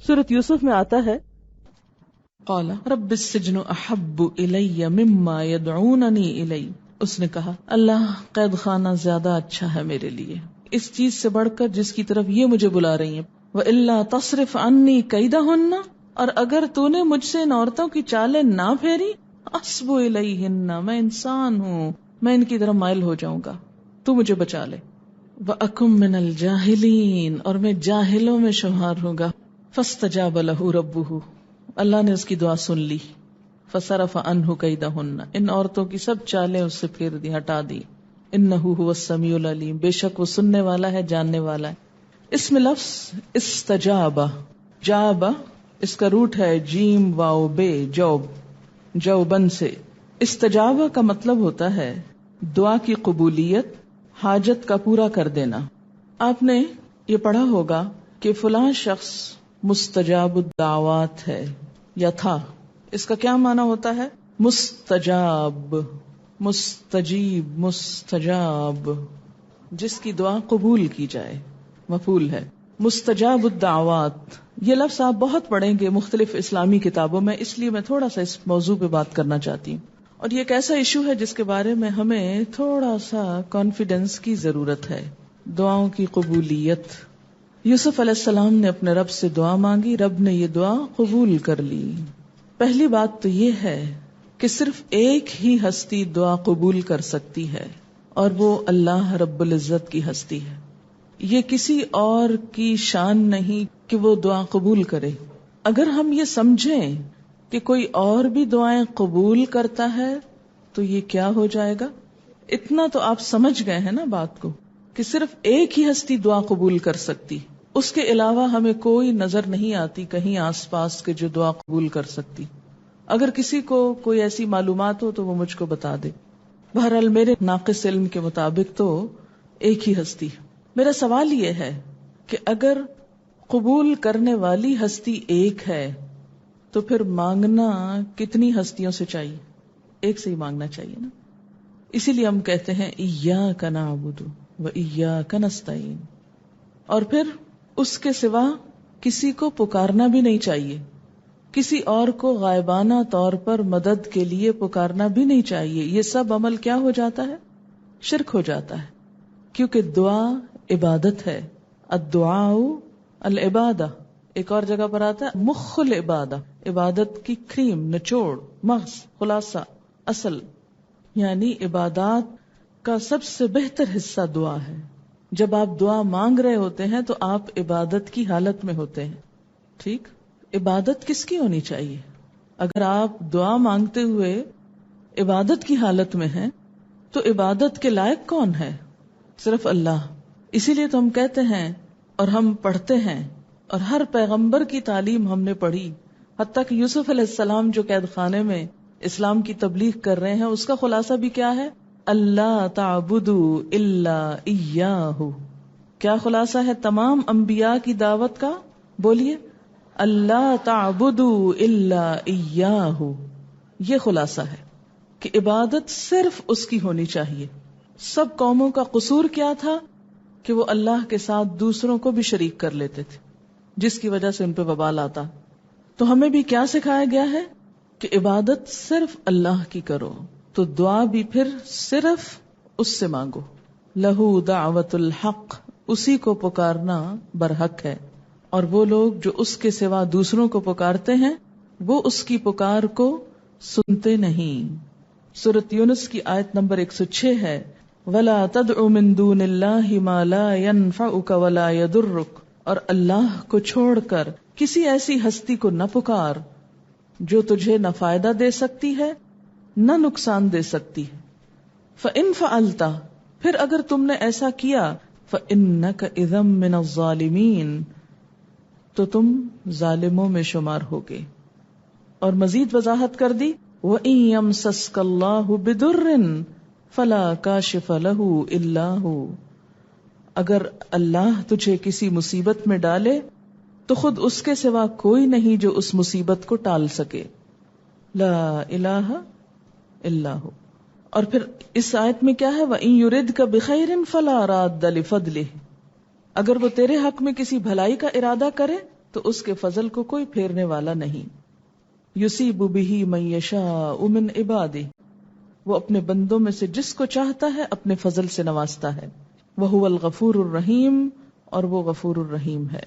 سورۃ یوسف میں آتا ہے قال رب السجن احب الی مما یدعوننی الی، اس نے کہا اللہ قید خانہ زیادہ اچھا ہے میرے لیے اس چیز سے بڑھ کر جس کی طرف یہ مجھے بلا رہی ہیں. وَإِلَّا تَصْرِفْ عَنِّي كَيْدَهُنَّ، اور اگر تو نے مجھ سے ان عورتوں کی چالیں نہ پھیری، اصب الیہن، میں انسان ہوں، میں ان کی طرف مائل ہو جاؤں گا، تو مجھے بچا لے. وَأَكُن مِّنَ الْجَاهِلِينَ، اور میں جاہلوں میں شمار ہوں گا. فَاسْتَجَابَ لَهُ رَبُّهُ، اللہ نے اس کی دعا سن لی. فَصَرَفَ عَنْهُ كَيْدَهُنَّ، ان عورتوں کی سب چالیں اس سے پھیر دی، ہٹا دی. إِنَّهُ هُوَ السَّمِيعُ الْعَلِيمُ، بے شک وہ سننے والا ہے، جاننے والا ہے. اس میں لفظ استجاب، جاب اس کا روٹ ہے جیم واو بے، جوب، جوبن سے. استجاب کا مطلب ہوتا ہے دعا کی قبولیت، حاجت کا پورا کر دینا. آپ نے یہ پڑھا ہوگا کہ فلاں شخص مستجاب الدعوات ہے یا تھا. اس کا کیا معنی ہوتا ہے؟ مستجاب، مستجیب، مستجاب، جس کی دعا قبول کی جائے، مفعول ہے. مستجاب الدعوات یہ لفظ آپ بہت پڑھیں گے مختلف اسلامی کتابوں میں، اس لیے میں تھوڑا سا اس موضوع پہ بات کرنا چاہتی ہوں. اور یہ ایک ایسا ایشو ہے جس کے بارے میں ہمیں تھوڑا سا کانفیڈنس کی ضرورت ہے، دعاؤں کی قبولیت. یوسف علیہ السلام نے اپنے رب سے دعا مانگی، رب نے یہ دعا قبول کر لی. پہلی بات تو یہ ہے کہ صرف ایک ہی ہستی دعا قبول کر سکتی ہے، اور وہ اللہ رب العزت کی ہستی ہے. یہ کسی اور کی شان نہیں کہ وہ دعا قبول کرے. اگر ہم یہ سمجھیں کہ کوئی اور بھی دعائیں قبول کرتا ہے تو یہ کیا ہو جائے گا؟ اتنا تو آپ سمجھ گئے ہیں نا بات کو، کہ صرف ایک ہی ہستی دعا قبول کر سکتی، اس کے علاوہ ہمیں کوئی نظر نہیں آتی کہیں آس پاس کے جو دعا قبول کر سکتی. اگر کسی کو کوئی ایسی معلومات ہو تو وہ مجھ کو بتا دے. بہرحال میرے ناقص علم کے مطابق تو ایک ہی ہستی. میرا سوال یہ ہے کہ اگر قبول کرنے والی ہستی ایک ہے تو پھر مانگنا کتنی ہستیوں سے چاہیے؟ ایک سے ہی مانگنا چاہیے نا. اسی لیے ہم کہتے ہیں ایاک نعبد و ایاک نستعین، اور پھر اس کے سوا کسی کو پکارنا بھی نہیں چاہیے، کسی اور کو غائبانہ طور پر مدد کے لیے پکارنا بھی نہیں چاہیے. یہ سب عمل کیا ہو جاتا ہے؟ شرک ہو جاتا ہے، کیونکہ دعا عبادت ہے. الدعاء العبادہ، ایک اور جگہ پر آتا ہے مخ العبادہ، عبادت کی کریم، نچوڑ، مغز، خلاصہ، اصل. یعنی عبادات کا سب سے بہتر حصہ دعا ہے. جب آپ دعا مانگ رہے ہوتے ہیں تو آپ عبادت کی حالت میں ہوتے ہیں. ٹھیک، عبادت کس کی ہونی چاہیے؟ اگر آپ دعا مانگتے ہوئے عبادت کی حالت میں ہیں تو عبادت کے لائق کون ہے؟ صرف اللہ. اسی لیے تو ہم کہتے ہیں اور ہم پڑھتے ہیں، اور ہر پیغمبر کی تعلیم ہم نے پڑھی، حتیٰ کہ یوسف علیہ السلام جو قید خانے میں اسلام کی تبلیغ کر رہے ہیں اس کا خلاصہ بھی کیا ہے؟ اللہ تعبدوا الا ایاہ. کیا خلاصہ ہے تمام انبیاء کی دعوت کا؟ بولیے، اللہ تعبدوا الا ایاہ. یہ خلاصہ ہے کہ عبادت صرف اس کی ہونی چاہیے. سب قوموں کا قصور کیا تھا کہ وہ اللہ کے ساتھ دوسروں کو بھی شریک کر لیتے تھے، جس کی وجہ سے ان پہ وبال آتا. تو ہمیں بھی کیا سکھایا گیا ہے کہ عبادت صرف اللہ کی کرو، تو دعا بھی پھر صرف اس سے مانگو. لہو دعوت الحق، اسی کو پکارنا برحق ہے. اور وہ لوگ جو اس کے سوا دوسروں کو پکارتے ہیں وہ اس کی پکار کو سنتے نہیں. سورۃ یونس کی آیت نمبر 106 ہے، وَلَا تَدْعُ مِن دُونِ اللَّهِ مَا لَا يَنفَعُكَ وَلَا يَضُرُّكَ، اور اللہ کو چھوڑ کر کسی ایسی ہستی کو نہ پکار جو تجھے نہ فائدہ دے سکتی ہے نہ نقصان دے سکتی. فَإِن فَعَلْتَ، پھر اگر تم نے ایسا کیا، فَإِنَّكَ إِذًا مِّنَ الظَّالِمِينَ، تو تم ظالموں میں شمار ہوگے. اور مزید وضاحت کر دی، وَإِن يَمْسَسْكَ اللَّهُ بِضُرٍّ فَلَا كَاشِفَ لَهُ إِلَّا هُوَ، اگر اللہ تجھے کسی مصیبت میں ڈالے تو خود اس کے سوا کوئی نہیں جو اس مصیبت کو ٹال سکے. لا الہ الا ہو. اور پھر اس آیت میں کیا ہے، وَإِن يُرِدْكَ بِخَيْرٍ فَلَا رَادَّ لِفَضْلِهِ، اگر وہ تیرے حق میں کسی بھلائی کا ارادہ کرے تو اس کے فضل کو کوئی پھیرنے والا نہیں. یصیب بہ من یشاء من عبادہ، وہ اپنے بندوں میں سے جس کو چاہتا ہے اپنے فضل سے نوازتا ہے. وہو الغفور الرحیم، اور وہ غفور الرحیم ہے.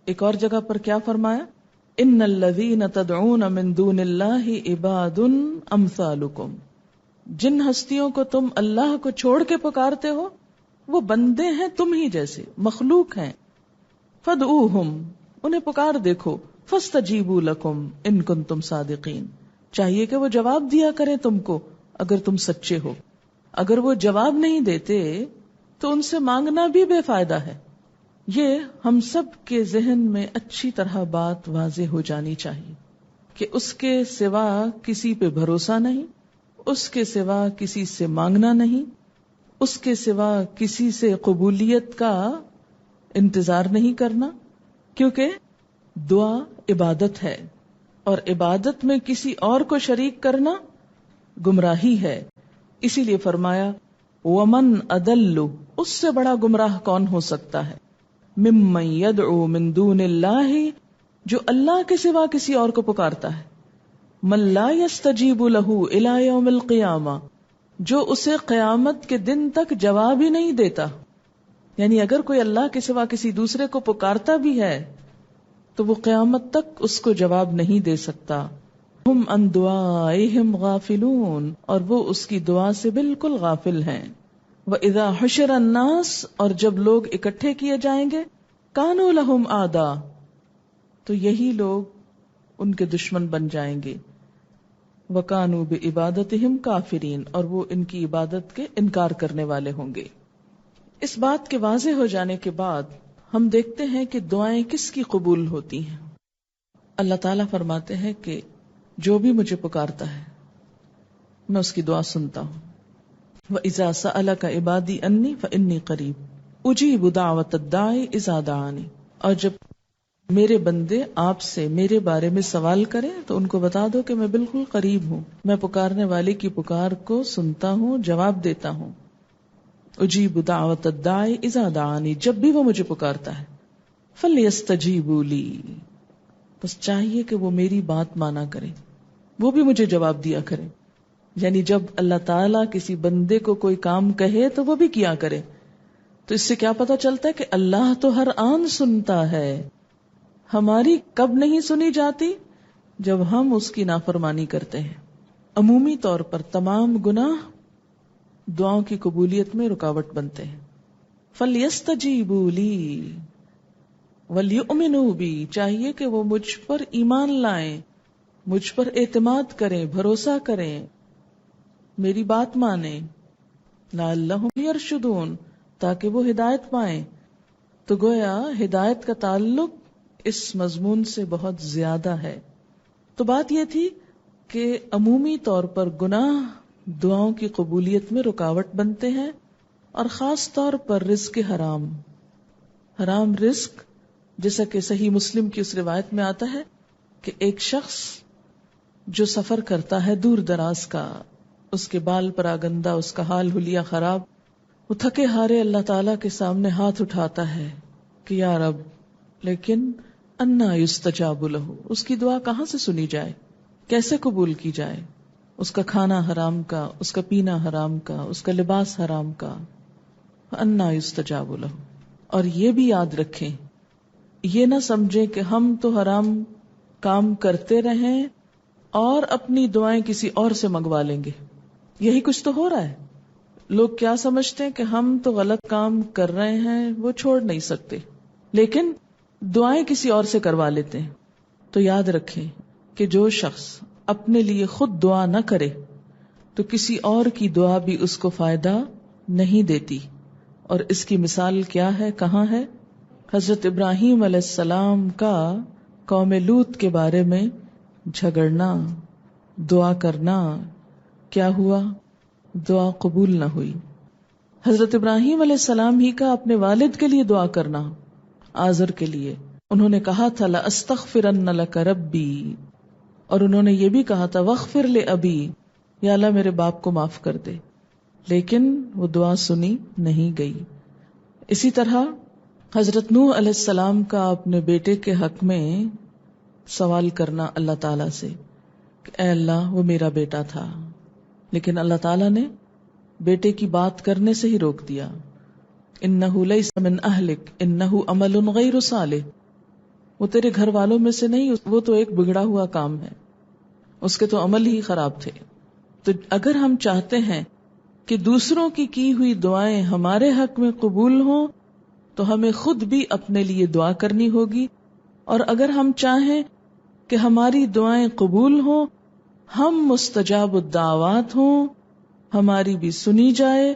ایک اور جگہ پر کیا فرمایا؟ ان الذین تدعون من دون اللہ عباد امثالکم، جن ہستیوں کو تم اللہ کو چھوڑ کے پکارتے ہو وہ بندے ہیں تم ہی جیسے، مخلوق ہیں. فادعوہم، انہیں پکار دیکھو. فاستجیبوا لکم ان کنتم صادقین، چاہیے کہ وہ جواب دیا کریں تم کو اگر تم سچے ہو. اگر وہ جواب نہیں دیتے تو ان سے مانگنا بھی بے فائدہ ہے. یہ ہم سب کے ذہن میں اچھی طرح بات واضح ہو جانی چاہیے کہ اس کے سوا کسی پہ بھروسہ نہیں، اس کے سوا کسی سے مانگنا نہیں، اس کے سوا کسی سے قبولیت کا انتظار نہیں کرنا، کیونکہ دعا عبادت ہے اور عبادت میں کسی اور کو شریک کرنا گمراہی ہے. اسی لیے فرمایا ومن اضل، اس سے بڑا گمراہ کون ہو سکتا ہے، ممن یدعو من دون اللہ، جو اللہ کے سوا کسی اور کو پکارتا ہے. من لا یستجیب لہ الی یوم القیامہ، جو اسے قیامت کے دن تک جواب ہی نہیں دیتا. یعنی اگر کوئی اللہ کے سوا کسی دوسرے کو پکارتا بھی ہے تو وہ قیامت تک اس کو جواب نہیں دے سکتا. ہم عن دعائہم غافلون، اور وہ اس کی دعا سے بالکل غافل ہیں. وَإِذَا حُشِرَ النَّاسُ، اور جب لوگ اکٹھے کیے جائیں گے، كَانُوا لَهُمْ أَعْدَاءَ، تو یہی لوگ ان کے دشمن بن جائیں گے. وَكَانُوا بِعِبَادَتِهِمْ كَافِرِينَ، اور وہ ان کی عبادت کے انکار کرنے والے ہوں گے. اس بات کے واضح ہو جانے کے بعد ہم دیکھتے ہیں کہ دعائیں کس کی قبول ہوتی ہیں. اللہ تعالیٰ فرماتے ہیں کہ جو بھی مجھے پکارتا ہے میں اس کی دعا سنتا ہوں. وَإِذَا سَأَلَكَ عِبَادِي أَنِّي فَإِنِّي قَرِيبٌ أُجِيبُ دَعْوَةَ الدَّاعِ إِذَا دَعَانِ، اور جب میرے بندے آپ سے میرے بارے میں سوال کریں تو ان کو بتا دو کہ میں بالکل قریب ہوں، میں پکارنے والے کی پکار کو سنتا ہوں، جواب دیتا ہوں. اجیب دعوت الداعی اذا دعانی، جب بھی وہ مجھے پکارتا ہے. فلیستجیبوا لی، بس چاہیے کہ وہ میری بات مانا کرے، وہ بھی مجھے جواب دیا کرے. یعنی جب اللہ تعالیٰ کسی بندے کو کوئی کام کہے تو وہ بھی کیا کرے. تو اس سے کیا پتا چلتا ہے کہ اللہ تو ہر آن سنتا ہے. ہماری کب نہیں سنی جاتی؟ جب ہم اس کی نافرمانی کرتے ہیں. عمومی طور پر تمام گناہ دعاؤں کی قبولیت میں رکاوٹ بنتے ہیں. فَلْيَسْتَجِيبُوا لِي وَلْيُؤْمِنُوا بِي، چاہیے کہ وہ مجھ پر ایمان لائیں، مجھ پر اعتماد کریں، بھروسہ کریں، میری بات مانیں. لَعَلَّهُمْ يَرْشُدُونَ، تاکہ وہ ہدایت پائیں. تو گویا ہدایت کا تعلق اس مضمون سے بہت زیادہ ہے. تو بات یہ تھی کہ عمومی طور پر گناہ دعاؤں کی قبولیت میں رکاوٹ بنتے ہیں، اور خاص طور پر رزق حرام. حرام رزق، جیسا کہ صحیح مسلم کی اس روایت میں آتا ہے کہ ایک شخص جو سفر کرتا ہے دور دراز کا، اس کے بال پراگندہ، اس کا حال حلیہ خراب، وہ تھکے ہارے اللہ تعالیٰ کے سامنے ہاتھ اٹھاتا ہے کہ یا رب، لیکن انا یستجاب لہ، اس کی دعا کہاں سے سنی جائے، کیسے قبول کی جائے؟ اس کا کھانا حرام کا، اس کا پینا حرام کا، اس کا لباس حرام کا. انا یستجاب لہ. اور یہ بھی یاد رکھیں، یہ نہ سمجھیں کہ ہم تو حرام کام کرتے رہیں اور اپنی دعائیں کسی اور سے منگوا لیں گے. یہی کچھ تو ہو رہا ہے. لوگ کیا سمجھتے ہیں کہ ہم تو غلط کام کر رہے ہیں، وہ چھوڑ نہیں سکتے، لیکن دعائیں کسی اور سے کروا لیتے ہیں. تو یاد رکھیں کہ جو شخص اپنے لیے خود دعا نہ کرے تو کسی اور کی دعا بھی اس کو فائدہ نہیں دیتی. اور اس کی مثال کیا ہے، کہاں ہے؟ حضرت ابراہیم علیہ السلام کا قوم لوط کے بارے میں جھگڑنا، دعا کرنا، کیا ہوا؟ دعا قبول نہ ہوئی. حضرت ابراہیم علیہ السلام ہی کا اپنے والد کے لیے دعا کرنا، آزر کے لیے. انہوں نے کہا تھا لَأَسْتَغْفِرَنَّ لَكَ رَبِّي، اور انہوں نے یہ بھی کہا تھا وَاغْفِرْ لِأَبِي، یا اللہ میرے باپ کو معاف کر دے. لیکن وہ دعا سنی نہیں گئی. اسی طرح حضرت نوح علیہ السلام کا اپنے بیٹے کے حق میں سوال کرنا اللہ تعالیٰ سے کہ اے اللہ وہ میرا بیٹا تھا، لیکن اللہ تعالیٰ نے بیٹے کی بات کرنے سے ہی روک دیا. انہ لیس من اہلک انہ عمل غیر صالح، وہ تیرے گھر والوں میں سے نہیں، وہ تو ایک بگڑا ہوا کام ہے، اس کے تو عمل ہی خراب تھے. تو اگر ہم چاہتے ہیں کہ دوسروں کی ہوئی دعائیں ہمارے حق میں قبول ہوں تو ہمیں خود بھی اپنے لیے دعا کرنی ہوگی، اور اگر ہم چاہیں کہ ہماری دعائیں قبول ہوں، ہم مستجاب الدعوات ہوں، ہماری بھی سنی جائے،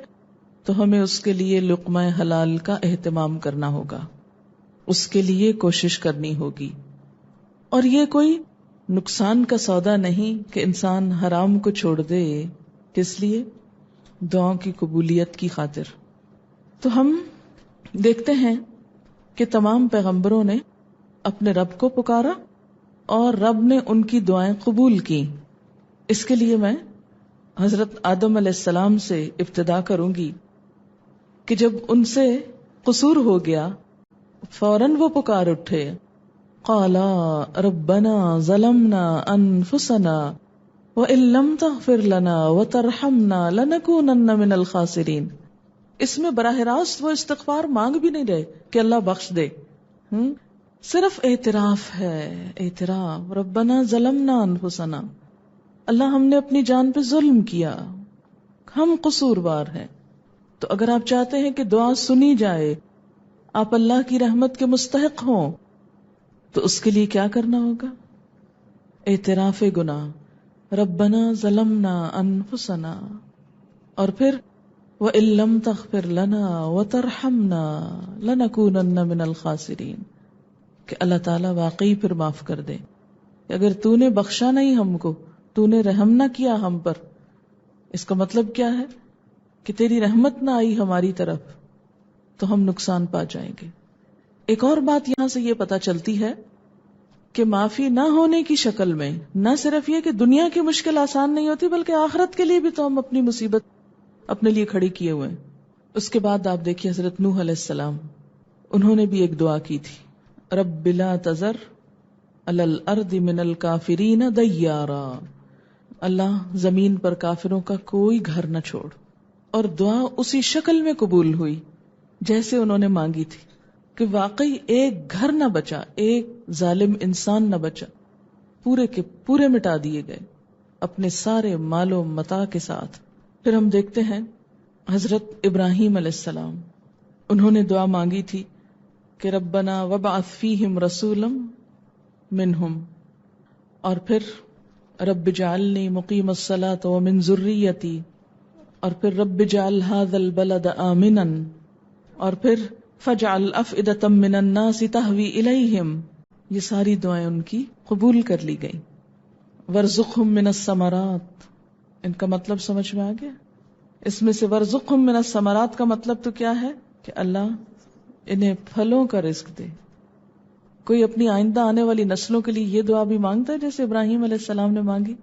تو ہمیں اس کے لیے لقمہ حلال کا اہتمام کرنا ہوگا، اس کے لیے کوشش کرنی ہوگی. اور یہ کوئی نقصان کا سودا نہیں کہ انسان حرام کو چھوڑ دے، کس لیے؟ دعاؤں کی قبولیت کی خاطر. تو ہم دیکھتے ہیں کہ تمام پیغمبروں نے اپنے رب کو پکارا اور رب نے ان کی دعائیں قبول کی. اس کے لیے میں حضرت آدم علیہ السلام سے ابتدا کروں گی کہ جب ان سے قصور ہو گیا فوراً وہ پکار اٹھے، قالا ربنا ظلمنا انفسنا وَإِن لَّمْ تَغْفِرْ لَنَا وَتَرْحَمْنَا لَنَكُونَنَّ مِنَ الْخَاسِرِينَ. اس میں براہ راست وہ استغفار مانگ بھی نہیں رہے کہ اللہ بخش دے، صرف اعتراف ہے، اعتراف. ربنا ظلمنا انفسنا، اللہ ہم نے اپنی جان پہ ظلم کیا، ہم قصوروار ہیں. تو اگر آپ چاہتے ہیں کہ دعا سنی جائے، آپ اللہ کی رحمت کے مستحق ہوں، تو اس کے لیے کیا کرنا ہوگا؟ اعتراف گناہ، ربنا ظلمنا انفسنا، اور پھر وَإِن لَّمْ تَغْفِرْ لَنَا وَتَرْحَمْنَا لَنَكُونَنَّ مِنَ الْخَاسِرِينَ، کہ اللہ تعالیٰ واقعی پھر معاف کر دے کہ اگر تو نے بخشا نہیں ہم کو، تو نے رحم نہ کیا ہم پر، اس کا مطلب کیا ہے کہ تیری رحمت نہ آئی ہماری طرف، تو ہم نقصان پا جائیں گے. ایک اور بات یہاں سے یہ پتہ چلتی ہے کہ معافی نہ ہونے کی شکل میں نہ صرف یہ کہ دنیا کی مشکل آسان نہیں ہوتی، بلکہ آخرت کے لیے بھی تو ہم اپنی مصیبت اپنے لیے کھڑی کیے ہوئے ہیں. اس کے بعد آپ دیکھیے حضرت نوح علیہ السلام، انہوں نے بھی ایک دعا کی تھی، رب لا تذر علی الارض من الکافرین دیارا، اللہ زمین پر کافروں کا کوئی گھر نہ چھوڑ. اور دعا اسی شکل میں قبول ہوئی جیسے انہوں نے مانگی تھی، کہ واقعی ایک گھر نہ بچا، ایک ظالم انسان نہ بچا، پورے کے پورے مٹا دیے گئے اپنے سارے مال و متاع کے ساتھ. پھر ہم دیکھتے ہیں حضرت ابراہیم علیہ السلام، انہوں نے دعا مانگی تھی کہ ربنا وابعث فیہم رسولا منہم، اور پھر رب اجعلنی مقیم الصلاۃ ومن ذریتی، اور پھر رب اجعل ھذا البلد آمنا، اور پھر فجعل افئدۃ من الناس تہوی الیہم. یہ ساری دعائیں ان کی قبول کر لی گئیں. وارزقہم من الثمرات، ان کا مطلب سمجھ میں آ گیا؟ اس میں سے وارزقہم من الثمرات کا مطلب تو کیا ہے کہ اللہ انہیں پھلوں کا رزق دے. کوئی اپنی آئندہ آنے والی نسلوں کے لیے یہ دعا بھی مانگتا ہے جیسے ابراہیم علیہ السلام نے مانگی.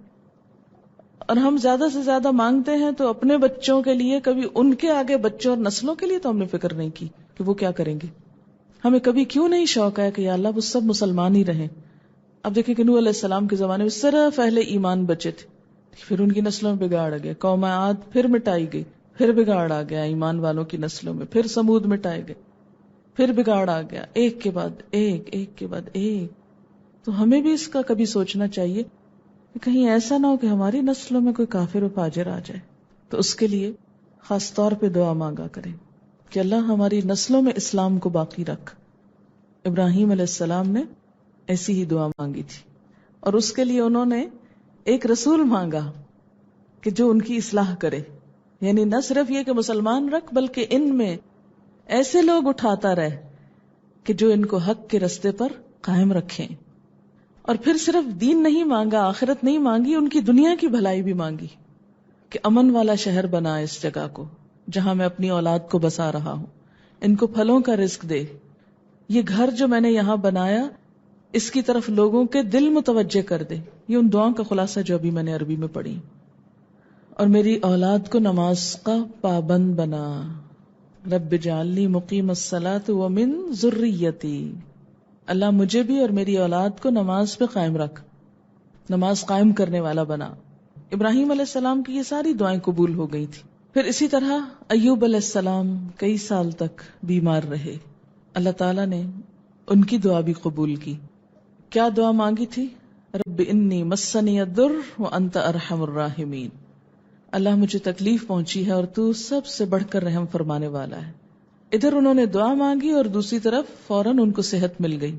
اور ہم زیادہ سے زیادہ مانگتے ہیں تو اپنے بچوں کے لیے، کبھی ان کے آگے بچوں اور نسلوں کے لیے تو ہم نے فکر نہیں کی کہ وہ کیا کریں گے. ہمیں کبھی کیوں نہیں شوق ہے کہ یا اللہ وہ سب مسلمان ہی رہیں. اب دیکھیں کہ نوح علیہ السلام کے زمانے میں صرف اہل ایمان بچے تھے، پھر ان کی نسلوں میں بگاڑ آ گیا، قوم عاد پھر مٹائی گئی، پھر بگاڑ آ گیا ایمان والوں کی نسلوں میں، پھر سمود مٹائے گئے، پھر بگاڑ آ گیا، ایک کے بعد ایک، ایک کے بعد ایک. تو ہمیں بھی اس کا کبھی سوچنا چاہیے کہ کہیں ایسا نہ ہو کہ ہماری نسلوں میں کوئی کافر و فاجر آ جائے. تو اس کے لیے خاص طور پہ دعا مانگا کریں کہ اللہ ہماری نسلوں میں اسلام کو باقی رکھ. ابراہیم علیہ السلام نے ایسی ہی دعا مانگی تھی، اور اس کے لیے انہوں نے ایک رسول مانگا کہ جو ان کی اصلاح کرے، یعنی نہ صرف یہ کہ مسلمان رکھ، بلکہ ان میں ایسے لوگ اٹھاتا رہے کہ جو ان کو حق کے رستے پر قائم رکھیں. اور پھر صرف دین نہیں مانگا، آخرت نہیں مانگی، ان کی دنیا کی بھلائی بھی مانگی کہ امن والا شہر بنا اس جگہ کو جہاں میں اپنی اولاد کو بسا رہا ہوں، ان کو پھلوں کا رزق دے. یہ گھر جو میں نے یہاں بنایا اس کی طرف لوگوں کے دل متوجہ کر دے. یہ ان دعاؤں کا خلاصہ جو ابھی میں نے عربی میں پڑھی. اور میری اولاد کو نماز کا پابند بنا. رب اجعلنی مقیم الصلاۃ ومن ذریتی، اللہ مجھے بھی اور میری اولاد کو نماز پہ قائم رکھ، نماز قائم کرنے والا بنا۔ ابراہیم علیہ السلام کی یہ ساری دعائیں قبول ہو گئی تھی۔ پھر اسی طرح ایوب علیہ السلام کئی سال تک بیمار رہے، اللہ تعالیٰ نے ان کی دعا بھی قبول کی۔ کیا دعا مانگی تھی؟ رب انی مسنی الضر وانت ارحم الراحمین، اللہ مجھے تکلیف پہنچی ہے اور تو سب سے بڑھ کر رحم فرمانے والا ہے۔ ادھر انہوں نے دعا مانگی اور دوسری طرف فوراً ان کو صحت مل گئی،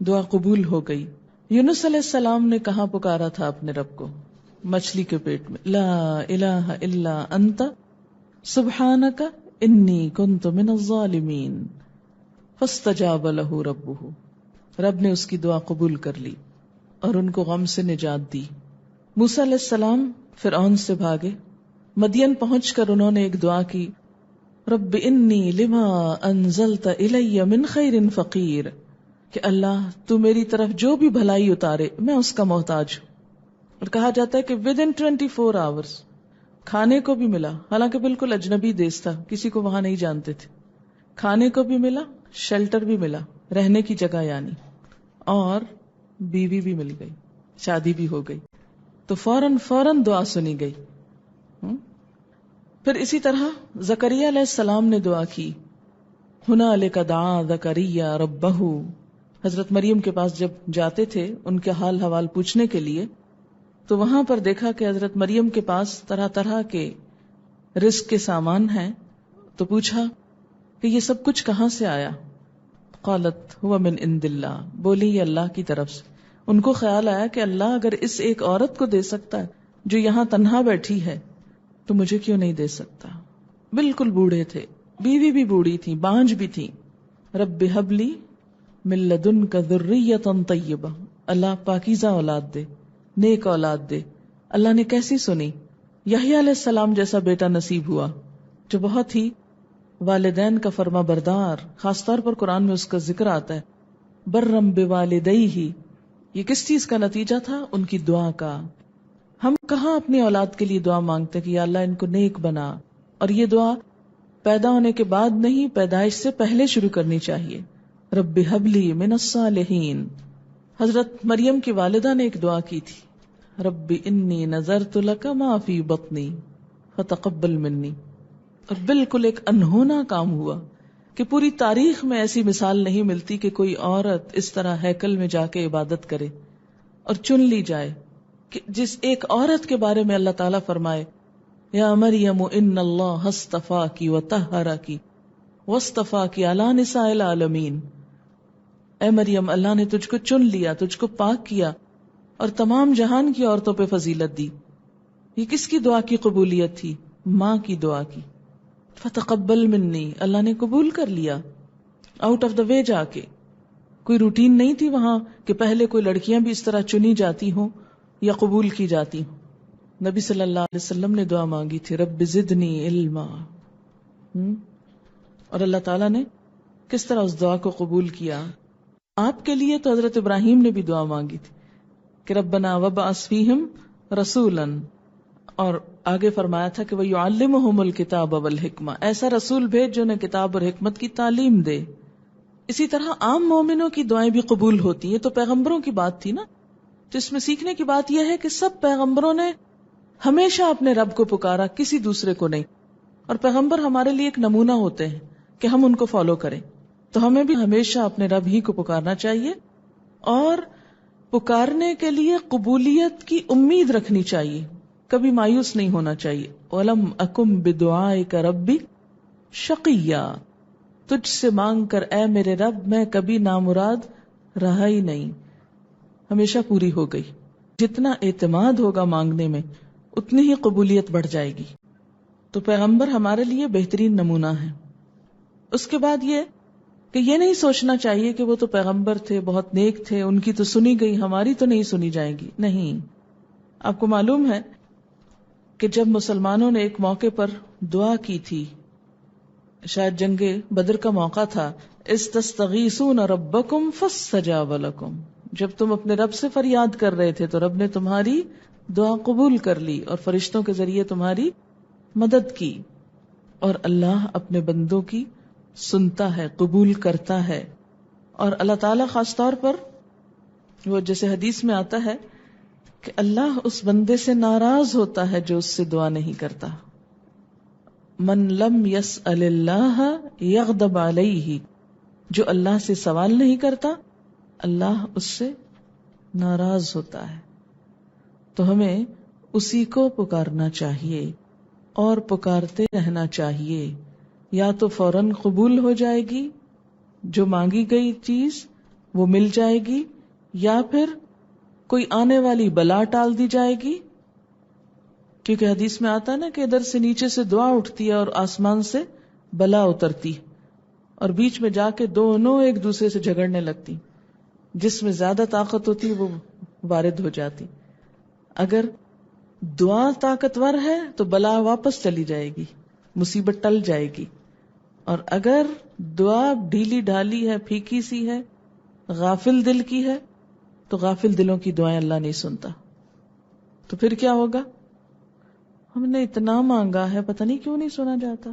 دعا قبول ہو گئی۔ یونس علیہ السلام نے کہاں پکارا تھا اپنے رب کو؟ مچھلی کے پیٹ میں، لا الہ الا انت سبحانک انی کنت من الظالمین فاستجاب لہ ربہ، رب نے اس کی دعا قبول کر لی اور ان کو غم سے نجات دی۔ موسیٰ علیہ السلام فرعون سے بھاگے، مدین پہنچ کر انہوں نے ایک دعا کی، رب انی لما انزلت الی من خیر فقیر، کہ اللہ تو میری طرف جو بھی بھلائی اتارے میں اس کا محتاج ہوں۔ اور کہا جاتا ہے کہ ودن 24 hours کھانے کو بھی ملا، حالانکہ بالکل اجنبی دیس تھا، کسی کو وہاں نہیں جانتے تھے، کھانے کو بھی ملا، شیلٹر بھی ملا، رہنے کی جگہ یعنی، اور بیوی بھی مل گئی، شادی بھی ہو گئی، تو فوراً دعا سنی گئی۔ پھر اسی طرح زکریا علیہ السلام نے دعا کی، ہنالک دعا زکریا ربہ، حضرت مریم کے پاس جب جاتے تھے ان کے حال حوال پوچھنے کے لیے تو وہاں پر دیکھا کہ حضرت مریم کے پاس طرح طرح کے رزق کے سامان ہیں، تو پوچھا کہ یہ سب کچھ کہاں سے آیا؟ قالت هو من عند اللہ، بولی یہ اللہ کی طرف سے۔ ان کو خیال آیا کہ اللہ اگر اس ایک عورت کو دے سکتا ہے جو یہاں تنہا بیٹھی ہے تو مجھے کیوں نہیں دے سکتا؟ بالکل بوڑھے تھے، بیوی بھی بوڑھی تھی، بانجھ بھی تھی۔ رب ہب لی من لدنک ذریۃ طیبہ، اللہ پاکیزہ اولاد دے، نیک اولاد دے۔ اللہ نے کیسی سنی؟ یحییٰ علیہ السلام جیسا بیٹا نصیب ہوا جو بہت ہی والدین کا فرما بردار، خاص طور پر قرآن میں اس کا ذکر آتا ہے، برم بوالدیہ۔ یہ کس چیز کا نتیجہ تھا؟ ان کی دعا کا۔ ہم کہاں اپنی اولاد کے لیے دعا مانگتے کہ یا اللہ ان کو نیک بنا، اور یہ دعا پیدا ہونے کے بعد نہیں، پیدائش سے پہلے شروع کرنی چاہیے۔ رب ہب لی من الصالحین۔ حضرت مریم کی والدہ نے ایک دعا کی تھی، رب انی نذرت لک ما فی بطنی فتقبل منی، اور بالکل ایک انہونا کام ہوا کہ پوری تاریخ میں ایسی مثال نہیں ملتی کہ کوئی عورت اس طرح ہیکل میں جا کے عبادت کرے اور چن لی جائے، کہ جس ایک عورت کے بارے میں اللہ تعالیٰ فرمائے یا مریم ان اللہ اصطفاکی وطہرکی واصطفاکی علی نساء العالمین، اے مریم اللہ نے تجھ کو چن لیا، تجھ کو پاک کیا اور تمام جہان کی عورتوں پہ فضیلت دی۔ یہ کس کی دعا کی قبولیت تھی؟ ماں کی دعا کی۔ فتقبل منی، اللہ نے قبول کر لیا، آؤٹ آف دا وے جا کے۔ کوئی روٹین نہیں تھی وہاں کہ پہلے کوئی لڑکیاں بھی اس طرح چنی جاتی ہوں یا قبول کی جاتی ہوں۔ نبی صلی اللہ علیہ وسلم نے دعا مانگی تھی، رب زدنی علما، اور اللہ تعالیٰ نے کس طرح اس دعا کو قبول کیا۔ آپ کے لیے تو حضرت ابراہیم نے بھی دعا مانگی تھی کہ ربنا وابعث فیہم رسولا، اور آگے فرمایا تھا کہ وَيُعَلِّمُهُمُ الْكِتَابَ وَالْحِکْمَةَ، ایسا رسول بھیج جو انہیں کتاب اور حکمت کی تعلیم دے۔ اسی طرح عام مومنوں کی دعائیں بھی قبول ہوتی ہیں، تو پیغمبروں کی بات تھی نا، تو اس میں سیکھنے کی بات یہ ہے کہ سب پیغمبروں نے ہمیشہ اپنے رب کو پکارا، کسی دوسرے کو نہیں، اور پیغمبر ہمارے لیے ایک نمونہ ہوتے ہیں کہ ہم ان کو فالو کریں۔ تو ہمیں بھی ہمیشہ اپنے رب ہی کو پکارنا چاہیے اور پکارنے کے لیے قبولیت کی امید رکھنی چاہیے، کبھی مایوس نہیں ہونا چاہیے۔ وَلَمْ أَكُمْ بِدُعَائِكَ رَبِّ شَقِيًّا، تجھ سے مانگ کر اے میرے رب میں کبھی نامراد رہا ہی نہیں، ہمیشہ پوری ہو گئی۔ جتنا اعتماد ہوگا مانگنے میں اتنی ہی قبولیت بڑھ جائے گی۔ تو پیغمبر ہمارے لیے بہترین نمونہ ہے۔ اس کے بعد یہ کہ یہ نہیں سوچنا چاہیے کہ وہ تو پیغمبر تھے، بہت نیک تھے، ان کی تو سنی گئی، ہماری تو نہیں سنی جائے گی۔ نہیں، آپ کو معلوم ہے کہ جب مسلمانوں نے ایک موقع پر دعا کی تھی، شاید جنگ بدر کا موقع تھا، استستغیثون ربکم فاستجاب لکم، جب تم اپنے رب سے فریاد کر رہے تھے تو رب نے تمہاری دعا قبول کر لی اور فرشتوں کے ذریعے تمہاری مدد کی۔ اور اللہ اپنے بندوں کی سنتا ہے، قبول کرتا ہے. اور اللہ تعالیٰ خاص طور پر وہ جیسے حدیث میں آتا ہے کہ اللہ اس بندے سے ناراض ہوتا ہے جو اس سے دعا نہیں کرتا. من لم یسأل اللہ یغضب علیہ، جو اللہ سے سوال نہیں کرتا اللہ اس سے ناراض ہوتا ہے. تو ہمیں اسی کو پکارنا چاہیے اور پکارتے رہنا چاہیے. یا تو فوراً قبول ہو جائے گی جو مانگی گئی چیز وہ مل جائے گی، یا پھر کوئی آنے والی بلا ٹال دی جائے گی. کیونکہ حدیث میں آتا ہے نا کہ ادھر سے نیچے سے دعا اٹھتی ہے اور آسمان سے بلا اترتی، اور بیچ میں جا کے دونوں ایک دوسرے سے جھگڑنے لگتی. جس میں زیادہ طاقت ہوتی وہ وارد ہو جاتی. اگر دعا طاقتور ہے تو بلا واپس چلی جائے گی، مصیبت ٹل جائے گی. اور اگر دعا ڈھیلی ڈھالی ہے، پھیکی سی ہے، غافل دل کی ہے، تو غافل دلوں کی دعائیں اللہ نہیں سنتا. تو پھر کیا ہوگا؟ ہم نے اتنا مانگا ہے، پتہ نہیں کیوں نہیں سنا جاتا.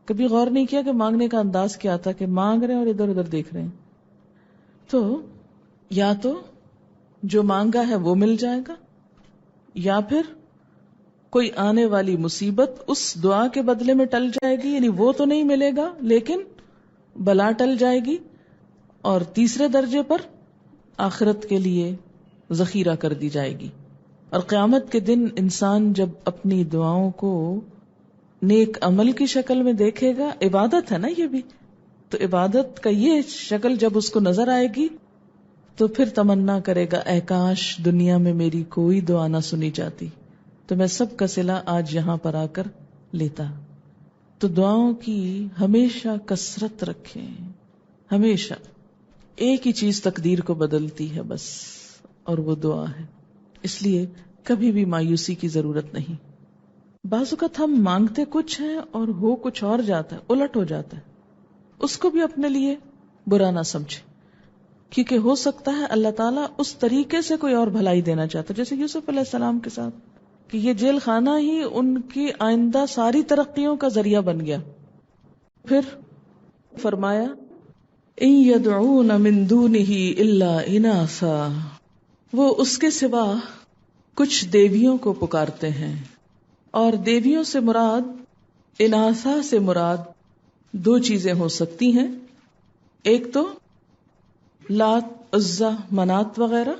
کبھی غور نہیں کیا کہ مانگنے کا انداز کیا تھا، کہ مانگ رہے ہیں اور ادھر ادھر دیکھ رہے ہیں. تو یا تو جو مانگا ہے وہ مل جائے گا، یا پھر کوئی آنے والی مصیبت اس دعا کے بدلے میں ٹل جائے گی، یعنی وہ تو نہیں ملے گا لیکن بلا ٹل جائے گی. اور تیسرے درجے پر آخرت کے لیے ذخیرہ کر دی جائے گی. اور قیامت کے دن انسان جب اپنی دعاؤں کو نیک عمل کی شکل میں دیکھے گا، عبادت ہے نا یہ بھی، تو عبادت کا یہ شکل جب اس کو نظر آئے گی تو پھر تمنا کرے گا اے کاش دنیا میں میری کوئی دعا نہ سنی جاتی تو میں سب کا صلہ آج یہاں پر آ کر لیتا. تو دعاؤں کی ہمیشہ کثرت رکھیں. ہمیشہ ایک ہی چیز تقدیر کو بدلتی ہے بس، اور وہ دعا ہے. اس لیے کبھی بھی مایوسی کی ضرورت نہیں. بعض اوقات ہم مانگتے کچھ ہیں اور ہو کچھ اور جاتا ہے، الٹ ہو جاتا ہے. اس کو بھی اپنے لیے برا نہ سمجھے، کیونکہ ہو سکتا ہے اللہ تعالیٰ اس طریقے سے کوئی اور بھلائی دینا چاہتا ہے، جیسے یوسف علیہ السلام کے ساتھ کہ یہ جیل خانہ ہی ان کی آئندہ ساری ترقیوں کا ذریعہ بن گیا. پھر فرمایا ان يدعون من دونه الا اناثا، وہ اس کے سوا کچھ دیویوں کو پکارتے ہیں. اور دیویوں سے مراد، اناثا سے مراد دو چیزیں ہو سکتی ہیں. ایک تو لات، عزا، منات وغیرہ،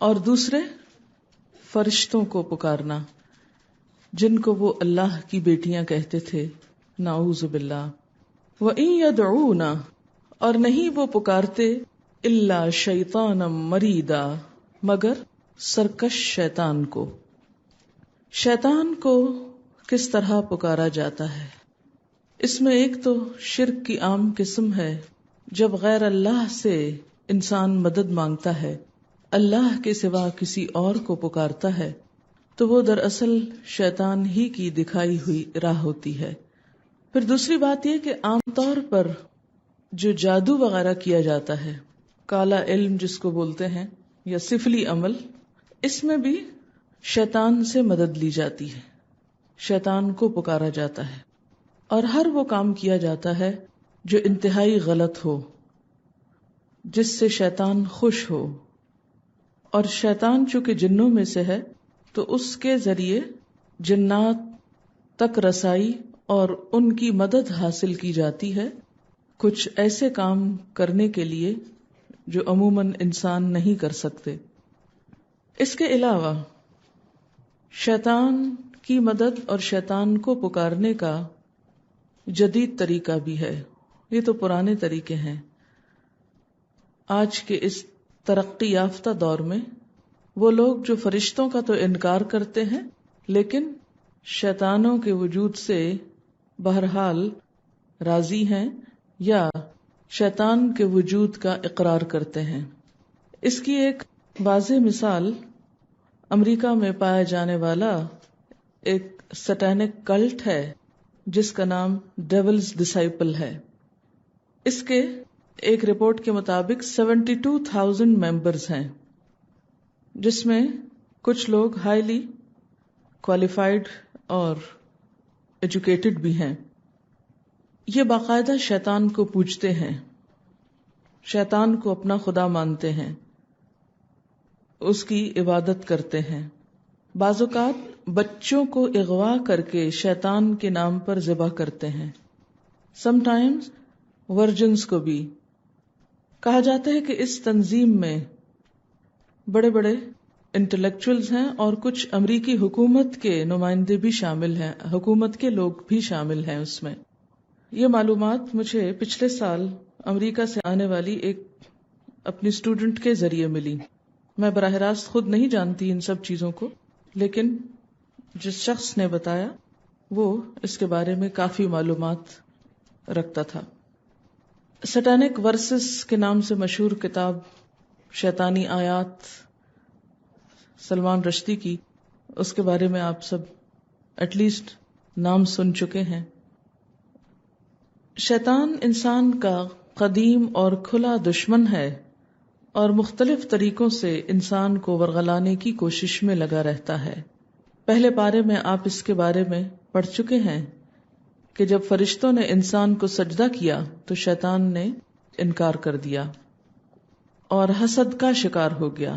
اور دوسرے فرشتوں کو پکارنا جن کو وہ اللہ کی بیٹیاں کہتے تھے، نعوذ باللہ. وَإِن يَدْعُونَ، اور نہیں وہ پکارتے، الا شیطانا مریدا، مگر سرکش شیطان کو. شیطان کو کس طرح پکارا جاتا ہے؟ اس میں ایک تو شرک کی عام قسم ہے، جب غیر اللہ سے انسان مدد مانگتا ہے، اللہ کے سوا کسی اور کو پکارتا ہے، تو وہ دراصل شیطان ہی کی دکھائی ہوئی راہ ہوتی ہے. پھر دوسری بات یہ کہ عام طور پر جو جادو وغیرہ کیا جاتا ہے، کالا علم جس کو بولتے ہیں، یا سفلی عمل، اس میں بھی شیطان سے مدد لی جاتی ہے، شیطان کو پکارا جاتا ہے. اور ہر وہ کام کیا جاتا ہے جو انتہائی غلط ہو، جس سے شیطان خوش ہو. اور شیطان چونکہ جنوں میں سے ہے تو اس کے ذریعے جنات تک رسائی اور ان کی مدد حاصل کی جاتی ہے کچھ ایسے کام کرنے کے لیے جو عموماً انسان نہیں کر سکتے. اس کے علاوہ شیطان کی مدد اور شیطان کو پکارنے کا جدید طریقہ بھی ہے. یہ تو پرانے طریقے ہیں. آج کے اس ترقی یافتہ دور میں وہ لوگ جو فرشتوں کا تو انکار کرتے ہیں لیکن شیطانوں کے وجود سے بہرحال راضی ہیں یا شیطان کے وجود کا اقرار کرتے ہیں. اس کی ایک واضح مثال امریکہ میں پایا جانے والا ایک سٹینک کلٹ ہے جس کا نام ڈیولز ڈسائپل ہے. اس کے ایک رپورٹ کے مطابق 72,000 ممبرز ہیں، جس میں کچھ لوگ ہائیلی کوالیفائڈ اور ایجوکیٹڈ بھی ہیں، یہ باقاعدہ شیطان کو پوجتے ہیں، شیطان کو اپنا خدا مانتے ہیں، اس کی عبادت کرتے ہیں. بعض اوقات بچوں کو اغوا کر کے شیطان کے نام پر ذبح کرتے ہیں، سم ٹائمز ورجنز کو بھی. کہا جاتا ہے کہ اس تنظیم میں بڑے بڑے انٹلیکچوئلز ہیں اور کچھ امریکی حکومت کے نمائندے بھی شامل ہیں، حکومت کے لوگ بھی شامل ہیں اس میں. یہ معلومات مجھے پچھلے سال امریکہ سے آنے والی ایک اپنی اسٹوڈنٹ کے ذریعے ملی. میں براہ راست خود نہیں جانتی ان سب چیزوں کو، لیکن جس شخص نے بتایا وہ اس کے بارے میں کافی معلومات رکھتا تھا. سٹینک ورسز کے نام سے مشہور کتاب شیطانی آیات سلمان رشدی کی، اس کے بارے میں آپ سب ایٹ لیسٹ نام سن چکے ہیں. شیطان انسان کا قدیم اور کھلا دشمن ہے اور مختلف طریقوں سے انسان کو ورغلانے کی کوشش میں لگا رہتا ہے. پہلے پارے میں آپ اس کے بارے میں پڑھ چکے ہیں کہ جب فرشتوں نے انسان کو سجدہ کیا تو شیطان نے انکار کر دیا اور حسد کا شکار ہو گیا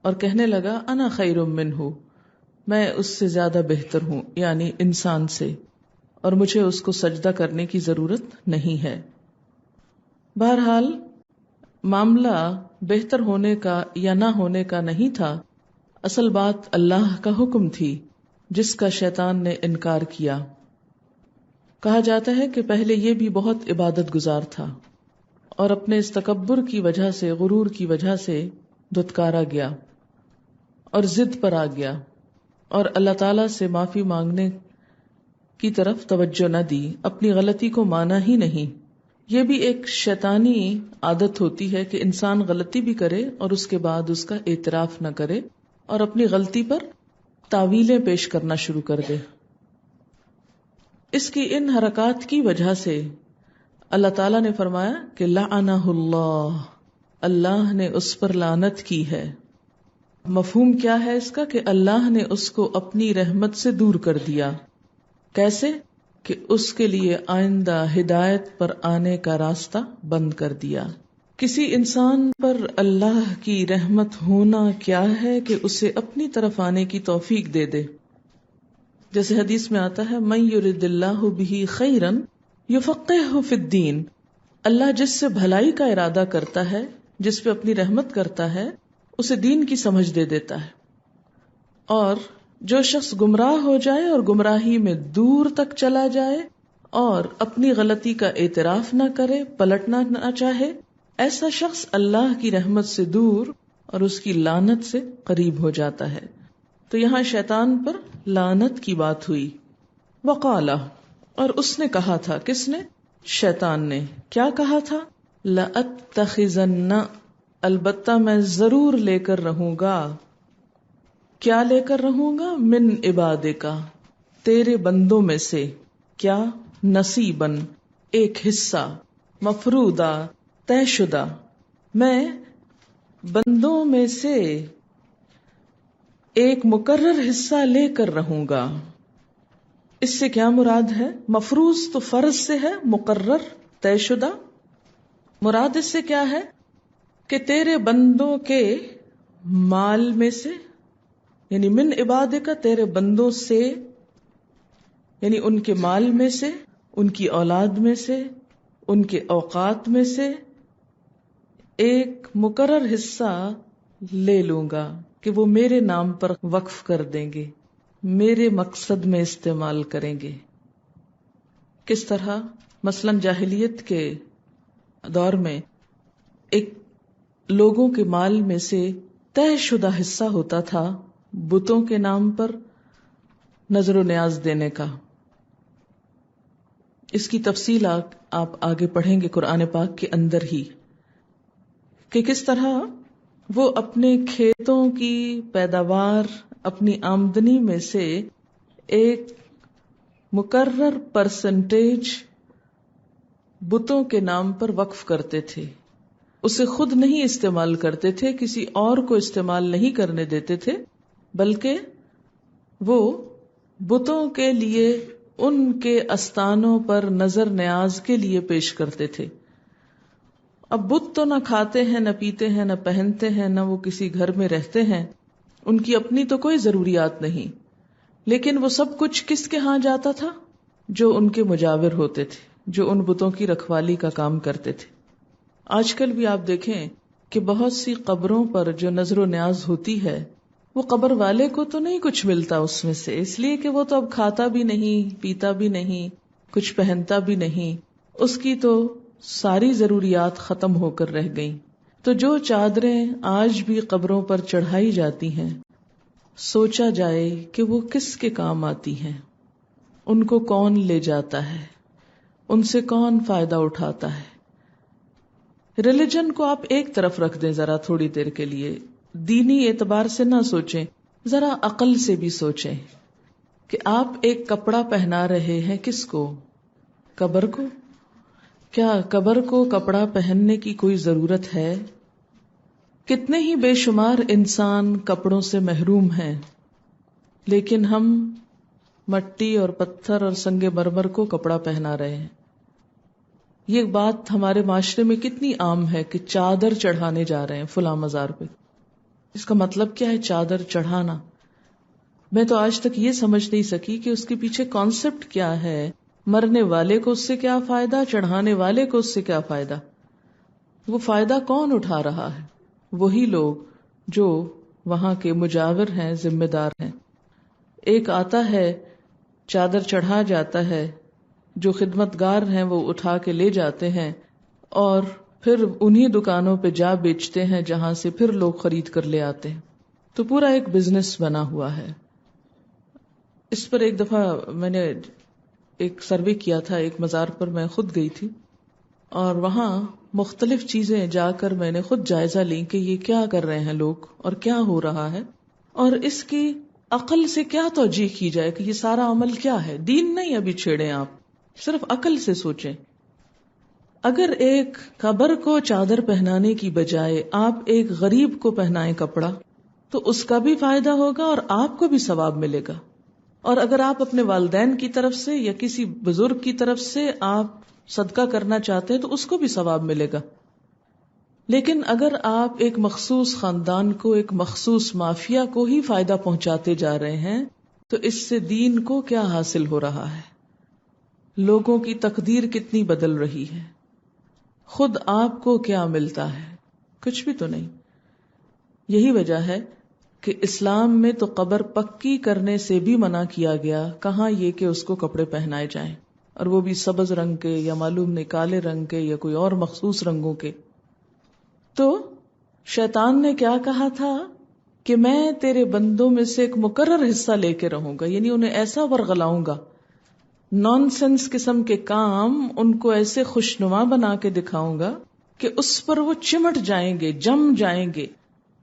اور کہنے لگا انا خیر منہ، میں اس سے زیادہ بہتر ہوں، یعنی انسان سے، اور مجھے اس کو سجدہ کرنے کی ضرورت نہیں ہے. بہرحال معاملہ بہتر ہونے کا یا نہ ہونے کا نہیں تھا، اصل بات اللہ کا حکم تھی جس کا شیطان نے انکار کیا. کہا جاتا ہے کہ پہلے یہ بھی بہت عبادت گزار تھا اور اپنے اس تکبر کی وجہ سے، غرور کی وجہ سے دھتکارا گیا اور ضد پر آ گیا اور اللہ تعالی سے معافی مانگنے کی طرف توجہ نہ دی، اپنی غلطی کو مانا ہی نہیں. یہ بھی ایک شیطانی عادت ہوتی ہے کہ انسان غلطی بھی کرے اور اس کے بعد اس کا اعتراف نہ کرے اور اپنی غلطی پر تاویلیں پیش کرنا شروع کر دے. اس کی ان حرکات کی وجہ سے اللہ تعالیٰ نے فرمایا کہ لعنہ اللہ، اللہ نے اس پر لعنت کی ہے. مفہوم کیا ہے اس کا؟ کہ اللہ نے اس کو اپنی رحمت سے دور کر دیا. کیسے؟ کہ اس کے لیے آئندہ ہدایت پر آنے کا راستہ بند کر دیا. کسی انسان پر اللہ کی رحمت ہونا کیا ہے کہ اسے اپنی طرف آنے کی توفیق دے دے. جیسے حدیث میں آتا ہے من یرد اللہ بہ خیرا یفقہہ فی الدین، اللہ جس سے بھلائی کا ارادہ کرتا ہے، جس پہ اپنی رحمت کرتا ہے، اسے دین کی سمجھ دے دیتا ہے. اور جو شخص گمراہ ہو جائے اور گمراہی میں دور تک چلا جائے اور اپنی غلطی کا اعتراف نہ کرے، پلٹنا نہ چاہے، ایسا شخص اللہ کی رحمت سے دور اور اس کی لعنت سے قریب ہو جاتا ہے. تو یہاں شیطان پر لعنت کی بات ہوئی. وقالا، اور اس نے کہا تھا، کس نے؟ شیطان نے. کیا کہا تھا؟ لأتخذن، البتہ میں ضرور لے کر رہوں گا. کیا لے کر رہوں گا؟ من عبادکا، تیرے بندوں میں سے. کیا؟ نصیباً، ایک حصہ، مفروضہ، طے شدہ. میں بندوں میں سے ایک مقرر حصہ لے کر رہوں گا. اس سے کیا مراد ہے؟ مفروض تو فرض سے ہے، مقرر طے شدہ. مراد اس سے کیا ہے؟ کہ تیرے بندوں کے مال میں سے، یعنی من عبادکا، تیرے بندوں سے، یعنی ان کے مال میں سے، ان کی اولاد میں سے، ان کے اوقات میں سے ایک مقرر حصہ لے لوں گا کہ وہ میرے نام پر وقف کر دیں گے، میرے مقصد میں استعمال کریں گے. کس طرح؟ مثلاً جاہلیت کے دور میں ایک لوگوں کے مال میں سے طے شدہ حصہ ہوتا تھا بتوں کے نام پر نظر و نیاز دینے کا. اس کی تفصیل آپ آگے پڑھیں گے قرآن پاک کے اندر ہی، کہ کس طرح وہ اپنے کھیتوں کی پیداوار، اپنی آمدنی میں سے ایک مقرر پرسنٹیج بتوں کے نام پر وقف کرتے تھے. اسے خود نہیں استعمال کرتے تھے، کسی اور کو استعمال نہیں کرنے دیتے تھے، بلکہ وہ بتوں کے لیے ان کے استانوں پر نظر نیاز کے لیے پیش کرتے تھے. اب بت تو نہ کھاتے ہیں، نہ پیتے ہیں، نہ پہنتے ہیں، نہ وہ کسی گھر میں رہتے ہیں، ان کی اپنی تو کوئی ضروریات نہیں، لیکن وہ سب کچھ کس کے ہاں جاتا تھا؟ جو ان کے مجاور ہوتے تھے، جو ان بتوں کی رکھوالی کا کام کرتے تھے. آج کل بھی آپ دیکھیں کہ بہت سی قبروں پر جو نظر و نیاز ہوتی ہے وہ قبر والے کو تو نہیں کچھ ملتا اس میں سے، اس لیے کہ وہ تو اب کھاتا بھی نہیں، پیتا بھی نہیں، کچھ پہنتا بھی نہیں، اس کی تو ساری ضروریات ختم ہو کر رہ گئیں. تو جو چادریں آج بھی قبروں پر چڑھائی جاتی ہیں، سوچا جائے کہ وہ کس کے کام آتی ہیں، ان کو کون لے جاتا ہے، ان سے کون فائدہ اٹھاتا ہے. ریلیجن کو آپ ایک طرف رکھ دیں ذرا تھوڑی دیر کے لیے، دینی اعتبار سے نہ سوچیں، ذرا عقل سے بھی سوچیں کہ آپ ایک کپڑا پہنا رہے ہیں کس کو؟ قبر کو. کیا قبر کو کپڑا پہننے کی کوئی ضرورت ہے؟ کتنے ہی بے شمار انسان کپڑوں سے محروم ہیں، لیکن ہم مٹی اور پتھر اور سنگ مرمر کو کپڑا پہنا رہے ہیں. یہ بات ہمارے معاشرے میں کتنی عام ہے کہ چادر چڑھانے جا رہے ہیں فلاں مزار پہ. اس کا مطلب کیا ہے چادر چڑھانا؟ میں تو آج تک یہ سمجھ نہیں سکی کہ اس کے پیچھے کانسیپٹ کیا ہے. مرنے والے کو اس سے کیا فائدہ، چڑھانے والے کو اس سے کیا فائدہ؟ وہ فائدہ کون اٹھا رہا ہے؟ وہی لوگ جو وہاں کے مجاور ہیں، ذمہ دار ہیں. ایک آتا ہے، چادر چڑھا جاتا ہے، جو خدمتگار ہیں وہ اٹھا کے لے جاتے ہیں اور پھر انہی دکانوں پہ جا بیچتے ہیں جہاں سے پھر لوگ خرید کر لے آتے ہیں. تو پورا ایک بزنس بنا ہوا ہے. اس پر ایک دفعہ میں نے ایک سروے کیا تھا، ایک مزار پر میں خود گئی تھی اور وہاں مختلف چیزیں جا کر میں نے خود جائزہ لی کہ یہ کیا کر رہے ہیں لوگ اور کیا ہو رہا ہے، اور اس کی عقل سے کیا توجیہ کی جائے کہ یہ سارا عمل کیا ہے. دین نہیں ابھی چھیڑیں، آپ صرف عقل سے سوچیں. اگر ایک قبر کو چادر پہنانے کی بجائے آپ ایک غریب کو پہنائیں کپڑا تو اس کا بھی فائدہ ہوگا اور آپ کو بھی ثواب ملے گا. اور اگر آپ اپنے والدین کی طرف سے یا کسی بزرگ کی طرف سے آپ صدقہ کرنا چاہتے ہیں تو اس کو بھی ثواب ملے گا. لیکن اگر آپ ایک مخصوص خاندان کو، ایک مخصوص مافیا کو ہی فائدہ پہنچاتے جا رہے ہیں تو اس سے دین کو کیا حاصل ہو رہا ہے؟ لوگوں کی تقدیر کتنی بدل رہی ہے، خود آپ کو کیا ملتا ہے؟ کچھ بھی تو نہیں. یہی وجہ ہے کہ اسلام میں تو قبر پکی کرنے سے بھی منع کیا گیا. کہاں یہ کہ اس کو کپڑے پہنائے جائیں، اور وہ بھی سبز رنگ کے یا معلوم نہیں کالے رنگ کے یا کوئی اور مخصوص رنگوں کے. تو شیطان نے کیا کہا تھا کہ میں تیرے بندوں میں سے ایک مقرر حصہ لے کے رہوں گا، یعنی انہیں ایسا ورغلاؤں گا، نان سینس قسم کے کام ان کو ایسے خوشنما بنا کے دکھاؤں گا کہ اس پر وہ چمٹ جائیں گے، جم جائیں گے،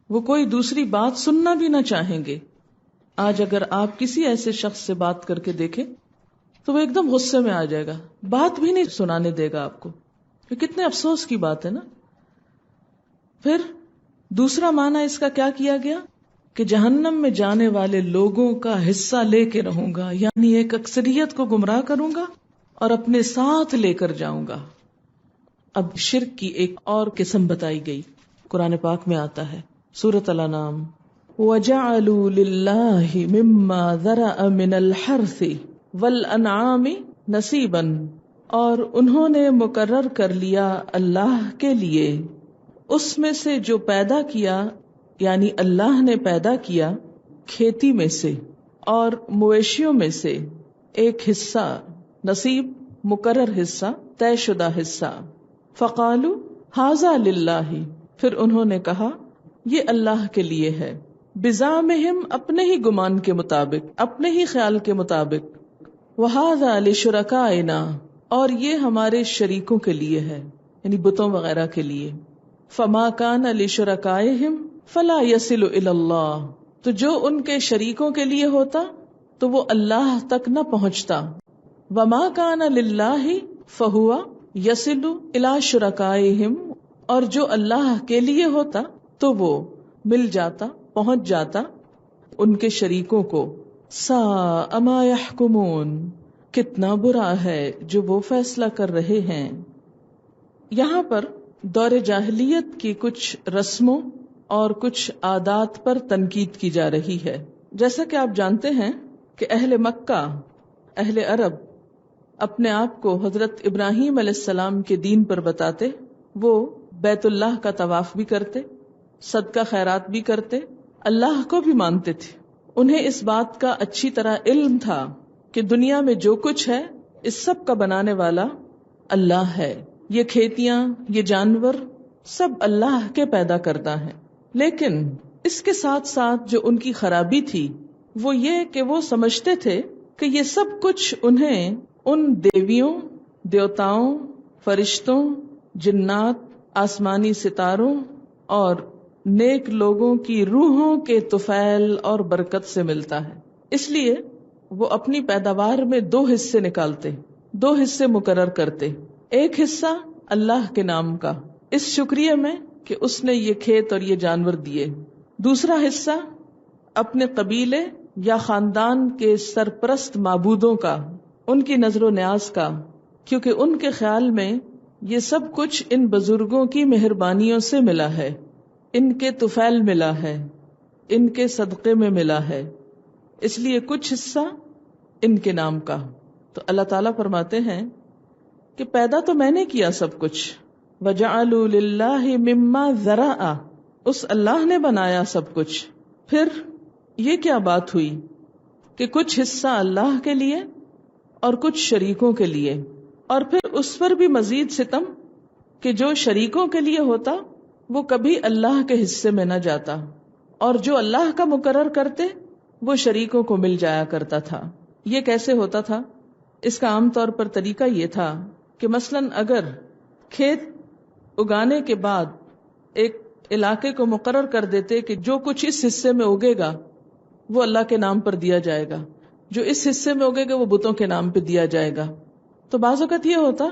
وہ کوئی دوسری بات سننا بھی نہ چاہیں گے. آج اگر آپ کسی ایسے شخص سے بات کر کے دیکھیں تو وہ ایک دم غصے میں آ جائے گا، بات بھی نہیں سنانے دے گا آپ کو. یہ کتنے افسوس کی بات ہے نا. پھر دوسرا معنی اس کا کیا کیا گیا کہ جہنم میں جانے والے لوگوں کا حصہ لے کے رہوں گا، یعنی ایک اکثریت کو گمراہ کروں گا اور اپنے ساتھ لے کر جاؤں گا. اب شرک کی ایک اور قسم بتائی گئی، قرآن پاک میں آتا ہے سورۃ الانعام، وَجَعَلُوا لِلَّهِ مِمَّا ذَرَأَ مِنَ الْحَرْثِ وَالْأَنْعَامِ نَصِيبًا، اور انہوں نے مقرر کر لیا اللہ کے لیے اس میں سے جو پیدا کیا، یعنی اللہ نے پیدا کیا کھیتی میں سے اور مویشیوں میں سے ایک حصہ، نصیب مقرر حصہ، طے شدہ حصہ. فَقَالُوا هَذَا لِلَّهِ، پھر انہوں نے کہا یہ اللہ کے لیے ہے، بِزَعْمِهِمْ اپنے ہی گمان کے مطابق، اپنے ہی خیال کے مطابق، وَهَذَا لِشُرَكَائِنَا، اور یہ ہمارے شریکوں کے لیے ہے، یعنی بتوں وغیرہ کے لیے. فَمَا كَانَ لِشُرَكَائِهِمْ فَلَا يَصِلُ إِلَى اللَّهِ، تو جو ان کے شریکوں کے لیے ہوتا تو وہ اللہ تک نہ پہنچتا. وَمَا كَانَ لِلَّهِ فَهُوَ يَصِلُ إِلَى شُرَكَائِهِمْ، اور جو اللہ کے لیے ہوتا تو وہ مل جاتا، پہنچ جاتا ان کے شریکوں کو. ساء ما یحکمون، کتنا برا ہے جو وہ فیصلہ کر رہے ہیں۔ یہاں پر دور جاہلیت کی کچھ رسموں اور کچھ عادات پر تنقید کی جا رہی ہے۔ جیسا کہ آپ جانتے ہیں کہ اہل مکہ، اہل عرب اپنے آپ کو حضرت ابراہیم علیہ السلام کے دین پر بتاتے، وہ بیت اللہ کا طواف بھی کرتے، صدقہ خیرات بھی کرتے، اللہ کو بھی مانتے تھے۔ انہیں اس بات کا اچھی طرح علم تھا کہ دنیا میں جو کچھ ہے اس سب کا بنانے والا اللہ ہے، یہ کھیتیاں، یہ جانور سب اللہ کے پیدا کردہ ہیں۔ لیکن اس کے ساتھ ساتھ جو ان کی خرابی تھی وہ یہ کہ وہ سمجھتے تھے کہ یہ سب کچھ انہیں ان دیویوں، دیوتاؤں، فرشتوں، جنات، آسمانی ستاروں اور نیک لوگوں کی روحوں کے طفیل اور برکت سے ملتا ہے۔ اس لیے وہ اپنی پیداوار میں 2 حصے نکالتے، 2 حصے مقرر کرتے۔ ایک حصہ اللہ کے نام کا، اس شکریہ میں کہ اس نے یہ کھیت اور یہ جانور دیے۔ دوسرا حصہ اپنے قبیلے یا خاندان کے سرپرست معبودوں کا، ان کی نظر و نیاز کا، کیونکہ ان کے خیال میں یہ سب کچھ ان بزرگوں کی مہربانیوں سے ملا ہے، ان کے طفیل ملا ہے، ان کے صدقے میں ملا ہے، اس لیے کچھ حصہ ان کے نام کا۔ تو اللہ تعالیٰ فرماتے ہیں کہ پیدا تو میں نے کیا سب کچھ، وَجَعَلُوا لِلَّهِ مِمَّا ذَرَأَ، اس اللہ نے بنایا سب کچھ۔ پھر یہ کیا بات ہوئی کہ کچھ حصہ اللہ کے لیے اور کچھ شریکوں کے لیے، اور پھر اس پر بھی مزید ستم کہ جو شریکوں کے لیے ہوتا وہ کبھی اللہ کے حصے میں نہ جاتا، اور جو اللہ کا مقرر کرتے وہ شریکوں کو مل جایا کرتا تھا۔ یہ کیسے ہوتا تھا؟ اس کا عام طور پر طریقہ یہ تھا کہ مثلاً اگر کھیت اگانے کے بعد ایک علاقے کو مقرر کر دیتے کہ جو کچھ اس حصے میں اگے گا وہ اللہ کے نام پر دیا جائے گا، جو اس حصے میں اگے گا وہ بتوں کے نام پہ دیا جائے گا، تو بعض اوقات یہ ہوتا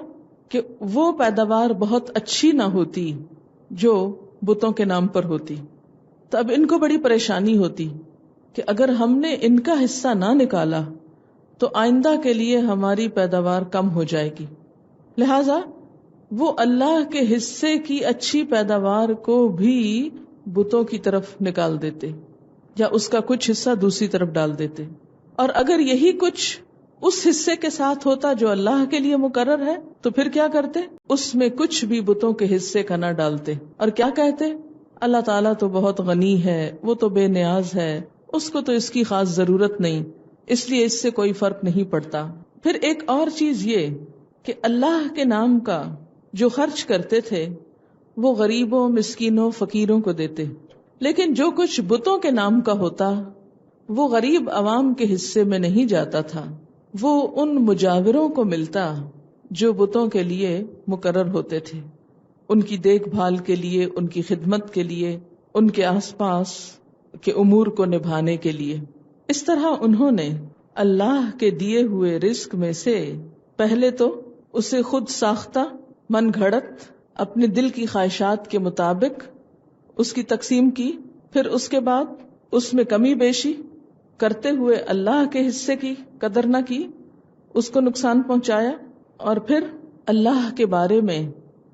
کہ وہ پیداوار بہت اچھی نہ ہوتی جو بتوں کے نام پر ہوتی۔ تو اب ان کو بڑی پریشانی ہوتی کہ اگر ہم نے ان کا حصہ نہ نکالا تو آئندہ کے لیے ہماری پیداوار کم ہو جائے گی، لہذا وہ اللہ کے حصے کی اچھی پیداوار کو بھی بتوں کی طرف نکال دیتے یا اس کا کچھ حصہ دوسری طرف ڈال دیتے، اور اگر یہی کچھ اس حصے کے ساتھ ہوتا جو اللہ کے لیے مقرر ہے تو پھر کیا کرتے؟ اس میں کچھ بھی بتوں کے حصے کا نہ ڈالتے، اور کیا کہتے؟ اللہ تعالیٰ تو بہت غنی ہے، وہ تو بے نیاز ہے، اس کو تو اس کی خاص ضرورت نہیں، اس لیے اس سے کوئی فرق نہیں پڑتا۔ پھر ایک اور چیز یہ کہ اللہ کے نام کا جو خرچ کرتے تھے وہ غریبوں، مسکینوں، فقیروں کو دیتے، لیکن جو کچھ بتوں کے نام کا ہوتا وہ غریب عوام کے حصے میں نہیں جاتا تھا، وہ ان مجاوروں کو ملتا جو بتوں کے لیے مقرر ہوتے تھے، ان کی دیکھ بھال کے لیے، ان کی خدمت کے لیے، ان کے آس پاس کے امور کو نبھانے کے لیے۔ اس طرح انہوں نے اللہ کے دیے ہوئے رزق میں سے پہلے تو اسے خود ساختہ، من گھڑت، اپنے دل کی خواہشات کے مطابق اس کی تقسیم کی، پھر اس کے بعد اس میں کمی بیشی کرتے ہوئے اللہ کے حصے کی قدر نہ کی، اس کو نقصان پہنچایا، اور پھر اللہ کے بارے میں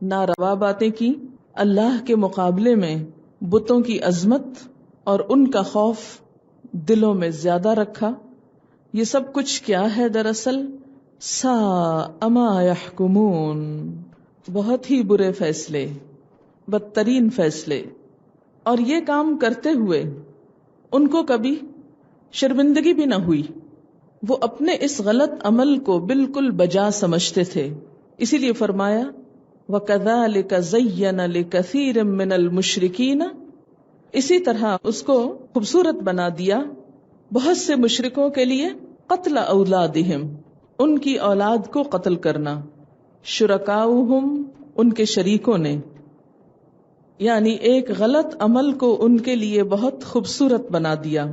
ناروا باتیں کی، اللہ کے مقابلے میں بتوں کی عظمت اور ان کا خوف دلوں میں زیادہ رکھا۔ یہ سب کچھ کیا ہے دراصل؟ ساء ما یحکمون، بہت ہی برے فیصلے، بدترین فیصلے، اور یہ کام کرتے ہوئے ان کو کبھی شرمندگی بھی نہ ہوئی، وہ اپنے اس غلط عمل کو بالکل بجا سمجھتے تھے، اسی لیے فرمایا وَكَذَلِكَ زَيَّنَ لِكَثِيرٍ مِّنَ الْمُشْرِكِينَ، اسی طرح اس کو خوبصورت بنا دیا بہت سے مشرکوں کے لیے قتل اولادہم، ان کی اولاد کو قتل کرنا، شرکاؤہم، ان کے شریکوں نے، یعنی ایک غلط عمل کو ان کے لیے بہت خوبصورت بنا دیا۔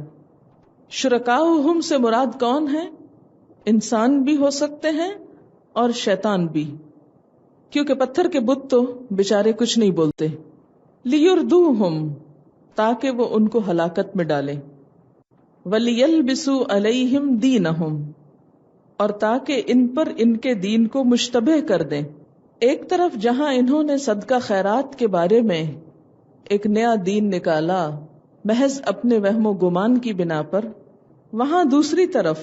شرکاؤہم سے مراد کون ہے؟ انسان بھی ہو سکتے ہیں اور شیطان بھی، کیونکہ پتھر کے بت تو بیچارے کچھ نہیں بولتے۔ لیردوہم، تاکہ وہ ان کو ہلاکت میں ڈالیں۔ وَلِيَلْبِسُوا عَلَيْهِمْ دِينَهُمْ، اور تاکہ ان پر ان کے دین کو مشتبہ کر دیں. ایک طرف جہاں انہوں نے صدقہ خیرات کے بارے میں ایک نیا دین نکالا محض اپنے وہم و گمان کی بنا پر، وہاں دوسری طرف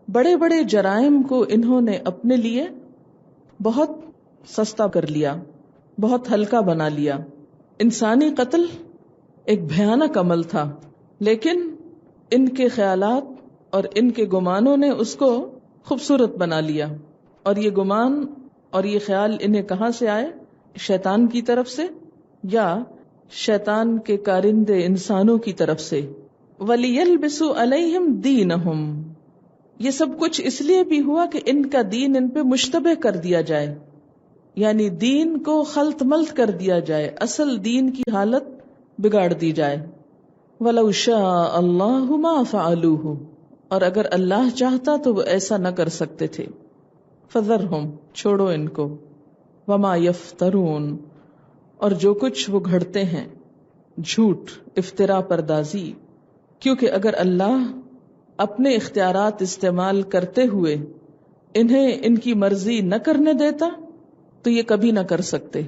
بڑے بڑے جرائم کو انہوں نے اپنے لیے بہت سستا کر لیا، بہت ہلکا بنا لیا. انسانی قتل ایک بھیانک عمل تھا، لیکن ان کے خیالات اور ان کے گمانوں نے اس کو خوبصورت بنا لیا. اور یہ گمان اور یہ خیال انہیں کہاں سے آئے؟ شیطان کی طرف سے یا شیطان کے کارندے انسانوں کی طرف سے. وَلِيَلْبِسُوا عَلَيْهِمْ دِينَهُمْ، یہ سب کچھ اس لیے بھی ہوا کہ ان کا دین ان پہ مشتبہ کر دیا جائے، یعنی دین کو خلط ملط کر دیا جائے، اصل دین کی حالت بگاڑ دی جائے. وَلَوْ شَاءَ اللَّهُ مَا فَعَلُوهُ، اور اگر اللہ چاہتا تو وہ ایسا نہ کر سکتے تھے. فَذَرْهُمْ، چھوڑو ان کو. وَمَا يَفْتَرُونَ، اور جو کچھ وہ گھڑتے ہیں، جھوٹ، افترا، پردازی. کیونکہ اگر اللہ اپنے اختیارات استعمال کرتے ہوئے انہیں ان کی مرضی نہ کرنے دیتا تو یہ کبھی نہ کر سکتے.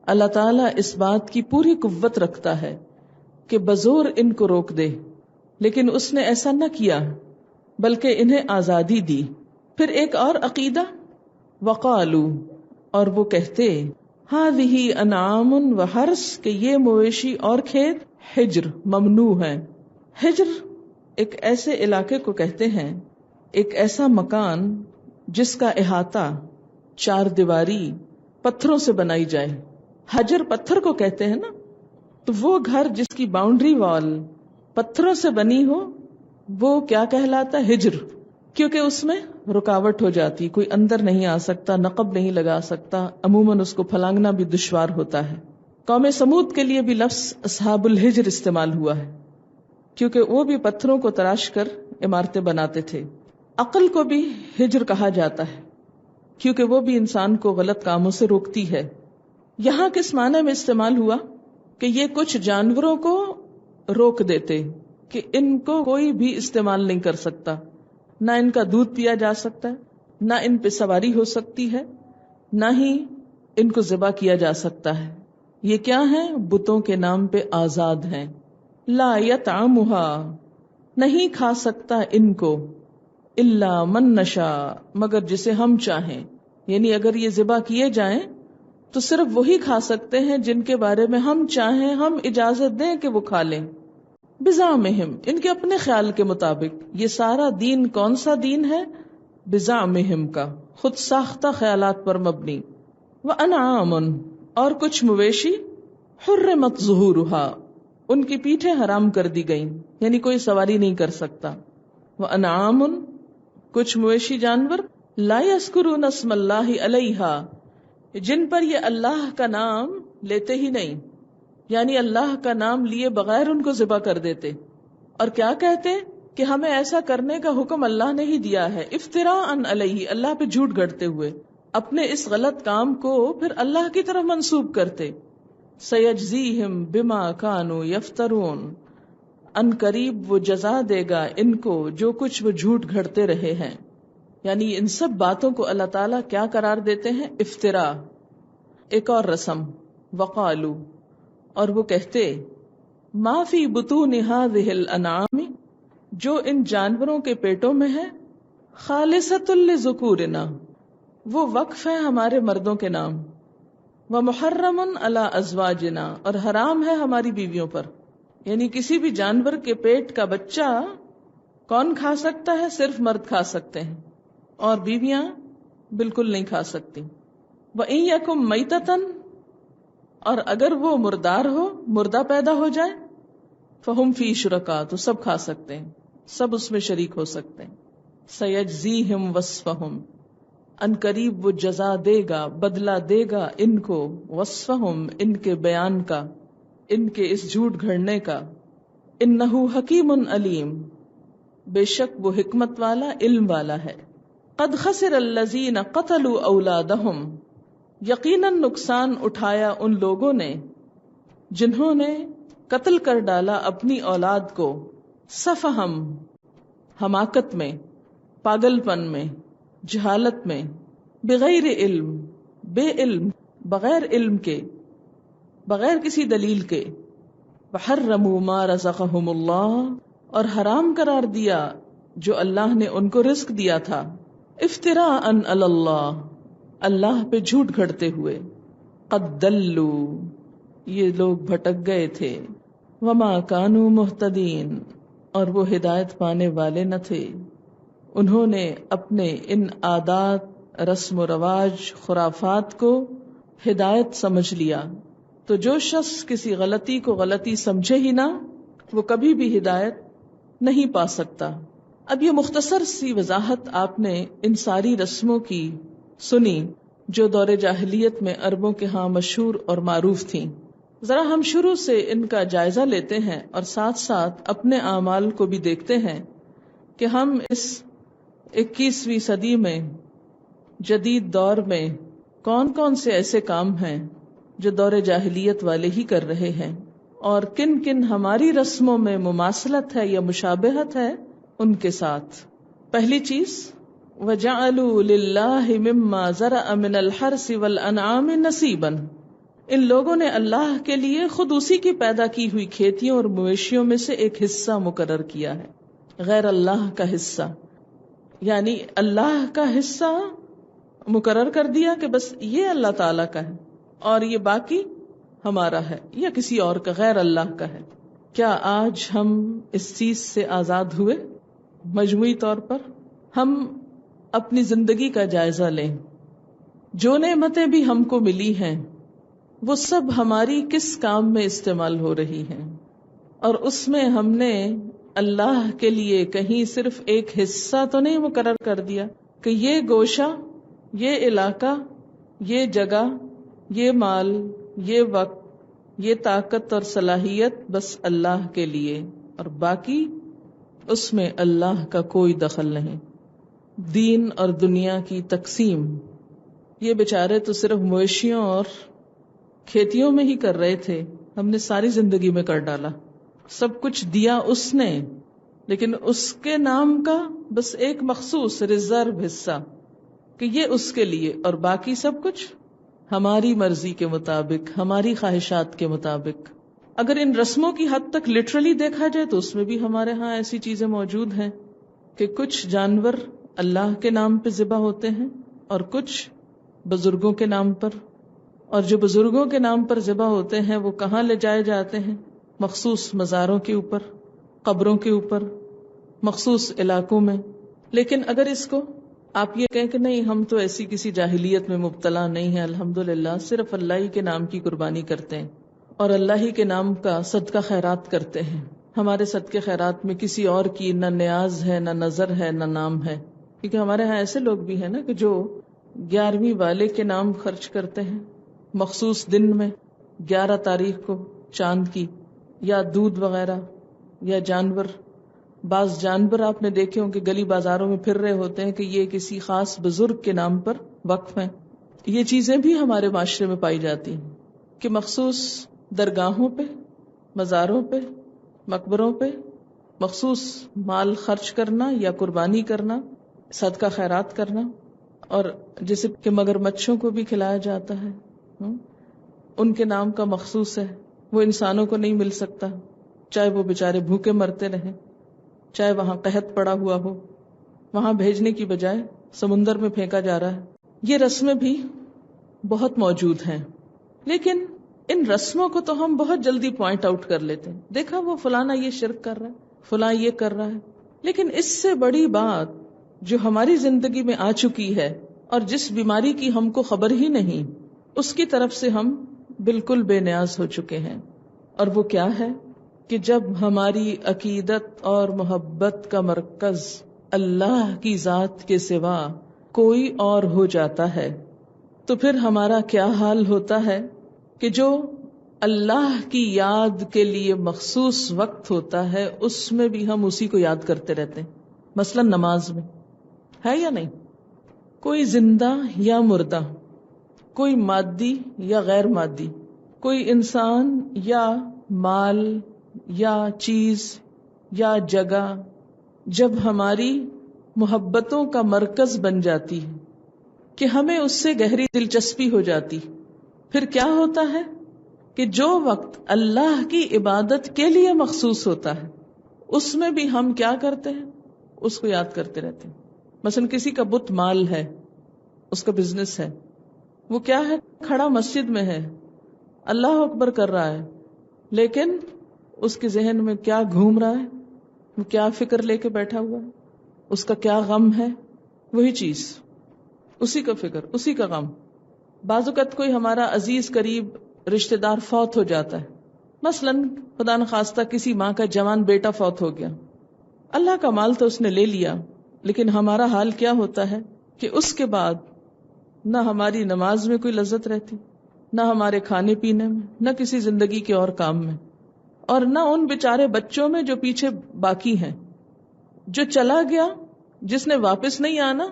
اللہ تعالیٰ اس بات کی پوری قوت رکھتا ہے کہ بزور ان کو روک دے، لیکن اس نے ایسا نہ کیا بلکہ انہیں آزادی دی. پھر ایک اور عقیدہ، وقالو، اور وہ کہتے، ہذہ انعام وحرث، کہ یہ مویشی اور کھیت حجر ممنوع ہے. حجر ایک ایسے علاقے کو کہتے ہیں، ایک ایسا مکان جس کا احاطہ چار دیواری پتھروں سے بنائی جائے. حجر پتھر کو کہتے ہیں نا، تو وہ گھر جس کی باؤنڈری وال پتھروں سے بنی ہو وہ کیا کہلاتا ہے؟ حجر. کیونکہ اس میں رکاوٹ ہو جاتی، کوئی اندر نہیں آ سکتا، نقب نہیں لگا سکتا، عموماً اس کو پھلانگنا بھی دشوار ہوتا ہے. قوم سمود کے لیے بھی لفظ اصحاب الحجر استعمال ہوا ہے، کیونکہ وہ بھی پتھروں کو تراش کر عمارتیں بناتے تھے. عقل کو بھی حجر کہا جاتا ہے کیونکہ وہ بھی انسان کو غلط کاموں سے روکتی ہے. یہاں کس معنی میں استعمال ہوا کہ یہ کچھ جانوروں کو روک دیتے کہ ان کو کوئی بھی استعمال نہیں کر سکتا، نہ ان کا دودھ پیا جا سکتا ہے، نہ ان پہ سواری ہو سکتی ہے، نہ ہی ان کو ذبح کیا جا سکتا ہے. یہ کیا ہیں؟ بتوں کے نام پہ آزاد ہیں. لا یطعمها، نہیں کھا سکتا ان کو، الا من نشاء، مگر جسے ہم چاہیں. یعنی اگر یہ ذبح کیے جائیں تو صرف وہی کھا سکتے ہیں جن کے بارے میں ہم چاہیں، ہم اجازت دیں کہ وہ کھا لیں. بزعمہم، ان کے اپنے خیال کے مطابق. یہ سارا دین کون سا دین ہے؟ بزعمہم کا، خود ساختہ خیالات پر مبنی. وانعام، اور کچھ مویشی حرمت ظہورها، ان کی پیٹھیں حرام کر دی گئیں، یعنی کوئی سواری نہیں کر سکتا. وانعام، کچھ مویشی جانور لا یذکرون اسم اللہ علیہا، جن پر یہ اللہ کا نام لیتے ہی نہیں، یعنی اللہ کا نام لیے بغیر ان کو ذبح کر دیتے. اور کیا کہتے کہ ہمیں ایسا کرنے کا حکم اللہ نے ہی دیا ہے، افتراء علیہ، اللہ پہ جھوٹ گھڑتے ہوئے اپنے اس غلط کام کو پھر اللہ کی طرف منسوب کرتے. سیجزیہم بما کانوا یفترون، ان قریب وہ جزا دے گا ان کو جو کچھ وہ جھوٹ گھڑتے رہے ہیں. یعنی ان سب باتوں کو اللہ تعالیٰ کیا قرار دیتے ہیں؟ افتراء. ایک اور رسم، وقالو، اور وہ کہتے، ما فی بطون ھذہ الانعام، جو ان جانوروں کے پیٹوں میں ہے، خالصۃ لذکورنا، وہ وقف ہے ہمارے مردوں کے نام، ومحرم علی ازواجنا، اور حرام ہے ہماری بیویوں پر. یعنی کسی بھی جانور کے پیٹ کا بچہ کون کھا سکتا ہے؟ صرف مرد کھا سکتے ہیں، اور بیویاں بالکل نہیں کھا سکتی. وَإِن يَكُن مَيْتَةً، اور اگر وہ مردار ہو، مردہ پیدا ہو جائے، فَهُمْ فِي شُرَكَاء، تو سب کھا سکتے ہیں، سب اس میں شریک ہو سکتے ہیں. سَيَجْزِيهِمْ وَصْفَهُمْ، ان قریب وہ جزا دے گا، بدلہ دے گا ان کو، وصفہم، ان کے بیان کا، ان کے اس جھوٹ گھڑنے کا. انہ حکیم علیم، بے شک وہ حکمت والا، علم والا ہے. قد خسر الذین قتلوا اولادہم، یقیناً نقصان اٹھایا ان لوگوں نے جنہوں نے قتل کر ڈالا اپنی اولاد کو. سفہم حماقت میں، پاگل پن میں، جہالت میں، بغیر علم بے علم، بغیر علم کے، بغیر کسی دلیل کے، وحرموا ما رزقهم اللہ، اور حرام قرار دیا جو اللہ نے ان کو رزق دیا تھا، افتراء علی اللہ، اللہ پہ جھوٹ گھڑتے ہوئے، قد دلوا، یہ لوگ بھٹک گئے تھے، وما کانوا مہتدین، اور وہ ہدایت پانے والے نہ تھے۔ انہوں نے اپنے ان عادات، رسم و رواج، خرافات کو ہدایت سمجھ لیا، تو جو شخص کسی غلطی کو غلطی سمجھے ہی نہ، وہ کبھی بھی ہدایت نہیں پا سکتا۔ اب یہ مختصر سی وضاحت آپ نے ان ساری رسموں کی سنی جو دور جاہلیت میں عربوں کے ہاں مشہور اور معروف تھیں۔ ذرا ہم شروع سے ان کا جائزہ لیتے ہیں اور ساتھ ساتھ اپنے اعمال کو بھی دیکھتے ہیں کہ ہم اس 21ویں صدی میں، جدید دور میں، کون کون سے ایسے کام ہیں جو دور جاہلیت والے ہی کر رہے ہیں، اور کن کن ہماری رسموں میں مماثلت ہے یا مشابہت ہے ان کے ساتھ۔ پہلی چیز، وَجَعَلُوا لِلَّهِ مِمَّا زَرَعَ مِنَ الْحَرْثِ وَالْأَنْعَامِ نَصِيبًا، ان لوگوں نے اللہ کے لیے خود اسی کی پیدا کی ہوئی کھیتیوں اور مویشیوں میں سے ایک حصہ مقرر کیا ہے، غیر اللہ کا حصہ، یعنی اللہ کا حصہ مقرر کر دیا کہ بس یہ اللہ تعالی کا ہے اور یہ باقی ہمارا ہے یا کسی اور کا، غیر اللہ کا ہے۔ کیا آج ہم اس چیز سے آزاد ہوئے؟ مجموعی طور پر ہم اپنی زندگی کا جائزہ لیں، جو نعمتیں بھی ہم کو ملی ہیں وہ سب ہماری کس کام میں استعمال ہو رہی ہیں، اور اس میں ہم نے اللہ کے لیے کہیں صرف ایک حصہ تو نہیں مقرر کر دیا کہ یہ گوشہ، یہ علاقہ، یہ جگہ، یہ مال، یہ وقت، یہ طاقت اور صلاحیت بس اللہ کے لیے، اور باقی اس میں اللہ کا کوئی دخل نہیں۔ دین اور دنیا کی تقسیم، یہ بیچارے تو صرف مویشیوں اور کھیتیوں میں ہی کر رہے تھے، ہم نے ساری زندگی میں کر ڈالا، سب کچھ دیا اس نے، لیکن اس کے نام کا بس ایک مخصوص ریزرو حصہ کہ یہ اس کے لیے، اور باقی سب کچھ ہماری مرضی کے مطابق، ہماری خواہشات کے مطابق۔ اگر ان رسموں کی حد تک لٹرلی دیکھا جائے تو اس میں بھی ہمارے ہاں ایسی چیزیں موجود ہیں کہ کچھ جانور اللہ کے نام پہ ذبح ہوتے ہیں اور کچھ بزرگوں کے نام پر، اور جو بزرگوں کے نام پر ذبح ہوتے ہیں وہ کہاں لے جائے جاتے ہیں؟ مخصوص مزاروں کے اوپر، قبروں کے اوپر، مخصوص علاقوں میں۔ لیکن اگر اس کو آپ یہ کہیں کہ نہیں ہم تو ایسی کسی جاہلیت میں مبتلا نہیں ہیں، الحمدللہ صرف اللہ ہی کے نام کی قربانی کرتے ہیں اور اللہ ہی کے نام کا صدقہ خیرات کرتے ہیں، ہمارے صدقے خیرات میں کسی اور کی نہ نیاز ہے، نہ نظر ہے، نہ نام ہے، کیونکہ ہمارے ہاں ایسے لوگ بھی ہیں نا کہ جو 11ویں والے کے نام خرچ کرتے ہیں مخصوص دن میں، 11 تاریخ کو چاند کی، یا دودھ وغیرہ، یا جانور، بعض جانور آپ نے دیکھے ہوں کہ گلی بازاروں میں پھر رہے ہوتے ہیں کہ یہ کسی خاص بزرگ کے نام پر وقف ہیں۔ یہ چیزیں بھی ہمارے معاشرے میں پائی جاتی ہیں کہ مخصوص درگاہوں پہ، مزاروں پہ، مقبروں پہ مخصوص مال خرچ کرنا یا قربانی کرنا، صدقہ خیرات کرنا، اور جیسے کہ مگرمچھوں کو بھی کھلایا جاتا ہے، ان کے نام کا مخصوص ہے، وہ انسانوں کو نہیں مل سکتا، چاہے وہ بیچارے بھوکے مرتے رہیں، چاہے وہاں قحط پڑا ہوا ہو، وہاں بھیجنے کی بجائے سمندر میں پھینکا جا رہا ہے۔ یہ رسمیں بھی بہت موجود ہیں، لیکن ان رسموں کو تو ہم بہت جلدی پوائنٹ آؤٹ کر لیتے ہیں، دیکھا وہ فلانا یہ شرک کر رہا ہے، فلاں یہ کر رہا ہے، لیکن اس سے بڑی بات جو ہماری زندگی میں آ چکی ہے اور جس بیماری کی ہم کو خبر ہی نہیں، اس کی طرف سے ہم بالکل بے نیاز ہو چکے ہیں، اور وہ کیا ہے کہ جب ہماری عقیدت اور محبت کا مرکز اللہ کی ذات کے سوا کوئی اور ہو جاتا ہے تو پھر ہمارا کیا حال ہوتا ہے کہ جو اللہ کی یاد کے لیے مخصوص وقت ہوتا ہے اس میں بھی ہم اسی کو یاد کرتے رہتے ہیں۔ مثلا نماز میں ہے یا نہیں؟ کوئی زندہ یا مردہ، کوئی مادی یا غیر مادی، کوئی انسان یا مال یا چیز یا جگہ جب ہماری محبتوں کا مرکز بن جاتی ہے کہ ہمیں اس سے گہری دلچسپی ہو جاتی، پھر کیا ہوتا ہے کہ جو وقت اللہ کی عبادت کے لیے مخصوص ہوتا ہے اس میں بھی ہم کیا کرتے ہیں؟ اس کو یاد کرتے رہتے ہیں. مثلا کسی کا بت مال ہے، اس کا بزنس ہے، وہ کیا ہے؟ کھڑا مسجد میں ہے، اللہ اکبر کر رہا ہے، لیکن اس کے ذہن میں کیا گھوم رہا ہے، وہ کیا فکر لے کے بیٹھا ہوا ہے، اس کا کیا غم ہے؟ وہی چیز، اسی کا فکر، اسی کا غم. بعض اوقات کوئی ہمارا عزیز قریب رشتہ دار فوت ہو جاتا ہے، مثلا خدا نخواستہ کسی ماں کا جوان بیٹا فوت ہو گیا، اللہ کا مال تو اس نے لے لیا، لیکن ہمارا حال کیا ہوتا ہے کہ اس کے بعد نہ ہماری نماز میں کوئی لذت رہتی، نہ ہمارے کھانے پینے میں، نہ کسی زندگی کے اور کام میں، اور نہ ان بیچارے بچوں میں جو پیچھے باقی ہیں. جو چلا گیا، جس نے واپس نہیں آنا،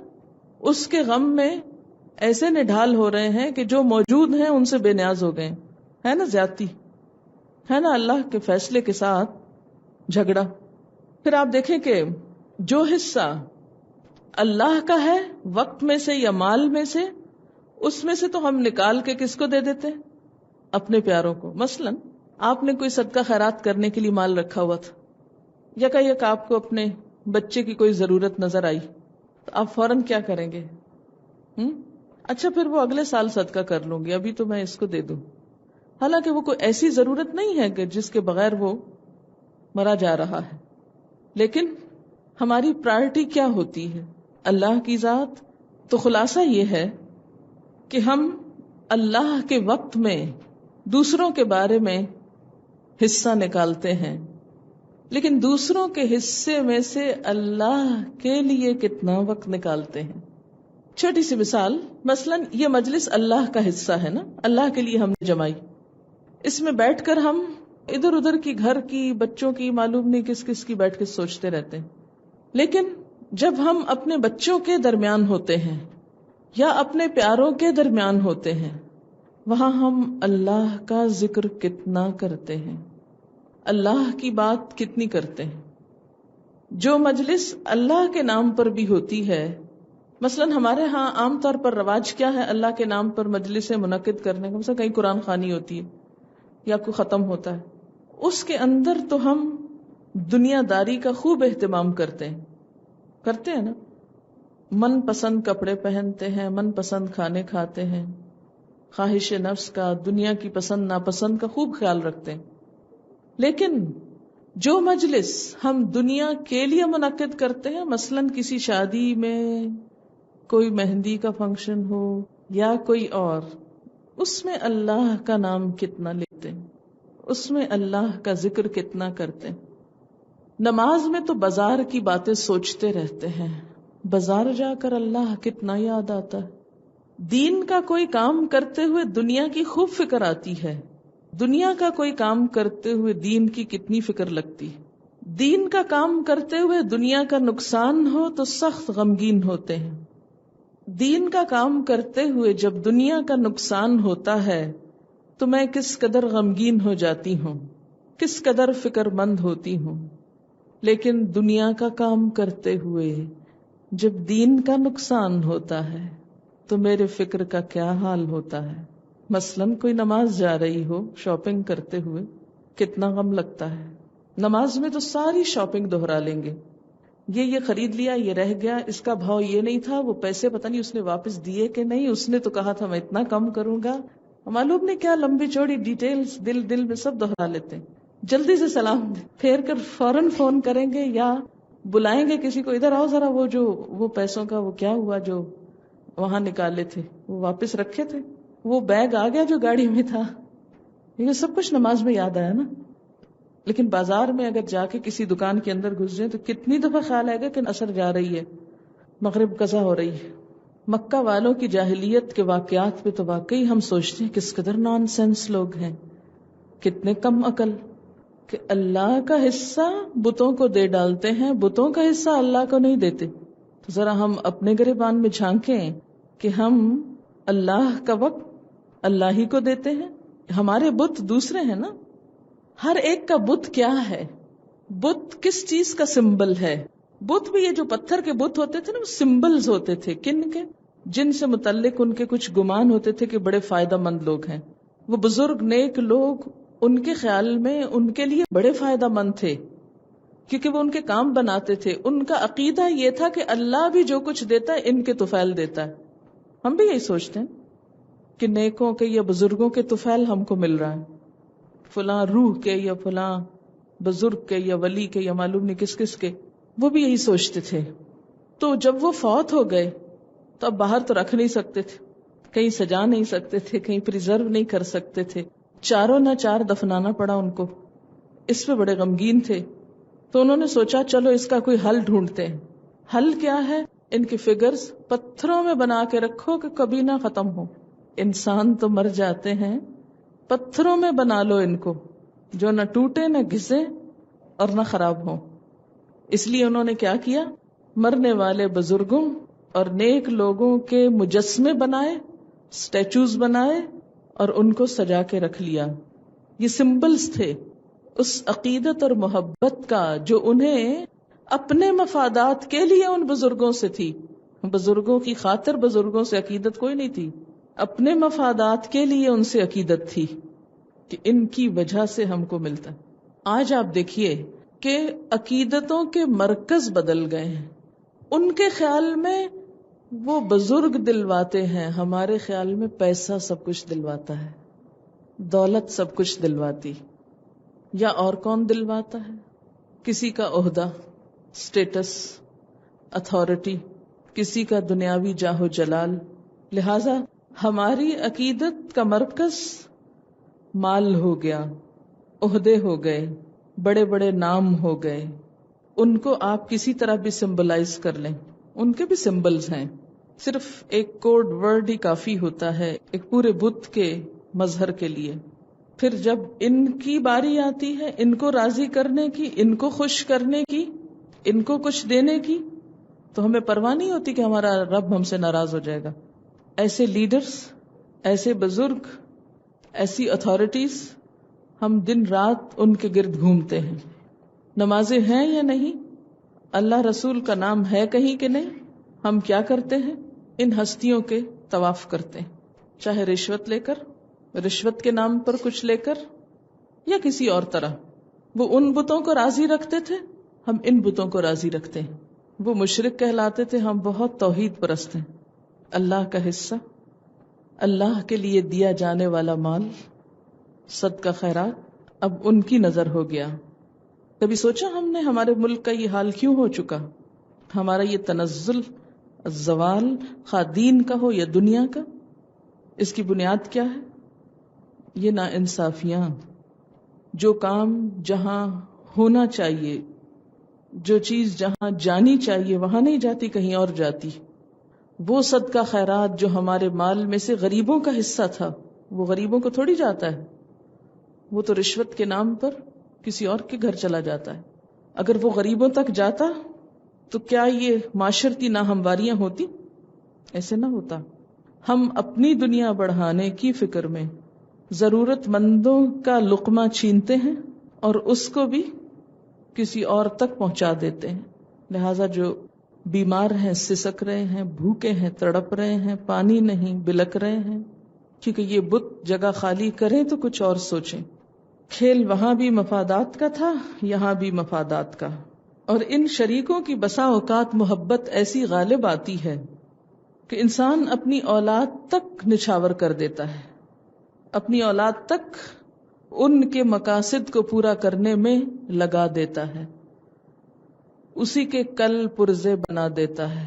اس کے غم میں ایسے نڈھال ہو رہے ہیں کہ جو موجود ہیں ان سے بے نیاز ہو گئے. ہے نا زیادتی، ہے نا اللہ کے فیصلے کے ساتھ جھگڑا. پھر آپ دیکھیں کہ جو حصہ اللہ کا ہے وقت میں سے یا مال میں سے، اس میں سے تو ہم نکال کے کس کو دے دیتے ہیں؟ اپنے پیاروں کو. مثلا آپ نے کوئی صدقہ خیرات کرنے کے لیے مال رکھا ہوا تھا، یکا آپ کو اپنے بچے کی کوئی ضرورت نظر آئی، تو آپ فوراً کیا کریں گے؟ اچھا پھر وہ اگلے سال صدقہ کر لوں گی، ابھی تو میں اس کو دے دوں. حالانکہ وہ کوئی ایسی ضرورت نہیں ہے کہ جس کے بغیر وہ مرا جا رہا ہے. لیکن ہماری پرائرٹی کیا ہوتی ہے؟ اللہ کی ذات. تو خلاصہ یہ ہے کہ ہم اللہ کے وقت میں دوسروں کے بارے میں حصہ نکالتے ہیں، لیکن دوسروں کے حصے میں سے اللہ کے لیے کتنا وقت نکالتے ہیں؟ چھوٹی سی مثال، مثلا یہ مجلس اللہ کا حصہ ہے نا، اللہ کے لیے ہم نے جمائی. اس میں بیٹھ کر ہم ادھر ادھر کی، گھر کی، بچوں کی، معلوم نہیں کس کس کی بیٹھ کے سوچتے رہتے ہیں. لیکن جب ہم اپنے بچوں کے درمیان ہوتے ہیں یا اپنے پیاروں کے درمیان ہوتے ہیں، وہاں ہم اللہ کا ذکر کتنا کرتے ہیں، اللہ کی بات کتنی کرتے ہیں. جو مجلس اللہ کے نام پر بھی ہوتی ہے، مثلا ہمارے ہاں عام طور پر رواج کیا ہے اللہ کے نام پر مجلسیں منعقد کرنے کا، مثلا کہیں قرآن خوانی ہوتی ہے یا کوئی ختم ہوتا ہے، اس کے اندر تو ہم دنیا داری کا خوب اہتمام کرتے ہیں نا. من پسند کپڑے پہنتے ہیں، من پسند کھانے کھاتے ہیں، خواہش نفس کا، دنیا کی پسند ناپسند کا خوب خیال رکھتے ہیں. لیکن جو مجلس ہم دنیا کے لیے منعقد کرتے ہیں، مثلا کسی شادی میں، کوئی مہندی کا فنکشن ہو یا کوئی اور، اس میں اللہ کا نام کتنا لیتے ہیں، اس میں اللہ کا ذکر کتنا کرتے ہیں. نماز میں تو بازار کی باتیں سوچتے رہتے ہیں، بازار جا کر اللہ کتنا یاد آتا ہے. دین کا کوئی کام کرتے ہوئے دنیا کی خوب فکر آتی ہے، دنیا کا کوئی کام کرتے ہوئے دین کی کتنی فکر لگتی ہے. دین کا کام کرتے ہوئے دنیا کا نقصان ہو تو سخت غمگین ہوتے ہیں. دین کا کام کرتے ہوئے جب دنیا کا نقصان ہوتا ہے تو میں کس قدر غمگین ہو جاتی ہوں، کس قدر فکر مند ہوتی ہوں. لیکن دنیا کا کام کرتے ہوئے جب دین کا نقصان ہوتا ہے تو میرے فکر کا کیا حال ہوتا ہے. مثلاً کوئی نماز جا رہی ہو، شاپنگ کرتے ہوئے کتنا غم لگتا ہے. نماز میں تو ساری شاپنگ دوہرا لیں گے، یہ خرید لیا، یہ رہ گیا، اس کا بھاؤ یہ نہیں تھا، وہ پیسے پتہ نہیں اس نے واپس دیے کہ نہیں، اس نے تو کہا تھا میں اتنا کم کروں گا، معلوم نہیں کیا لمبی چوڑی ڈیٹیلز دل میں سب دوہرا لیتے ہیں. جلدی سے سلام پھیر کر فوراً فون کریں گے یا بلائیں گے کسی کو، ادھر آؤ ذرا، وہ پیسوں کا وہ کیا ہوا جو وہاں نکالے تھے، وہ واپس رکھے تھے، وہ بیگ آ گیا جو گاڑی میں تھا. یہ سب کچھ نماز میں یاد آیا نا. لیکن بازار میں اگر جا کے کسی دکان کے اندر گھس جائیں تو کتنی دفعہ خیال آئے گا کہ اثر جا رہی ہے، مغرب قضا ہو رہی ہے. مکہ والوں کی جاہلیت کے واقعات پہ تو واقعی ہم سوچتے ہیں کس قدر نان سینس لوگ ہیں، کتنے کم عقل کہ اللہ کا حصہ بتوں کو دے ڈالتے ہیں، بتوں کا حصہ اللہ کو نہیں دیتے. تو ذرا ہم اپنے گریبان میں جھانکیں کہ ہم اللہ کا وقت اللہ ہی کو دیتے ہیں. ہمارے بت دوسرے ہیں نا، ہر ایک کا بت کیا ہے بت کس چیز کا سمبل ہے؟ بت بھی یہ جو پتھر کے بت ہوتے تھے نا، وہ سمبلز ہوتے تھے. کن کے؟ جن سے متعلق ان کے کچھ گمان ہوتے تھے کہ بڑے فائدہ مند لوگ ہیں. وہ بزرگ نیک لوگ ان کے خیال میں ان کے لیے بڑے فائدہ مند تھے، کیونکہ وہ ان کے کام بناتے تھے. ان کا عقیدہ یہ تھا کہ اللہ بھی جو کچھ دیتا ہے ان کے طفیل دیتا ہے. ہم بھی یہی سوچتے ہیں کہ نیکوں کے یا بزرگوں کے طفیل ہم کو مل رہا ہے، فلاں روح کے یا فلاں بزرگ کے یا ولی کے یا معلوم نہیں کس کس کے. وہ بھی یہی سوچتے تھے. تو جب وہ فوت ہو گئے تو اب باہر تو رکھ نہیں سکتے تھے، کہیں سجا نہیں سکتے تھے، کہیں پریزرو نہیں کر سکتے تھے. چاروں نہ چار دفنانا پڑا ان کو. اس پہ بڑے غمگین تھے. تو انہوں نے سوچا چلو اس کا کوئی حل ڈھونڈتے ہیں. حل کیا ہے؟ ان کے فگرز پتھروں میں بنا کے رکھو کہ کبھی نہ ختم ہو. انسان تو مر جاتے ہیں، پتھروں میں بنا لو ان کو، جو نہ ٹوٹے نہ گھسے اور نہ خراب ہو. اس لیے انہوں نے کیا کیا؟ مرنے والے بزرگوں اور نیک لوگوں کے مجسمے بنائے، سٹیچوز بنائے اور ان کو سجا کے رکھ لیا. یہ سمبلز تھے اس عقیدت اور محبت کا جو انہیں اپنے مفادات کے لیے ان بزرگوں سے تھی. بزرگوں کی خاطر بزرگوں سے عقیدت کوئی نہیں تھی، اپنے مفادات کے لیے ان سے عقیدت تھی کہ ان کی وجہ سے ہم کو ملتا. آج آپ دیکھیے کہ عقیدتوں کے مرکز بدل گئے ہیں. ان کے خیال میں وہ بزرگ دلواتے ہیں، ہمارے خیال میں پیسہ سب کچھ دلواتا ہے، دولت سب کچھ دلواتی. یا اور کون دلواتا ہے؟ کسی کا عہدہ، سٹیٹس، اتھارٹی، کسی کا دنیاوی جاہ و جلال. لہذا ہماری عقیدت کا مرکز مال ہو گیا، عہدے ہو گئے، بڑے بڑے نام ہو گئے. ان کو آپ کسی طرح بھی سمبلائز کر لیں، ان کے بھی سمبلز ہیں. صرف ایک کوڈ ورڈ ہی کافی ہوتا ہے ایک پورے بت کے مظہر کے لیے. پھر جب ان کی باری آتی ہے ان کو راضی کرنے کی، ان کو خوش کرنے کی، ان کو کچھ دینے کی، تو ہمیں پرواہ نہیں ہوتی کہ ہمارا رب ہم سے ناراض ہو جائے گا. ایسے لیڈرز، ایسے بزرگ، ایسی اتھارٹیز، ہم دن رات ان کے گرد گھومتے ہیں. نمازیں ہیں یا نہیں؟ اللہ رسول کا نام ہے کہیں کہ نہیں؟ ہم کیا کرتے ہیں؟ ان ہستیوں کے طواف کرتے ہیں، چاہے رشوت لے کر، رشوت کے نام پر کچھ لے کر، یا کسی اور طرح. وہ ان بتوں کو راضی رکھتے تھے، ہم ان بتوں کو راضی رکھتے ہیں. وہ مشرک کہلاتے تھے، ہم بہت توحید پرست ہیں. اللہ کا حصہ، اللہ کے لیے دیا جانے والا مال، صدقہ خیرات اب ان کی نظر ہو گیا. کبھی سوچا ہم نے ہمارے ملک کا یہ حال کیوں ہو چکا؟ ہمارا یہ تنزل، زوال، خواہ دین کا ہو یا دنیا کا، اس کی بنیاد کیا ہے؟ یہ ناانصافیاں. جو کام جہاں ہونا چاہیے، جو چیز جہاں جانی چاہیے وہاں نہیں جاتی، کہیں اور جاتی. وہ صدقہ خیرات جو ہمارے مال میں سے غریبوں کا حصہ تھا، وہ غریبوں کو تھوڑی جاتا ہے، وہ تو رشوت کے نام پر کسی اور کے گھر چلا جاتا ہے. اگر وہ غریبوں تک جاتا تو کیا یہ معاشرتی ناہمواریاں ہوتی؟ ایسے نہ ہوتا. ہم اپنی دنیا بڑھانے کی فکر میں ضرورت مندوں کا لقمہ چھینتے ہیں اور اس کو بھی کسی اور تک پہنچا دیتے ہیں. لہذا جو بیمار ہیں، سسک رہے ہیں، بھوکے ہیں، تڑپ رہے ہیں، پانی نہیں، بلک رہے ہیں، کیونکہ یہ بت جگہ خالی کریں تو کچھ اور سوچیں. کھیل وہاں بھی مفادات کا تھا، یہاں بھی مفادات کا. اور ان شریکوں کی بسا اوقات محبت ایسی غالب آتی ہے کہ انسان اپنی اولاد تک نچھاور کر دیتا ہے، اپنی اولاد تک ان کے مقاصد کو پورا کرنے میں لگا دیتا ہے، اسی کے کل پرزے بنا دیتا ہے،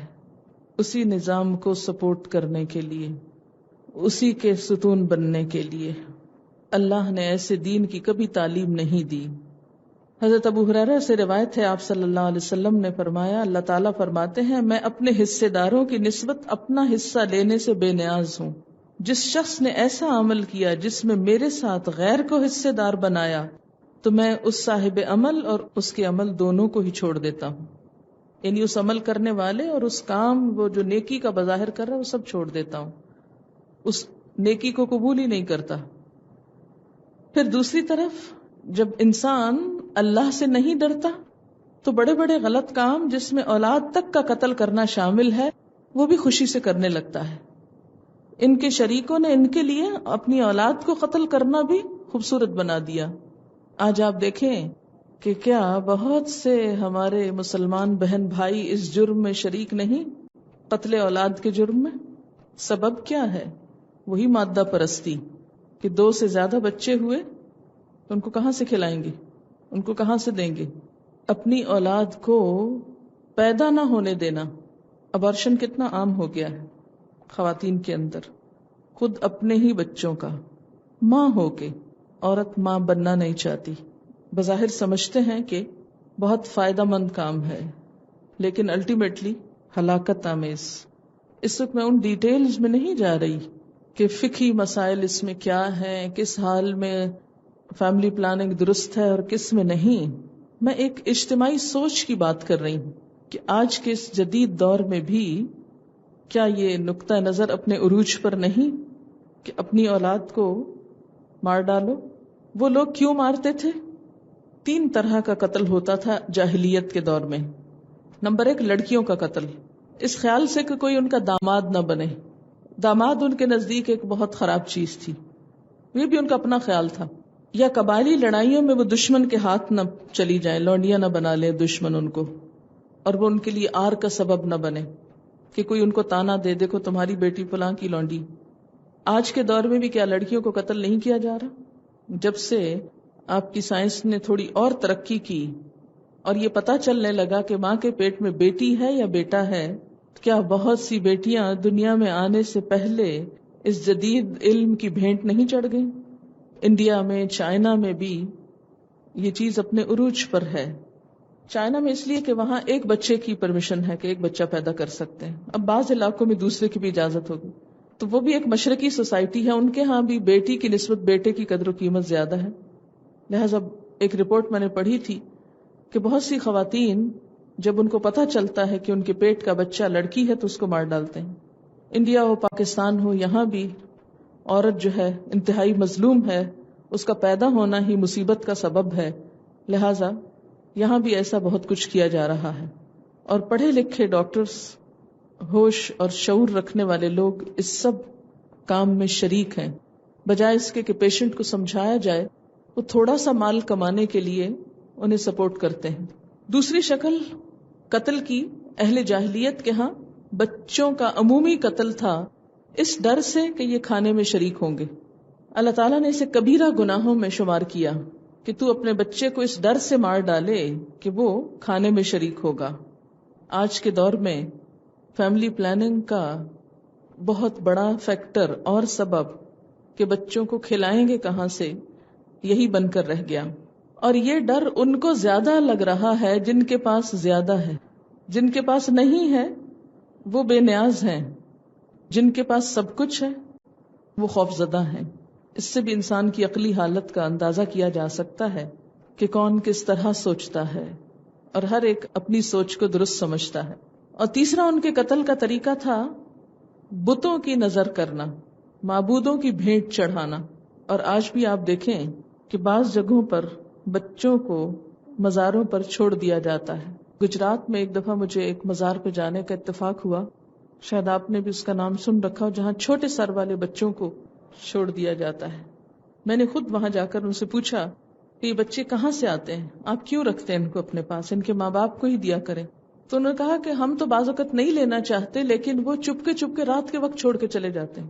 اسی نظام کو سپورٹ کرنے کے لیے، اسی کے ستون بننے کے لیے. اللہ نے ایسے دین کی کبھی تعلیم نہیں دی. حضرت ابو ہریرہ سے روایت ہے، آپ صلی اللہ علیہ وسلم نے فرمایا، اللہ تعالیٰ فرماتے ہیں میں اپنے حصے داروں کی نسبت اپنا حصہ لینے سے بے نیاز ہوں. جس شخص نے ایسا عمل کیا جس میں میرے ساتھ غیر کو حصے دار بنایا تو میں اس صاحب عمل اور اس کے عمل دونوں کو ہی چھوڑ دیتا ہوں. یعنی اس عمل کرنے والے اور اس کام وہ جو نیکی کا بظاہر کر رہا ہے وہ سب چھوڑ دیتا ہوں، اس نیکی کو قبول ہی نہیں کرتا. پھر دوسری طرف جب انسان اللہ سے نہیں ڈرتا تو بڑے بڑے غلط کام جس میں اولاد تک کا قتل کرنا شامل ہے وہ بھی خوشی سے کرنے لگتا ہے. ان کے شریکوں نے ان کے لیے اپنی اولاد کو قتل کرنا بھی خوبصورت بنا دیا. آج آپ دیکھیں کہ کیا بہت سے ہمارے مسلمان بہن بھائی اس جرم میں شریک نہیں، قتل اولاد کے جرم میں؟ سبب کیا ہے؟ وہی مادہ پرستی کہ 2 سے زیادہ بچے ہوئے ان کو کہاں سے کھلائیں گے، ان کو کہاں سے دیں گے. اپنی اولاد کو پیدا نہ ہونے دینا. ابارشن کتنا عام ہو گیا ہے خواتین کے اندر. خود اپنے ہی بچوں کا ماں ہو کے عورت ماں بننا نہیں چاہتی. بظاہر سمجھتے ہیں کہ بہت فائدہ مند کام ہے لیکن الٹیمیٹلی ہلاکت آمیز. اس وقت میں ان ڈیٹیلز میں نہیں جا رہی کہ فقہی مسائل اس میں کیا ہیں، کس حال میں فیملی پلاننگ درست ہے اور کس میں نہیں. میں ایک اجتماعی سوچ کی بات کر رہی ہوں کہ آج کے اس جدید دور میں بھی کیا یہ نقطہ نظر اپنے عروج پر نہیں کہ اپنی اولاد کو مار ڈالو. وہ لوگ کیوں مارتے تھے؟ 3 طرح کا قتل ہوتا تھا جاہلیت کے دور میں. نمبر 1، لڑکیوں کا قتل، اس خیال سے کہ کوئی ان کا داماد نہ بنے. داماد ان کے نزدیک ایک بہت خراب چیز تھی، یہ بھی ان کا اپنا خیال تھا. یا قبائلی لڑائیوں میں وہ دشمن کے ہاتھ نہ چلی جائیں، لونڈیاں نہ بنا لے دشمن ان کو، اور وہ ان کے لیے آر کا سبب نہ بنے کہ کوئی ان کو تانا دے، دیکھو تمہاری بیٹی فلاں کی لونڈی. آج کے دور میں بھی کیا لڑکیوں کو قتل نہیں کیا جا رہا؟ جب سے آپ کی سائنس نے تھوڑی اور ترقی کی اور یہ پتا چلنے لگا کہ ماں کے پیٹ میں بیٹی ہے یا بیٹا ہے، کیا بہت سی بیٹیاں دنیا میں آنے سے پہلے اس جدید علم کی بھینٹ نہیں چڑھ گئیں؟ انڈیا میں، چائنا میں بھی یہ چیز اپنے عروج پر ہے. چائنا میں اس لیے کہ وہاں ایک بچے کی پرمیشن ہے کہ ایک بچہ پیدا کر سکتے ہیں. اب بعض علاقوں میں دوسرے کی بھی اجازت ہوگی، تو وہ بھی ایک مشرقی سوسائٹی ہے، ان کے ہاں بھی بیٹی کی نسبت بیٹے کی قدر و قیمت زیادہ ہے. لہذا ایک رپورٹ میں نے پڑھی تھی کہ بہت سی خواتین جب ان کو پتہ چلتا ہے کہ ان کے پیٹ کا بچہ لڑکی ہے تو اس کو مار ڈالتے ہیں. انڈیا ہو، پاکستان ہو، یہاں بھی عورت جو ہے انتہائی مظلوم ہے، اس کا پیدا ہونا ہی مصیبت کا سبب ہے. لہذا یہاں بھی ایسا بہت کچھ کیا جا رہا ہے، اور پڑھے لکھے ڈاکٹرز، ہوش اور شعور رکھنے والے لوگ اس سب کام میں شریک ہیں. بجائے اس کے کہ پیشنٹ کو سمجھایا جائے، وہ تھوڑا سا مال کمانے کے لیے انہیں سپورٹ کرتے ہیں. دوسری شکل قتل کی اہل جاہلیت کے ہاں بچوں کا عمومی قتل تھا، اس ڈر سے کہ یہ کھانے میں شریک ہوں گے. اللہ تعالیٰ نے اسے کبیرہ گناہوں میں شمار کیا کہ تو اپنے بچے کو اس ڈر سے مار ڈالے کہ وہ کھانے میں شریک ہوگا. آج کے دور میں فیملی پلاننگ کا بہت بڑا فیکٹر اور سبب کہ بچوں کو کھلائیں گے کہاں سے، یہی بن کر رہ گیا. اور یہ ڈر ان کو زیادہ لگ رہا ہے جن کے پاس زیادہ ہے. جن کے پاس نہیں ہے وہ بے نیاز ہیں، جن کے پاس سب کچھ ہے وہ خوف زدہ ہیں. اس سے بھی انسان کی عقلی حالت کا اندازہ کیا جا سکتا ہے کہ کون کس طرح سوچتا ہے، اور ہر ایک اپنی سوچ کو درست سمجھتا ہے. اور تیسرا ان کے قتل کا طریقہ تھا بتوں کی نظر کرنا، معبودوں کی بھیٹ چڑھانا. اور آج بھی آپ دیکھیں کہ بعض جگہوں پر بچوں کو مزاروں پر چھوڑ دیا جاتا ہے. گجرات میں ایک دفعہ مجھے ایک مزار پہ جانے کا اتفاق ہوا، شاید آپ نے بھی اس کا نام سن رکھا، جہاں چھوٹے سر والے بچوں کو چھوڑ دیا جاتا ہے. میں نے خود وہاں جا کر ان سے پوچھا کہ یہ بچے کہاں سے آتے ہیں، آپ کیوں رکھتے ہیں ان کو اپنے پاس، ان کے ماں باپ کو ہی دیا کریں. تو انہوں نے کہا کہ ہم تو بعض اوقات نہیں لینا چاہتے، لیکن وہ چپ کے رات کے وقت چھوڑ کے چلے جاتے ہیں.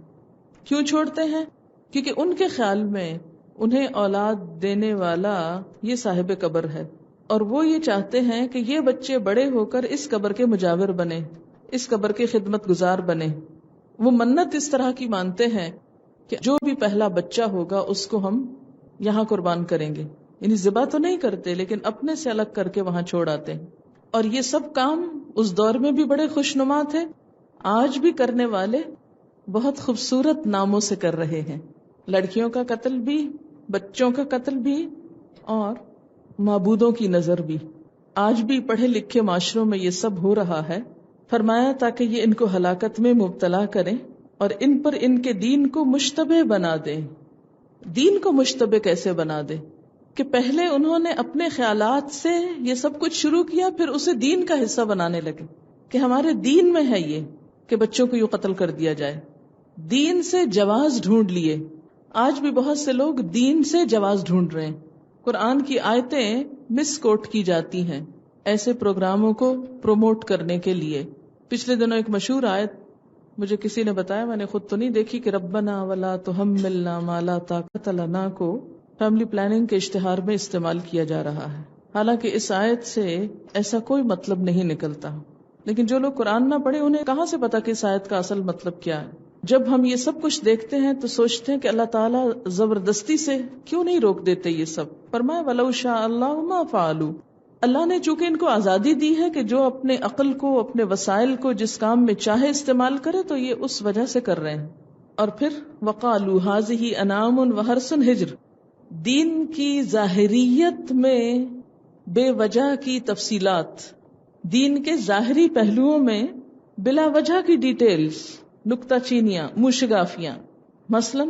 کیوں چھوڑتے ہیں؟ کیونکہ ان کے خیال میں انہیں اولاد دینے والا یہ صاحب قبر ہے، اور وہ یہ چاہتے ہیں کہ یہ بچے بڑے ہو کر اس قبر کے مجاور بنے، اس قبر کے خدمت گزار بنے. وہ منت اس طرح کی مانتے ہیں کہ جو بھی پہلا بچہ ہوگا اس کو ہم یہاں قربان کریں گے. یعنی ذبح تو نہیں کرتے لیکن اپنے سے الگ کر کے وہاں چھوڑ آتے ہیں. اور یہ سب کام اس دور میں بھی بڑے خوشنما تھے، آج بھی کرنے والے بہت خوبصورت ناموں سے کر رہے ہیں. لڑکیوں کا قتل بھی، بچوں کا قتل بھی، اور معبودوں کی نظر بھی. آج بھی پڑھے لکھے معاشروں میں یہ سب ہو رہا ہے. فرمایا تاکہ یہ ان کو ہلاکت میں مبتلا کریں اور ان پر ان کے دین کو مشتبہ بنا دے. دین کو مشتبہ کیسے بنا دے؟ کہ پہلے انہوں نے اپنے خیالات سے یہ سب کچھ شروع کیا، پھر اسے دین کا حصہ بنانے لگے کہ ہمارے دین میں ہے یہ کہ بچوں کو یوں قتل کر دیا جائے. دین سے جواز ڈھونڈ لیے. آج بھی بہت سے لوگ دین سے جواز ڈھونڈ رہے ہیں. قرآن کی آیتیں مس کوٹ کی جاتی ہیں ایسے پروگراموں کو پروموٹ کرنے کے لیے. پچھلے دنوں ایک مشہور آیت مجھے کسی نے بتایا، میں نے خود تو نہیں دیکھی، کہ ربنا ولا تحملنا ما لا طاقت لنا کو فیملی پلاننگ کے اشتہار میں استعمال کیا جا رہا ہے. حالانکہ اس آیت سے ایسا کوئی مطلب نہیں نکلتا. لیکن جو لوگ قرآن نہ پڑھے انہیں کہاں سے پتا کہ اس آیت کا اصل مطلب کیا ہے. جب ہم یہ سب کچھ دیکھتے ہیں تو سوچتے ہیں کہ اللہ تعالیٰ زبردستی سے کیوں نہیں روک دیتے یہ سب. فرمایا وَلَوْ شَاءَ اللَّهُ مَا فَعَلُوا. اللہ نے چونکہ ان کو آزادی دی ہے کہ جو اپنے عقل کو، اپنے وسائل کو جس کام میں چاہے استعمال کرے، تو یہ اس وجہ سے کر رہے ہیں. اور پھر وَقَالُوا هَٰذِهِ أَنْعَامٌ وَحَرْثٌ حِجْرٌ. دین کی ظاہریت میں بے وجہ کی تفصیلات، دین کے ظاہری پہلوؤں میں بلا وجہ کی ڈیٹیلز، نکتہ چینیاں، موشگافیاں. مثلا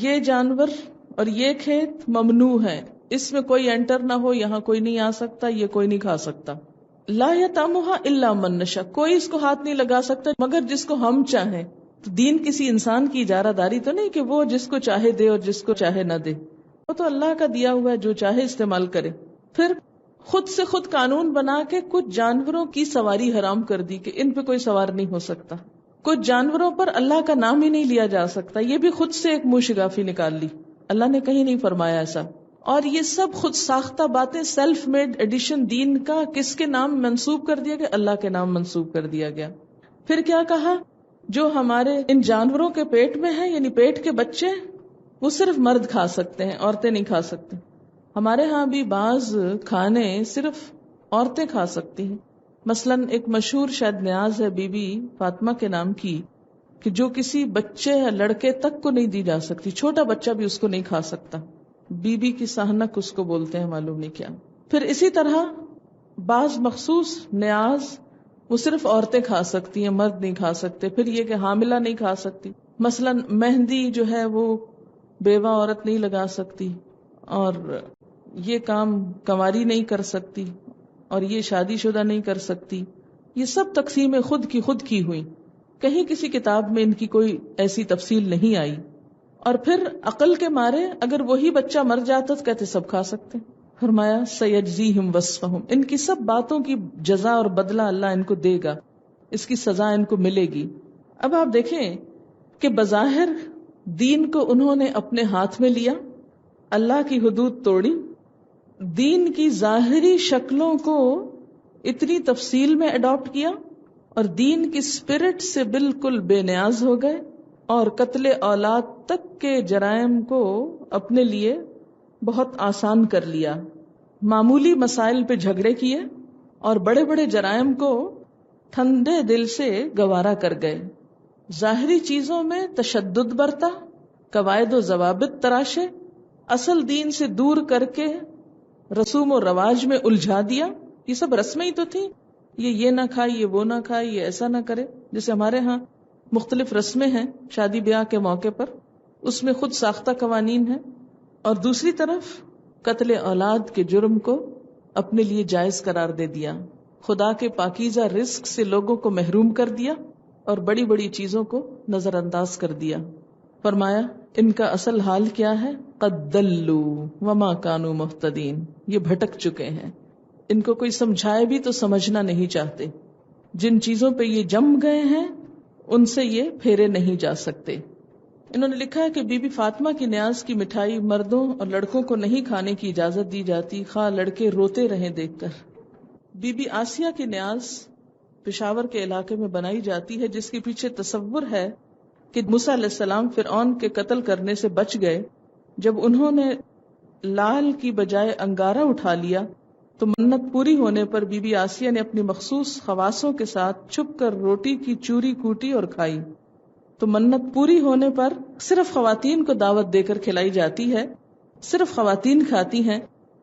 یہ جانور اور یہ کھیت ممنوع ہے، اس میں کوئی انٹر نہ ہو، یہاں کوئی نہیں آ سکتا، یہ کوئی نہیں کھا سکتا. لا یطعمها الا من نشاء. کوئی اس کو ہاتھ نہیں لگا سکتا مگر جس کو ہم چاہیں. تو دین کسی انسان کی اجارہ داری تو نہیں کہ وہ جس کو چاہے دے اور جس کو چاہے نہ دے. وہ تو اللہ کا دیا ہوا ہے، جو چاہے استعمال کرے. پھر خود سے خود قانون بنا کے کچھ جانوروں کی سواری حرام کر دی کہ ان پہ کوئی سوار نہیں ہو سکتا. کچھ جانوروں پر اللہ کا نام ہی نہیں لیا جا سکتا. یہ بھی خود سے ایک موشگافی نکال لی. اللہ نے کہیں نہیں فرمایا ایسا. اور یہ سب خود ساختہ باتیں، سیلف میڈ ایڈیشن دین کا کس کے نام منسوب کر دیا گیا؟ اللہ کے نام منسوب کر دیا گیا. پھر کیا کہا؟ جو ہمارے ان جانوروں کے پیٹ میں ہے، یعنی پیٹ کے بچے، وہ صرف مرد کھا سکتے ہیں، عورتیں نہیں کھا سکتی. ہمارے ہاں بھی بعض کھانے صرف عورتیں کھا سکتی ہیں. مثلا ایک مشہور شاید نیاز ہے بی بی فاطمہ کے نام کی، کہ جو کسی بچے یا لڑکے تک کو نہیں دی جا سکتی، چھوٹا بچہ بھی اس کو نہیں کھا سکتا. بی بی کی سہنک اس کو بولتے ہیں، معلوم نہیں کیا. پھر اسی طرح بعض مخصوص نیاز وہ صرف عورتیں کھا سکتی ہیں، مرد نہیں کھا سکتے. پھر یہ کہ حاملہ نہیں کھا سکتی. مثلا مہندی جو ہے وہ بیوہ عورت نہیں لگا سکتی، اور یہ کام کنواری نہیں کر سکتی، اور یہ شادی شدہ نہیں کر سکتی. یہ سب تقسیمیں خود کی ہوئی. کہیں کسی کتاب میں ان کی کوئی ایسی تفصیل نہیں آئی. اور پھر عقل کے مارے اگر وہی بچہ مر جاتا تو کہتے سب کھا سکتے. فرمایا سیجزیہم وصفہم. ان کی سب باتوں کی جزا اور بدلہ اللہ ان کو دے گا، اس کی سزا ان کو ملے گی. اب آپ دیکھیں کہ بظاہر دین کو انہوں نے اپنے ہاتھ میں لیا، اللہ کی حدود توڑی، دین کی ظاہری شکلوں کو اتنی تفصیل میں اڈاپٹ کیا، اور دین کی سپرٹ سے بالکل بے نیاز ہو گئے، اور قتل اولاد تک کے جرائم کو اپنے لیے بہت آسان کر لیا. معمولی مسائل پہ جھگڑے کیے اور بڑے بڑے جرائم کو ٹھنڈے دل سے گوارا کر گئے. ظاہری چیزوں میں تشدد برتا، قواعد و ضوابط تراشے، اصل دین سے دور کر کے رسوم و رواج میں الجھا دیا. یہ سب رسمیں ہی تو تھیں، یہ نہ کھائے، یہ وہ نہ کھائے، یہ ایسا نہ کرے. جیسے ہمارے ہاں مختلف رسمیں ہیں شادی بیاہ کے موقع پر، اس میں خود ساختہ قوانین ہیں. اور دوسری طرف قتل اولاد کے جرم کو اپنے لیے جائز قرار دے دیا، خدا کے پاکیزہ رزق سے لوگوں کو محروم کر دیا، اور بڑی بڑی چیزوں کو نظر انداز کر دیا. فرمایا ان کا اصل حال کیا ہے؟ قد دلوا وما كانوا مهتدين. یہ بھٹک چکے ہیں، ان کو کوئی سمجھائے بھی تو سمجھنا نہیں چاہتے. جن چیزوں پہ یہ جم گئے ہیں ان سے یہ پھیرے نہیں جا سکتے. انہوں نے لکھا ہے کہ بی بی فاطمہ کی نیاز کی مٹھائی مردوں اور لڑکوں کو نہیں کھانے کی اجازت دی جاتی، خواہ لڑکے روتے رہیں دیکھ کر. بی بی آسیہ کی نیاز پشاور کے علاقے میں بنائی جاتی ہے، جس کے پیچھے تصور ہے کہ موسیٰ علیہ السلام فرعون کے قتل کرنے سے بچ گئے. جب انہوں نے لال کی بجائے انگارہ اٹھا لیا تو منت پوری ہونے پر بی بی آسیہ نے اپنی مخصوص خواصوں کے ساتھ چھپ کر روٹی کی چوری کوٹی اور کھائی. تو منت پوری ہونے پر صرف خواتین کو دعوت دے کر کھلائی جاتی ہے، صرف خواتین کھاتی ہیں،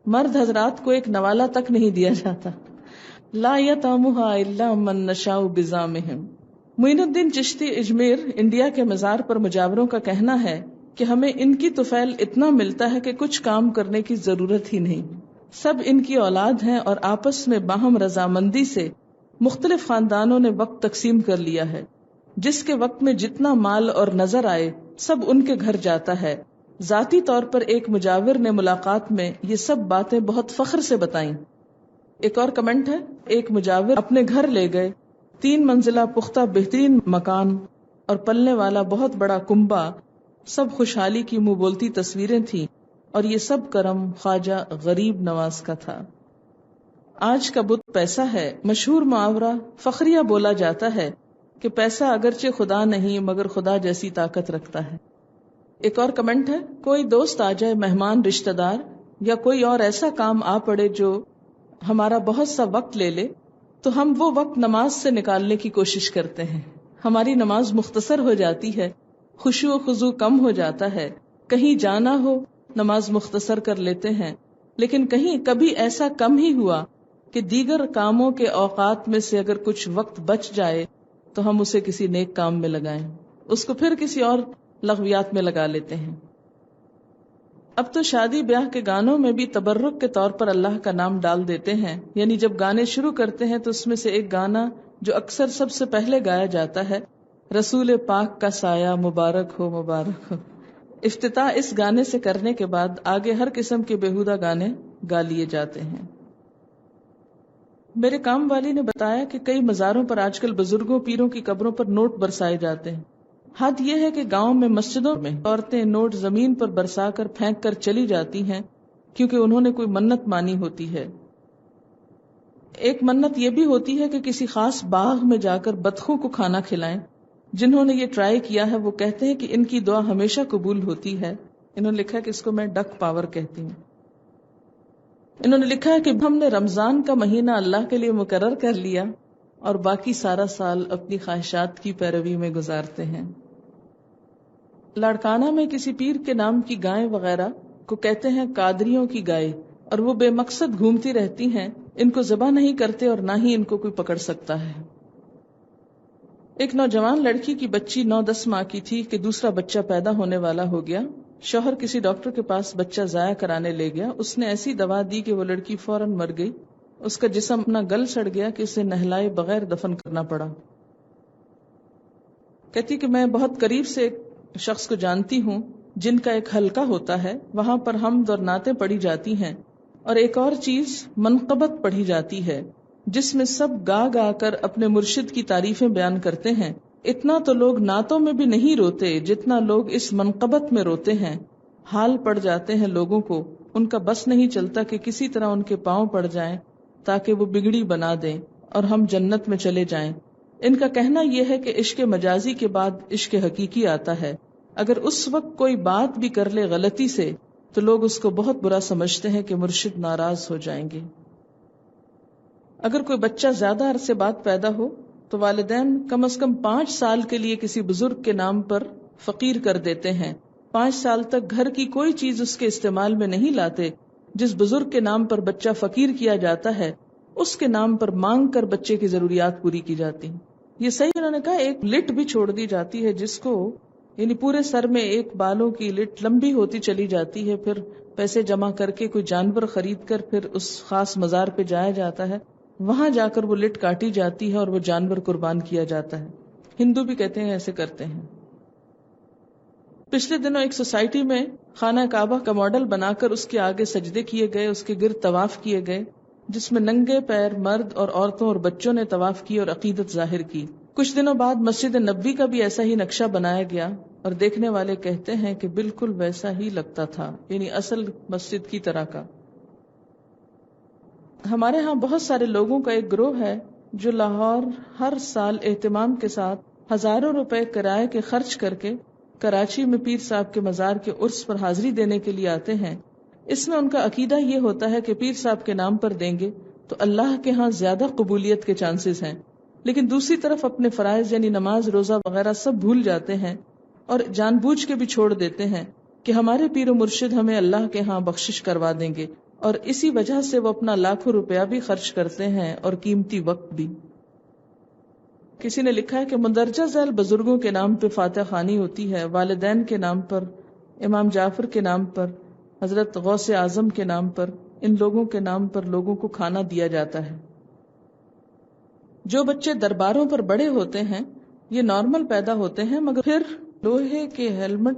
مرد حضرات کو ایک نوالہ تک نہیں دیا جاتا. لا یطعمها الا من نشاء بزعمهم. معین الدین چشتی اجمیر انڈیا کے مزار پر مجاوروں کا کہنا ہے کہ ہمیں ان کی طفیل اتنا ملتا ہے کہ کچھ کام کرنے کی ضرورت ہی نہیں. سب ان کی اولاد ہیں اور آپس میں باہم رضامندی سے مختلف خاندانوں نے وقت تقسیم کر لیا ہے. جس کے وقت میں جتنا مال اور نظر آئے سب ان کے گھر جاتا ہے. ذاتی طور پر ایک مجاور نے ملاقات میں یہ سب باتیں بہت فخر سے بتائیں. ایک اور کمنٹ ہے، ایک مجاور اپنے گھر لے گئے 3 منزلہ پختہ بہترین مکان اور پلنے والا بہت بڑا کنبہ، سب خوشحالی کی منہ بولتی تصویریں تھیں، اور یہ سب کرم خواجہ غریب نواز کا تھا. آج کا بت پیسہ ہے. مشہور محاورہ فخریہ بولا جاتا ہے کہ پیسہ اگرچہ خدا نہیں مگر خدا جیسی طاقت رکھتا ہے. ایک اور کمنٹ ہے، کوئی دوست آ جائے، مہمان، رشتہ دار یا کوئی اور ایسا کام آ پڑے جو ہمارا بہت سا وقت لے لے تو ہم وہ وقت نماز سے نکالنے کی کوشش کرتے ہیں. ہماری نماز مختصر ہو جاتی ہے، خشوع و خضوع کم ہو جاتا ہے. کہیں جانا ہو نماز مختصر کر لیتے ہیں، لیکن کبھی ایسا کم ہی ہوا کہ دیگر کاموں کے اوقات میں سے اگر کچھ وقت بچ جائے تو ہم اسے کسی نیک کام میں لگائیں، اس کو پھر کسی اور لغویات میں لگا لیتے ہیں. اب تو شادی بیاہ کے گانوں میں بھی تبرک کے طور پر اللہ کا نام ڈال دیتے ہیں. یعنی جب گانے شروع کرتے ہیں تو اس میں سے ایک گانا جو اکثر سب سے پہلے گایا جاتا ہے، رسول پاک کا سایہ مبارک ہو مبارک ہو. افتتاح اس گانے سے کرنے کے بعد آگے ہر قسم کے بیہودہ گانے گا لیے جاتے ہیں. میرے کام والی نے بتایا کہ کئی مزاروں پر آج کل بزرگوں پیروں کی قبروں پر نوٹ برسائے جاتے ہیں. حد یہ ہے کہ گاؤں میں مسجدوں میں عورتیں نوٹ زمین پر برسا کر پھینک کر چلی جاتی ہیں کیونکہ انہوں نے کوئی منت مانی ہوتی ہے. ایک منت یہ بھی ہوتی ہے کہ کسی خاص باغ میں جا کر بطخوں کو کھانا کھلائیں. جنہوں نے یہ ٹرائی کیا ہے وہ کہتے ہیں کہ ان کی دعا ہمیشہ قبول ہوتی ہے. انہوں نے لکھا کہ اس کو میں ڈک پاور کہتی ہوں. انہوں نے لکھا ہے کہ ہم نے رمضان کا مہینہ اللہ کے لیے مقرر کر لیا اور باقی سارا سال اپنی خواہشات کی پیروی میں گزارتے ہیں. لاڑکانہ میں کسی پیر کے نام کی گائیں وغیرہ کو کہتے ہیں قادریوں کی گائے، اور وہ بے مقصد گھومتی رہتی ہیں. ان کو ذبح نہیں کرتے اور نہ ہی ان کو کوئی پکڑ سکتا ہے. ایک نوجوان لڑکی کی بچی 9-10 ماہ کی تھی کہ دوسرا بچہ پیدا ہونے والا ہو گیا. شوہر کسی ڈاکٹر کے پاس بچہ ضائع کرانے لے گیا. اس نے ایسی دوا دی کہ وہ لڑکی فوراً مر گئی. اس کا جسم اپنا گل سڑ گیا کہ اسے نہلائے بغیر دفن کرنا پڑا. کہتی کہ میں بہت قریب سے ایک شخص کو جانتی ہوں جن کا ایک حلقہ ہوتا ہے، وہاں پر حمد اور نعتیں پڑھی جاتی ہیں، اور ایک اور چیز منقبت پڑھی جاتی ہے جس میں سب گا گا کر اپنے مرشد کی تعریفیں بیان کرتے ہیں. اتنا تو لوگ نعتوں میں بھی نہیں روتے جتنا لوگ اس منقبت میں روتے ہیں. حال پڑ جاتے ہیں لوگوں کو، ان کا بس نہیں چلتا کہ کسی طرح ان کے پاؤں پڑ جائیں تاکہ وہ بگڑی بنا دیں اور ہم جنت میں چلے جائیں. ان کا کہنا یہ ہے کہ عشق مجازی کے بعد عشق حقیقی آتا ہے. اگر اس وقت کوئی بات بھی کر لے غلطی سے تو لوگ اس کو بہت برا سمجھتے ہیں کہ مرشد ناراض ہو جائیں گے. اگر کوئی بچہ زیادہ عرصے بعد پیدا ہو تو والدین کم از کم 5 سال کے لیے کسی بزرگ کے نام پر فقیر کر دیتے ہیں. 5 سال تک گھر کی کوئی چیز اس کے استعمال میں نہیں لاتے. جس بزرگ کے نام پر بچہ فقیر کیا جاتا ہے اس کے نام پر مانگ کر بچے کی ضروریات پوری کی جاتی ہیں. یہ صحیح انہوں نے کہا. ایک لٹ بھی چھوڑ دی جاتی ہے جس کو یعنی پورے سر میں ایک بالوں کی لٹ لمبی ہوتی چلی جاتی ہے. پھر پیسے جمع کر کے کوئی جانور خرید کر پھر اس خاص مزار پہ جایا جاتا ہے. وہاں جا کر وہ لٹ کاٹی جاتی ہے اور وہ جانور قربان کیا جاتا ہے. ہندو بھی کہتے ہیں ایسے کرتے ہیں. پچھلے دنوں ایک سوسائٹی میں خانہ کعبہ کا ماڈل بنا کر اس کے آگے سجدے کیے گئے، اس کے گرد طواف کیے گئے، جس میں ننگے پیر مرد اور عورتوں اور بچوں نے طواف کی اور عقیدت ظاہر کی. کچھ دنوں بعد مسجد نبوی کا بھی ایسا ہی نقشہ بنایا گیا اور دیکھنے والے کہتے ہیں کہ بالکل ویسا ہی لگتا تھا، یعنی اصل مسجد کی طرح کا. ہمارے ہاں بہت سارے لوگوں کا ایک گروہ ہے جو لاہور ہر سال اہتمام کے ساتھ ہزاروں روپے کرائے کے خرچ کر کے کراچی میں پیر صاحب کے مزار کے عرس پر حاضری دینے کے لیے آتے ہیں. اس میں ان کا عقیدہ یہ ہوتا ہے کہ پیر صاحب کے نام پر دیں گے تو اللہ کے ہاں زیادہ قبولیت کے چانسز ہیں. لیکن دوسری طرف اپنے فرائض یعنی نماز روزہ وغیرہ سب بھول جاتے ہیں اور جان بوجھ کے بھی چھوڑ دیتے ہیں کہ ہمارے پیر و مرشد ہمیں اللہ کے ہاں بخشش کروا دیں گے، اور اسی وجہ سے وہ اپنا لاکھوں روپیہ بھی خرچ کرتے ہیں اور قیمتی وقت بھی. کسی نے لکھا ہے کہ مندرجہ ذیل بزرگوں کے نام پہ فاتح خوانی ہوتی ہے، والدین کے نام پر امام جعفر کے نام پر، حضرت غوث اعظم کے نام پر، ان لوگوں کے نام پر لوگوں کو کھانا دیا جاتا ہے. جو بچے درباروں پر بڑے ہوتے ہیں یہ نارمل پیدا ہوتے ہیں، مگر پھر لوہے کے ہیلمٹ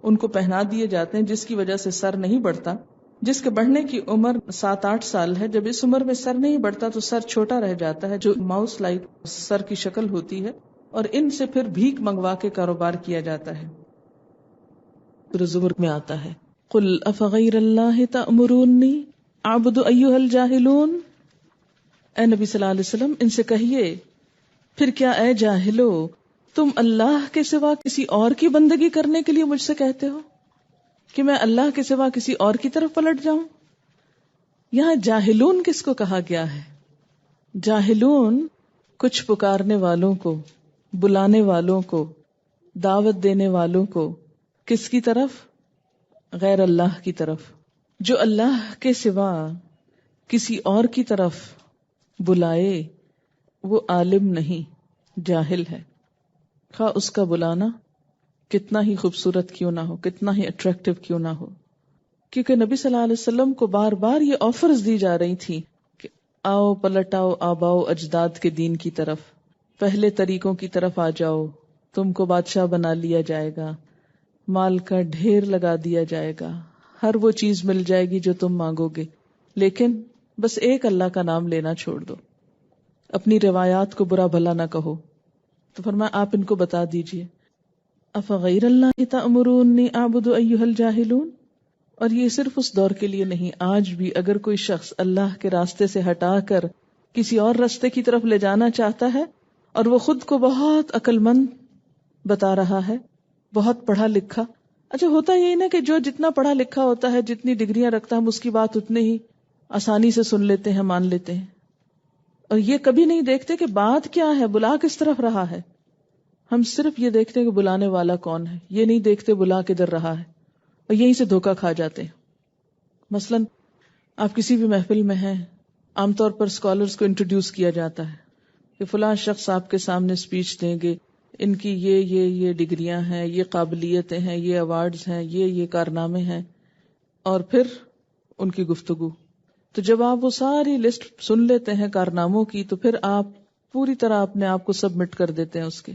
ان کو پہنا دیے جاتے ہیں جس کی وجہ سے سر نہیں بڑھتا. جس کے بڑھنے کی عمر 7-8 سال ہے، جب اس عمر میں سر نہیں بڑھتا تو سر چھوٹا رہ جاتا ہے، جو ماؤس لائک سر کی شکل ہوتی ہے، اور ان سے پھر بھیک منگوا کے کاروبار کیا جاتا ہے. سورہ زمر میں آتا ہے قل افغیر اللہ تأمرونی اعبد ایھا الجاہلون. اے نبی صلی اللہ علیہ وسلم ان سے کہیے پھر کیا اے جاہلو تم اللہ کے سوا کسی اور کی بندگی کرنے کے لیے مجھ سے کہتے ہو کہ میں اللہ کے سوا کسی اور کی طرف پلٹ جاؤں. یہاں جاہلون کس کو کہا گیا ہے؟ جاہلون کچھ پکارنے والوں کو، بلانے والوں کو، دعوت دینے والوں کو، کس کی طرف؟ غیر اللہ کی طرف. جو اللہ کے سوا کسی اور کی طرف بلائے وہ عالم نہیں، جاہل ہے، خواہ اس کا بلانا کتنا ہی خوبصورت کیوں نہ ہو، کتنا ہی اٹریکٹیو کیوں نہ ہو. کیونکہ نبی صلی اللہ علیہ وسلم کو بار بار یہ آفرز دی جا رہی تھی کہ آؤ پلٹ آؤ آباؤ اجداد کے دین کی طرف، پہلے طریقوں کی طرف آ جاؤ، تم کو بادشاہ بنا لیا جائے گا، مال کا ڈھیر لگا دیا جائے گا، ہر وہ چیز مل جائے گی جو تم مانگو گے، لیکن بس ایک اللہ کا نام لینا چھوڑ دو، اپنی روایات کو برا بھلا نہ کہو. تو فرمایا آپ ان کو بتا دیجئے افغیر اللہ تأمرونی اعبد ایھا الجاہلون. اور یہ صرف اس دور کے لیے نہیں، آج بھی اگر کوئی شخص اللہ کے راستے سے ہٹا کر کسی اور راستے کی طرف لے جانا چاہتا ہے اور وہ خود کو بہت عقل مند بتا رہا ہے، بہت پڑھا لکھا. اچھا ہوتا یہی نا کہ جو جتنا پڑھا لکھا ہوتا ہے، جتنی ڈگریاں رکھتا ہے، ہم اس کی بات اتنے ہی آسانی سے سن لیتے ہیں، مان لیتے ہیں، اور یہ کبھی نہیں دیکھتے کہ بات کیا ہے، بلا کس طرف رہا ہے. ہم صرف یہ دیکھتے ہیں کہ بلانے والا کون ہے، یہ نہیں دیکھتے بلا کدھر رہا ہے، اور یہیں سے دھوکہ کھا جاتے ہیں. مثلا آپ کسی بھی محفل میں ہیں، عام طور پر اسکالرز کو انٹروڈیوس کیا جاتا ہے کہ فلاں شخص آپ کے سامنے اسپیچ دیں گے، ان کی یہ ڈگریاں ہیں، یہ قابلیتیں ہیں، یہ ایوارڈز ہیں، یہ کارنامے ہیں، اور پھر ان کی گفتگو. تو جب آپ وہ ساری لسٹ سن لیتے ہیں کارناموں کی، تو پھر آپ پوری طرح اپنے آپ کو سبمٹ کر دیتے ہیں، اس کے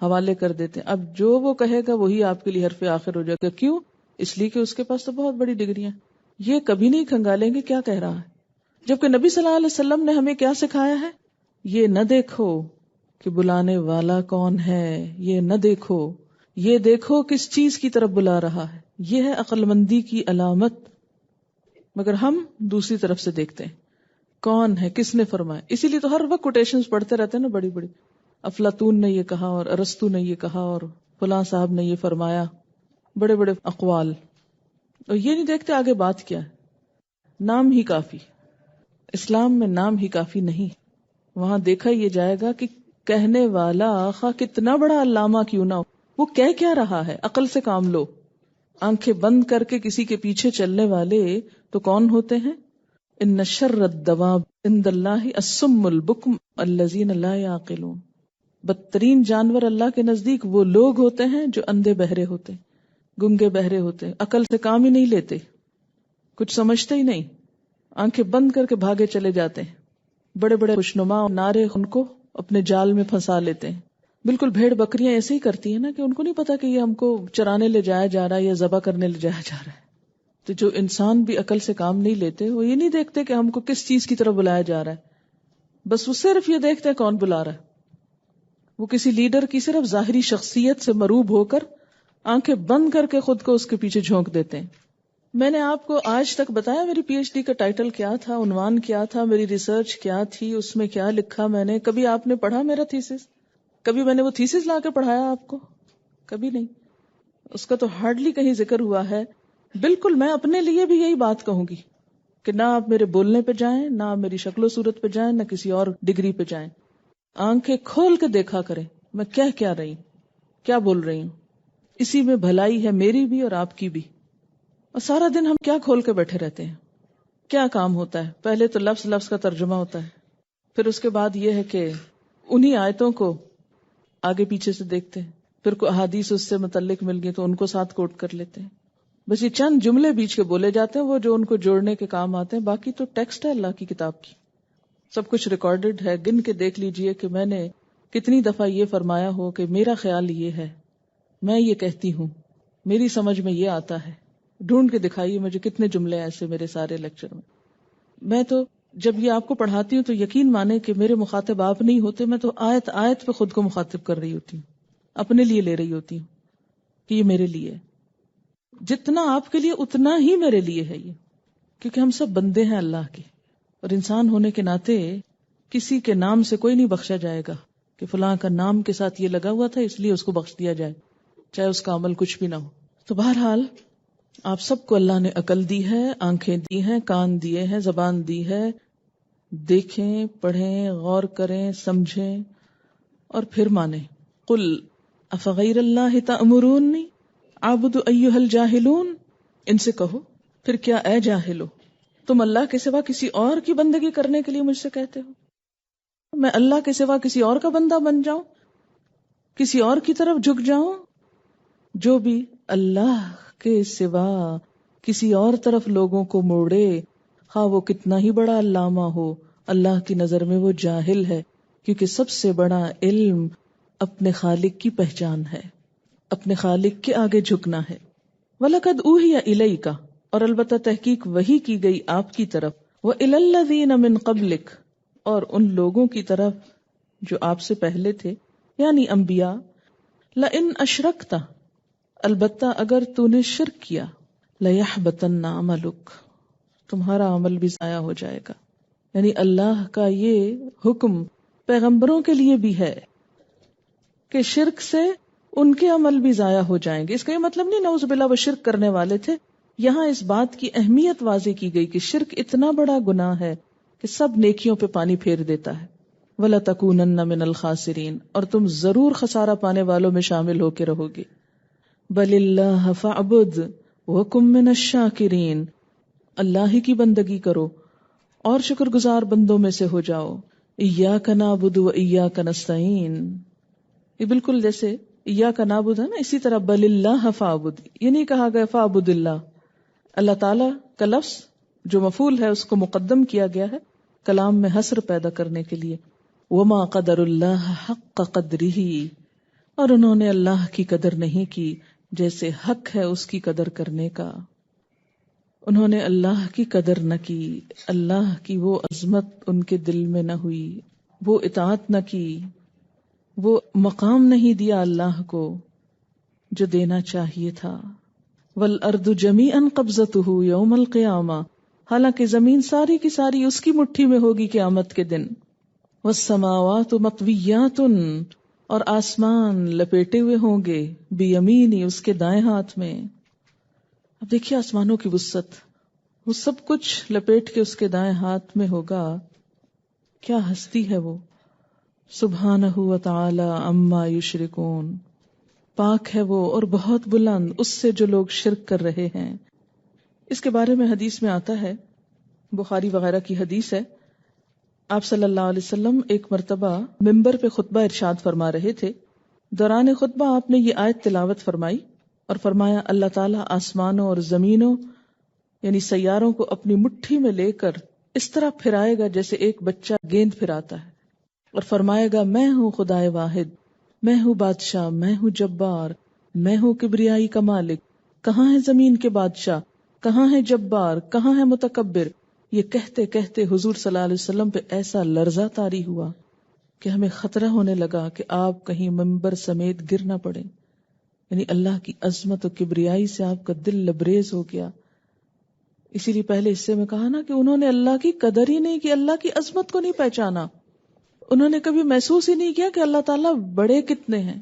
حوالے کر دیتے ہیں. اب جو وہ کہے گا وہی آپ کے لیے حرف آخر ہو جائے گا. کیوں؟ اس لیے کہ اس کے پاس تو بہت بڑی ڈگریاں. یہ کبھی نہیں کھنگالیں گے کیا کہہ رہا ہے. جبکہ نبی صلی اللہ علیہ وسلم نے ہمیں کیا سکھایا ہے؟ یہ نہ دیکھو کہ بلانے والا کون ہے، یہ نہ دیکھو، یہ دیکھو کس چیز کی طرف بلا رہا ہے. یہ ہے عقل مندی کی علامت. مگر ہم دوسری طرف سے دیکھتے ہیں کون ہے، کس نے فرمایا. اسی لیے تو ہر وقت کوٹیشنز پڑھتے رہتے ہیں نا، بڑی بڑی، افلاطون نے یہ کہا اور ارسطو نے یہ کہا اور فلاں صاحب نے یہ فرمایا، بڑے بڑے اقوال. اور یہ نہیں دیکھتے آگے بات کیا ہے. نام ہی کافی، اسلام میں نام ہی کافی نہیں. وہاں دیکھا یہ جائے گا کہ کہنے والا خواہ کتنا بڑا علامہ کیوں نہ ہو، وہ کہہ کیا رہا ہے. عقل سے کام لو. آنکھیں بند کر کے کسی کے پیچھے چلنے والے تو کون ہوتے ہیں؟ ان شر الدواب عند اللہ الصم البکم الذین لا یعقلون. بدترین جانور اللہ کے نزدیک وہ لوگ ہوتے ہیں جو اندھے بہرے ہوتے ہیں، گنگے بہرے ہوتے ہیں، عقل سے کام ہی نہیں لیتے، کچھ سمجھتے ہی نہیں، آنکھیں بند کر کے بھاگے چلے جاتے ہیں. بڑے بڑے خوشنما نعرے ان کو اپنے جال میں پھنسا لیتے ہیں. بالکل بھیڑ بکریاں ایسے ہی کرتی ہیں نا، کہ ان کو نہیں پتا کہ یہ ہم کو چرانے لے جایا جا رہا ہے یا ذبح کرنے لے جایا جا رہا ہے. تو جو انسان بھی عقل سے کام نہیں لیتے، وہ یہ نہیں دیکھتے کہ ہم کو کس چیز کی طرف بلایا جا رہا ہے، بس وہ صرف یہ دیکھتے ہیں کون بلا رہا ہے. وہ کسی لیڈر کی صرف ظاہری شخصیت سے مروب ہو کر آنکھیں بند کر کے خود کو اس کے پیچھے جھونک دیتے ہیں. میں نے آپ کو آج تک بتایا میری پی ایچ ڈی کا ٹائٹل کیا تھا، عنوان کیا تھا، میری ریسرچ کیا تھی، اس میں کیا لکھا میں نے. کبھی آپ نے پڑھا میرا تھیسس؟ کبھی میں نے وہ تھیسس لا کے پڑھایا آپ کو؟ کبھی نہیں. اس کا تو ہارڈلی کہیں ذکر ہوا ہے. بالکل میں اپنے لیے بھی یہی بات کہوں گی کہ نہ آپ میرے بولنے پہ جائیں، نہ آپ میری شکل و صورت پہ جائیں، نہ کسی اور ڈگری پہ جائیں. آنکھیں کھول کے دیکھا کریں میں کیا رہی ہوں، کیا بول رہی ہوں. اسی میں بھلائی ہے میری بھی اور آپ کی بھی. اور سارا دن ہم کیا کھول کے بیٹھے رہتے ہیں؟ کیا کام ہوتا ہے؟ پہلے تو لفظ کا ترجمہ ہوتا ہے، پھر اس کے بعد یہ ہے کہ انہی آیتوں کو آگے پیچھے سے دیکھتے ہیں، پھر کوئی احادیث اس سے متعلق مل گئی تو ان کو ساتھ کوٹ کر لیتے ہیں. بس یہ چند جملے بیچ کے بولے جاتے ہیں وہ جو ان کو جوڑنے کے کام آتے ہیں، باقی تو ٹیکسٹ ہے اللہ کی کتاب کی، سب کچھ ریکارڈڈ ہے. گن کے دیکھ لیجئے کہ میں نے کتنی دفعہ یہ فرمایا ہو کہ میرا خیال یہ ہے، میں یہ کہتی ہوں، میری سمجھ میں یہ آتا ہے. ڈھونڈ کے دکھائیے مجھے کتنے جملے ایسے میرے سارے لیکچر میں. میں تو جب یہ آپ کو پڑھاتی ہوں تو یقین مانے کہ میرے مخاطب آپ نہیں ہوتے، میں تو آیت آیت پہ خود کو مخاطب کر رہی ہوتی ہوں، اپنے لیے لے رہی ہوتی ہوں کہ یہ میرے لیے. جتنا آپ کے لیے اتنا ہی میرے لیے ہے یہ، کیونکہ ہم سب بندے ہیں اللہ کے، اور انسان ہونے کے ناطے کسی کے نام سے کوئی نہیں بخشا جائے گا کہ فلاں کا نام کے ساتھ یہ لگا ہوا تھا اس لیے اس کو بخش دیا جائے، چاہے اس کا عمل کچھ بھی نہ ہو. تو بہرحال آپ سب کو اللہ نے عقل دی ہے، آنکھیں دی ہیں، کان دیے ہیں، زبان دی ہے. دیکھیں، پڑھیں، غور کریں، سمجھیں اور پھر مانیں. قل افغیر اللہ تأمرونی اعبد ایھا الجاہلون، ان سے کہو پھر کیا اے جاہلو، تم اللہ کے سوا کسی اور کی بندگی کرنے کے لیے مجھ سے کہتے ہو؟ میں اللہ کے سوا کسی اور کا بندہ بن جاؤں، کسی اور کی طرف جھک جاؤں؟ جو بھی اللہ کے سوا کسی اور طرف لوگوں کو موڑے، خواہ وہ کتنا ہی بڑا علامہ ہو، اللہ کی نظر میں وہ جاہل ہے، کیونکہ سب سے بڑا علم اپنے خالق کی پہچان ہے، اپنے خالق کے آگے جھکنا ہے. وَلَقَدْ أُوحِيَ إِلَيْكَ، اور البتہ تحقیق وحی کی گئی آپ کی طرف، وَإِلَى الَّذِينَ مِن قَبْلِكَ، اور ان لوگوں کی طرف جو آپ سے پہلے تھے یعنی انبیاء، لَإِنْ أَشْرَكْتَ، البتہ اگر تو نے شرک کیا، لَيَحْبَطَنَّ عَمَلُكَ، تمہارا عمل بھی ضائع ہو جائے گا. یعنی اللہ کا یہ حکم پیغمبروں کے لیے بھی ہے کہ شرک سے ان کے عمل بھی ضائع ہو جائیں گے. اس کا یہ مطلب نہیں نعوذ باللہ وہ شرک کرنے والے تھے، یہاں اس بات کی اہمیت واضح کی گئی کہ شرک اتنا بڑا گناہ ہے کہ سب نیکیوں پہ پانی پھیر دیتا ہے. وَلَتَكُونَنَّ مِنَ الْخَاسِرِينَ، اور تم ضرور خسارہ پانے والوں میں شامل ہو کے رہو گے. بَلِ اللَّهَ فَاعْبُدْ وَكُن مِّنَ الشَّاكِرِينَ، اللہ ہی کی بندگی کرو اور شکر گزار بندوں میں سے ہو جاؤ. إِيَّاكَ نَعْبُدُ وَإِيَّاكَ نَسْتَعِينُ، یہ بالکل جیسے إِيَّاكَ نَعْبُدُ ہے نا، اسی طرح بَلِ اللَّهَ فَاعْبُدْ، یہ نہیں کہا گیا فَاعْبُدِ اللَّهِ. اللہ تعالیٰ کا لفظ جو مفعول ہے اس کو مقدم کیا گیا ہے کلام میں حصر پیدا کرنے کے لیے. وَمَا قَدَرُ اللَّهَ حَقَّ قَدْرِهِ، اور انہوں نے اللہ کی قدر نہیں کی جیسے حق ہے اس کی قدر کرنے کا. انہوں نے اللہ کی قدر نہ کی، اللہ کی وہ عظمت ان کے دل میں نہ ہوئی، وہ اطاعت نہ کی، وہ مقام نہیں دیا اللہ کو جو دینا چاہیے تھا. وَالْأَرْضُ جَمِيعًا قَبْضَتُهُ يَوْمَ الْقِيَامَةِ، حالانکہ زمین ساری کی ساری اس کی مٹھی میں ہوگی قیامت کے دن. وَالسَّمَاوَاتُ مَطْوِيَّاتٌ، اور آسمان لپیٹے ہوئے ہوں گے، بیمینی اس کے دائیں ہاتھ میں. اب دیکھیے آسمانوں کی وسعت، وہ سب کچھ لپیٹ کے اس کے دائیں ہاتھ میں ہوگا. کیا ہستی ہے وہ، سبحانہ و تعالی عما یشرکون، پاک ہے وہ اور بہت بلند اس سے جو لوگ شرک کر رہے ہیں. اس کے بارے میں حدیث میں آتا ہے، بخاری وغیرہ کی حدیث ہے، آپ صلی اللہ علیہ وسلم ایک مرتبہ ممبر پہ خطبہ ارشاد فرما رہے تھے. دوران خطبہ آپ نے یہ آیت تلاوت فرمائی اور فرمایا اللہ تعالیٰ آسمانوں اور زمینوں یعنی سیاروں کو اپنی مٹھی میں لے کر اس طرح پھرائے گا جیسے ایک بچہ گیند پھراتا ہے، اور فرمائے گا میں ہوں خدائے واحد، میں ہوں بادشاہ، میں ہوں جبار، میں ہوں کبریائی کا مالک، کہاں ہے زمین کے بادشاہ، کہاں ہے جبار، کہاں ہے متکبر. یہ کہتے کہتے حضور صلی اللہ علیہ وسلم پہ ایسا لرزہ طاری ہوا کہ ہمیں خطرہ ہونے لگا کہ آپ کہیں منبر سمیت گر نہ پڑیں. یعنی اللہ کی عظمت و کبریائی سے آپ کا دل لبریز ہو گیا. اسی لیے پہلے حصے میں کہا نا کہ انہوں نے اللہ کی قدر ہی نہیں کی، اللہ کی عظمت کو نہیں پہچانا. انہوں نے کبھی محسوس ہی نہیں کیا کہ اللہ تعالیٰ بڑے کتنے ہیں.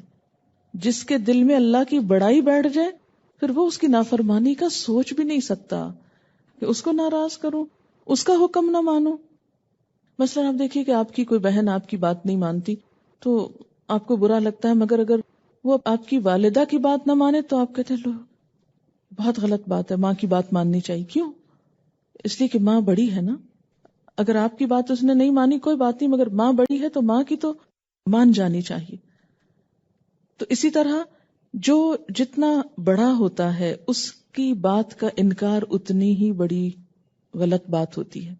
جس کے دل میں اللہ کی بڑائی بیٹھ جائے پھر وہ اس کی نافرمانی کا سوچ بھی نہیں سکتا کہ اس کو ناراض کروں، اس کا حکم نہ مانو. مثلا آپ دیکھیے کہ آپ کی کوئی بہن آپ کی بات نہیں مانتی تو آپ کو برا لگتا ہے، مگر اگر وہ آپ کی والدہ کی بات نہ مانے تو آپ کہتے ہیں لو بہت غلط بات ہے، ماں کی بات ماننی چاہیے. کیوں؟ اس لیے کہ ماں بڑی ہے نا. اگر آپ کی بات اس نے نہیں مانی کوئی بات نہیں، مگر ماں بڑی ہے تو ماں کی تو مان جانی چاہیے. تو اسی طرح جو جتنا بڑا ہوتا ہے اس کی بات کا انکار اتنی ہی بڑی غلط بات ہوتی ہے.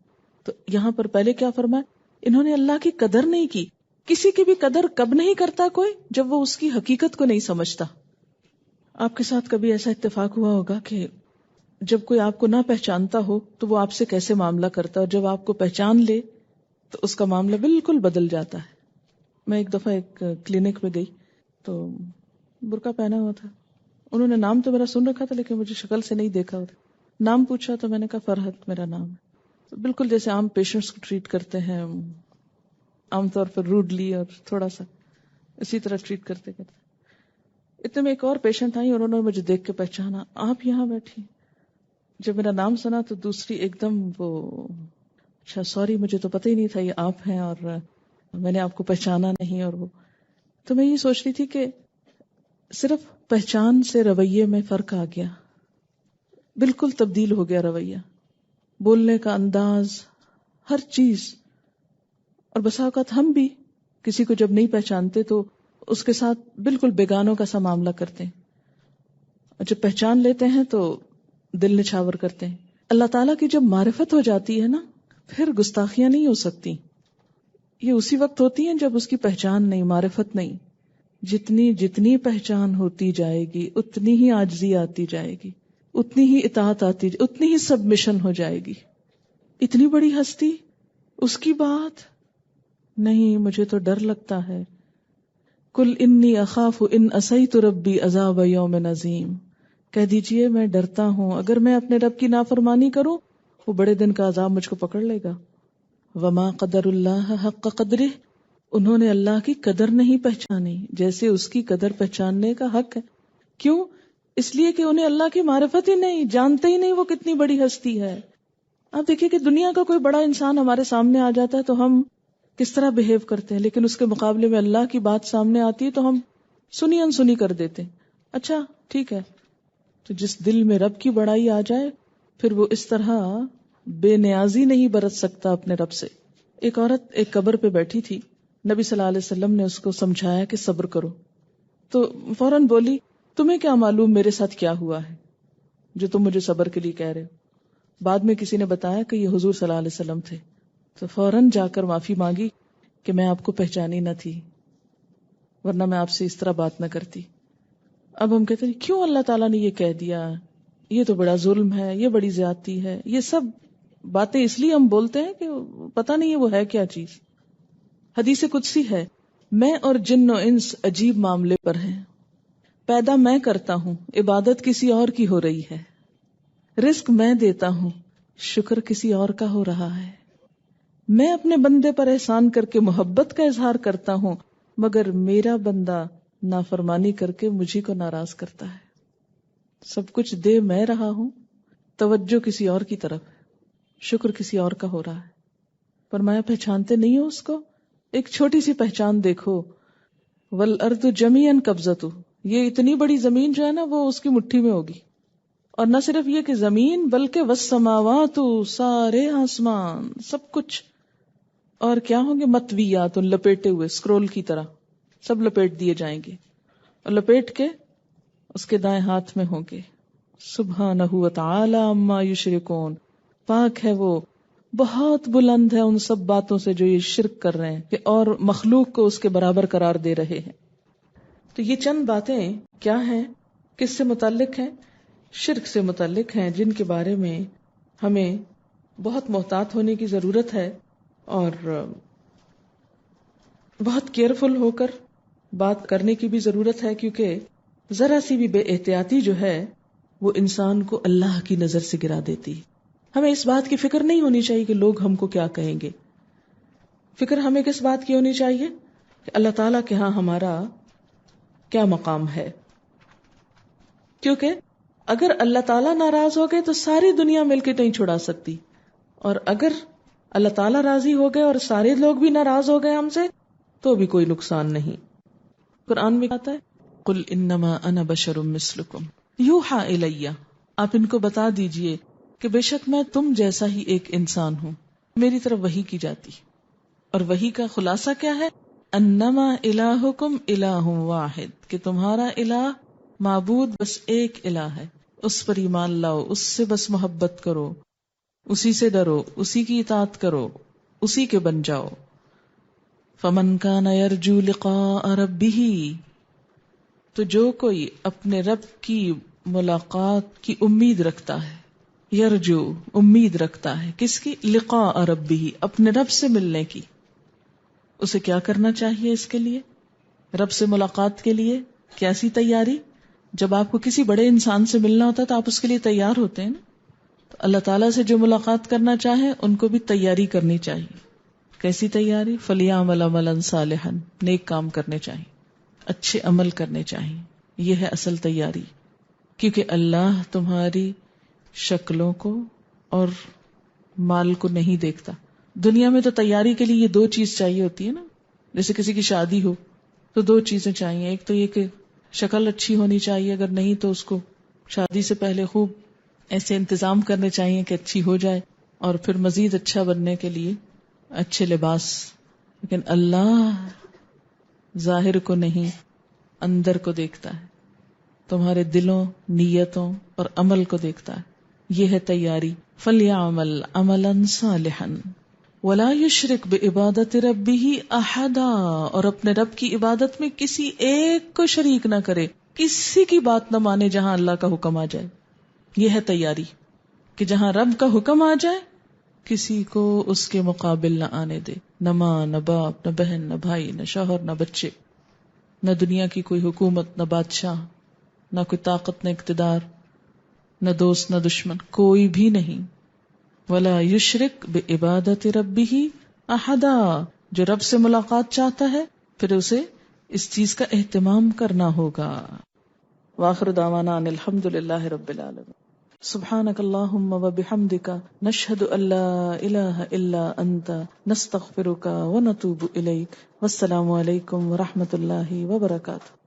تو یہاں پر پہلے کیا فرمایا؟ انہوں نے اللہ کی قدر نہیں کی. کسی کی بھی قدر کب نہیں کرتا کوئی؟ جب وہ اس کی حقیقت کو نہیں سمجھتا. آپ کے ساتھ کبھی ایسا اتفاق ہوا ہوگا کہ جب کوئی آپ کو نہ پہچانتا ہو تو وہ آپ سے کیسے معاملہ کرتا ہے، اور جب آپ کو پہچان لے تو اس کا معاملہ بالکل بدل جاتا ہے. میں ایک دفعہ ایک کلینک میں گئی تو برقع پہنا ہوا تھا. انہوں نے نام تو میرا سن رکھا تھا لیکن مجھے شکل سے نہیں دیکھا ہوتا. نام پوچھا تو میں نے کہا فرحت میرا نام ہے. بالکل جیسے عام پیشنٹس کو ٹریٹ کرتے ہیں عام طور پر روڈلی اور تھوڑا سا اسی طرح ٹریٹ کرتے. اتنے میں ایک اور پیشنٹ آئی اور انہوں نے مجھے دیکھ کے پہچانا. آپ یہاں بیٹھی. جب میرا نام سنا تو دوسری ایک دم وہ اچھا سوری مجھے تو پتہ ہی نہیں تھا یہ آپ ہیں اور میں نے آپ کو پہچانا نہیں. اور وہ تو میں یہ سوچ رہی تھی کہ صرف پہچان سے رویے میں فرق آ گیا، بالکل تبدیل ہو گیا رویہ، بولنے کا انداز، ہر چیز. اور بسا اوقات ہم بھی کسی کو جب نہیں پہچانتے تو اس کے ساتھ بالکل بیگانوں کا سا معاملہ کرتے ہیں، اور جب پہچان لیتے ہیں تو دل نچھاور کرتے ہیں. اللہ تعالیٰ کی جب معرفت ہو جاتی ہے نا پھر گستاخیاں نہیں ہو سکتی. یہ اسی وقت ہوتی ہیں جب اس کی پہچان نہیں، معرفت نہیں. جتنی پہچان ہوتی جائے گی اتنی ہی عاجزی آتی جائے گی، اتنی ہی اطاعت آتی، اتنی ہی سبمیشن ہو جائے گی. اتنی بڑی ہستی، اس کی بات نہیں، مجھے تو ڈر لگتا ہے. قل انی اخاف ان عصیت ربی عذاب یوم عظیم. کہہ دیجئے میں ڈرتا ہوں اگر میں اپنے رب کی نافرمانی کروں وہ بڑے دن کا عذاب مجھ کو پکڑ لے گا. وما قدر اللہ حق قدرہ. انہوں نے اللہ کی قدر نہیں پہچانی جیسے اس کی قدر پہچاننے کا حق ہے. کیوں؟ اس لیے کہ انہیں اللہ کی معرفت ہی نہیں، جانتے ہی نہیں وہ کتنی بڑی ہستی ہے. آپ دیکھیں کہ دنیا کا کوئی بڑا انسان ہمارے سامنے آ جاتا ہے تو ہم کس طرح بہیو کرتے ہیں، لیکن اس کے مقابلے میں اللہ کی بات سامنے آتی ہے تو ہم سنی انسنی کر دیتے ہیں. اچھا ٹھیک ہے. تو جس دل میں رب کی بڑائی آ جائے پھر وہ اس طرح بے نیازی نہیں برت سکتا اپنے رب سے. ایک عورت ایک قبر پہ بیٹھی تھی، نبی صلی اللہ علیہ وسلم نے اس کو سمجھایا کہ صبر کرو. تو فوراً بولی تمہیں کیا معلوم میرے ساتھ کیا ہوا ہے جو تم مجھے صبر کے لیے کہہ رہے ہو. بعد میں کسی نے بتایا کہ یہ حضور صلی اللہ علیہ وسلم تھے. تو فوراً جا کر معافی مانگی کہ میں آپ کو پہچانی نہ تھی ورنہ میں آپ سے اس طرح بات نہ کرتی. اب ہم کہتے ہیں کیوں اللہ تعالیٰ نے یہ کہہ دیا، یہ تو بڑا ظلم ہے، یہ بڑی زیادتی ہے. یہ سب باتیں اس لیے ہم بولتے ہیں کہ پتہ نہیں ہے وہ ہے کیا چیز. حدیث قدسی ہے، میں اور جن و انس عجیب معاملے پر ہیں. پیدا میں کرتا ہوں، عبادت کسی اور کی ہو رہی ہے. رزق میں دیتا ہوں، شکر کسی اور کا ہو رہا ہے. میں اپنے بندے پر احسان کر کے محبت کا اظہار کرتا ہوں مگر میرا بندہ نافرمانی کر کے مجھے کو ناراض کرتا ہے. سب کچھ دے میں رہا ہوں، توجہ کسی اور کی طرف ہے، شکر کسی اور کا ہو رہا ہے. فرمایا پہچانتے نہیں ہو اس کو؟ ایک چھوٹی سی پہچان دیکھو، والارض جمیعا قبضتہ. یہ اتنی بڑی زمین جو ہے نا وہ اس کی مٹھی میں ہوگی. اور نہ صرف یہ کہ زمین بلکہ والسماوات، سارے آسمان، سب کچھ. اور کیا ہوں گے؟ مطویات، لپیٹے ہوئے اسکرول کی طرح سب لپیٹ دیے جائیں گے اور لپیٹ کے اس کے دائیں ہاتھ میں ہوں گے. سبحانہ وتعالی عما یشرکون. پاک ہے وہ، بہت بلند ہے ان سب باتوں سے جو یہ شرک کر رہے ہیں کہ اور مخلوق کو اس کے برابر قرار دے رہے ہیں. تو یہ چند باتیں کیا ہیں؟ کس سے متعلق ہیں؟ شرک سے متعلق ہیں، جن کے بارے میں ہمیں بہت محتاط ہونے کی ضرورت ہے اور بہت کیئرفل ہو کر بات کرنے کی بھی ضرورت ہے، کیونکہ ذرا سی بھی بے احتیاطی جو ہے وہ انسان کو اللہ کی نظر سے گرا دیتی. ہمیں اس بات کی فکر نہیں ہونی چاہیے کہ لوگ ہم کو کیا کہیں گے. فکر ہمیں کس بات کی ہونی چاہیے کہ اللہ تعالیٰ کے ہاں ہمارا کیا مقام ہے. کیونکہ اگر اللہ تعالیٰ ناراض ہو گئے تو ساری دنیا مل کے نہیں چھڑا سکتی، اور اگر اللہ تعالیٰ راضی ہو گئے اور سارے لوگ بھی ناراض ہو گئے ہم سے تو بھی کوئی نقصان نہیں. قرآن میں آتا ہے قل انما انا بشر مثلکم یوحی الی. آپ ان کو بتا دیجئے کہ بے شک میں تم جیسا ہی ایک انسان ہوں، میری طرف وحی کی جاتی. اور وحی کا خلاصہ کیا ہے؟ انما الہکم الہ واحد، کہ تمہارا الہ معبود بس ایک الہ ہے، اس پر ایمان لاؤ، اس سے بس محبت کرو، اسی سے ڈرو، اسی کی اطاعت کرو، اسی کے بن جاؤ. فمن کان یرجو لقاء ربہ، تو جو کوئی اپنے رب کی ملاقات کی امید رکھتا ہے، یرجو امید رکھتا ہے، کس کی؟ لقاء ربہ، اپنے رب سے ملنے کی. اسے کیا کرنا چاہیے؟ اس کے لیے رب سے ملاقات کے لیے کیسی تیاری؟ جب آپ کو کسی بڑے انسان سے ملنا ہوتا ہے تو آپ اس کے لیے تیار ہوتے ہیں نا. تو اللہ تعالیٰ سے جو ملاقات کرنا چاہیں ان کو بھی تیاری کرنی چاہیے. کیسی تیاری؟ فَلْيَعْمَلْ عَمَلًا صَالِحًا، نیک کام کرنے چاہیے، اچھے عمل کرنے چاہیے. یہ ہے اصل تیاری، کیونکہ اللہ تمہاری شکلوں کو اور مال کو نہیں دیکھتا. دنیا میں تو تیاری کے لیے یہ دو چیز چاہیے ہوتی ہے نا. جیسے کسی کی شادی ہو تو دو چیزیں چاہیے، ایک تو یہ کہ شکل اچھی ہونی چاہیے، اگر نہیں تو اس کو شادی سے پہلے خوب ایسے انتظام کرنے چاہیے کہ اچھی ہو جائے، اور پھر مزید اچھا بننے کے لیے اچھے لباس. لیکن اللہ ظاہر کو نہیں، اندر کو دیکھتا ہے، تمہارے دلوں، نیتوں اور عمل کو دیکھتا ہے. یہ ہے تیاری. فَلْيَعْمَلْ عَمَلًا صَالِحًا وَلَا يُشْرِكْ بِعِبَادَةِ رَبِّهِ أَحَدًا، اور اپنے رب کی عبادت میں کسی ایک کو شریک نہ کرے، کسی کی بات نہ مانے جہاں اللہ کا حکم آ جائے. یہ ہے تیاری کہ جہاں رب کا حکم آ جائے کسی کو اس کے مقابل نہ آنے دے. نہ ماں، نہ باپ، نہ بہن، نہ بھائی، نہ شوہر، نہ بچے، نہ دنیا کی کوئی حکومت، نہ بادشاہ، نہ کوئی طاقت، نہ اقتدار، نہ دوست، نہ دشمن، کوئی بھی نہیں. وَلَا يُشْرِكْ بِعِبَادَةِ رَبِّهِ أَحَدًا، جو رب سے ملاقات چاہتا ہے پھر اسے اس چیز کا اہتمام کرنا ہوگا. وآخر دعوانا ان الحمد للہ رب العالمین. سبحانک اللہم وبحمدک، نشہد ان لا الہ الا انت، نستغفرک ونتوب الیک. والسلام علیکم ورحمۃ اللہ وبرکاتہ.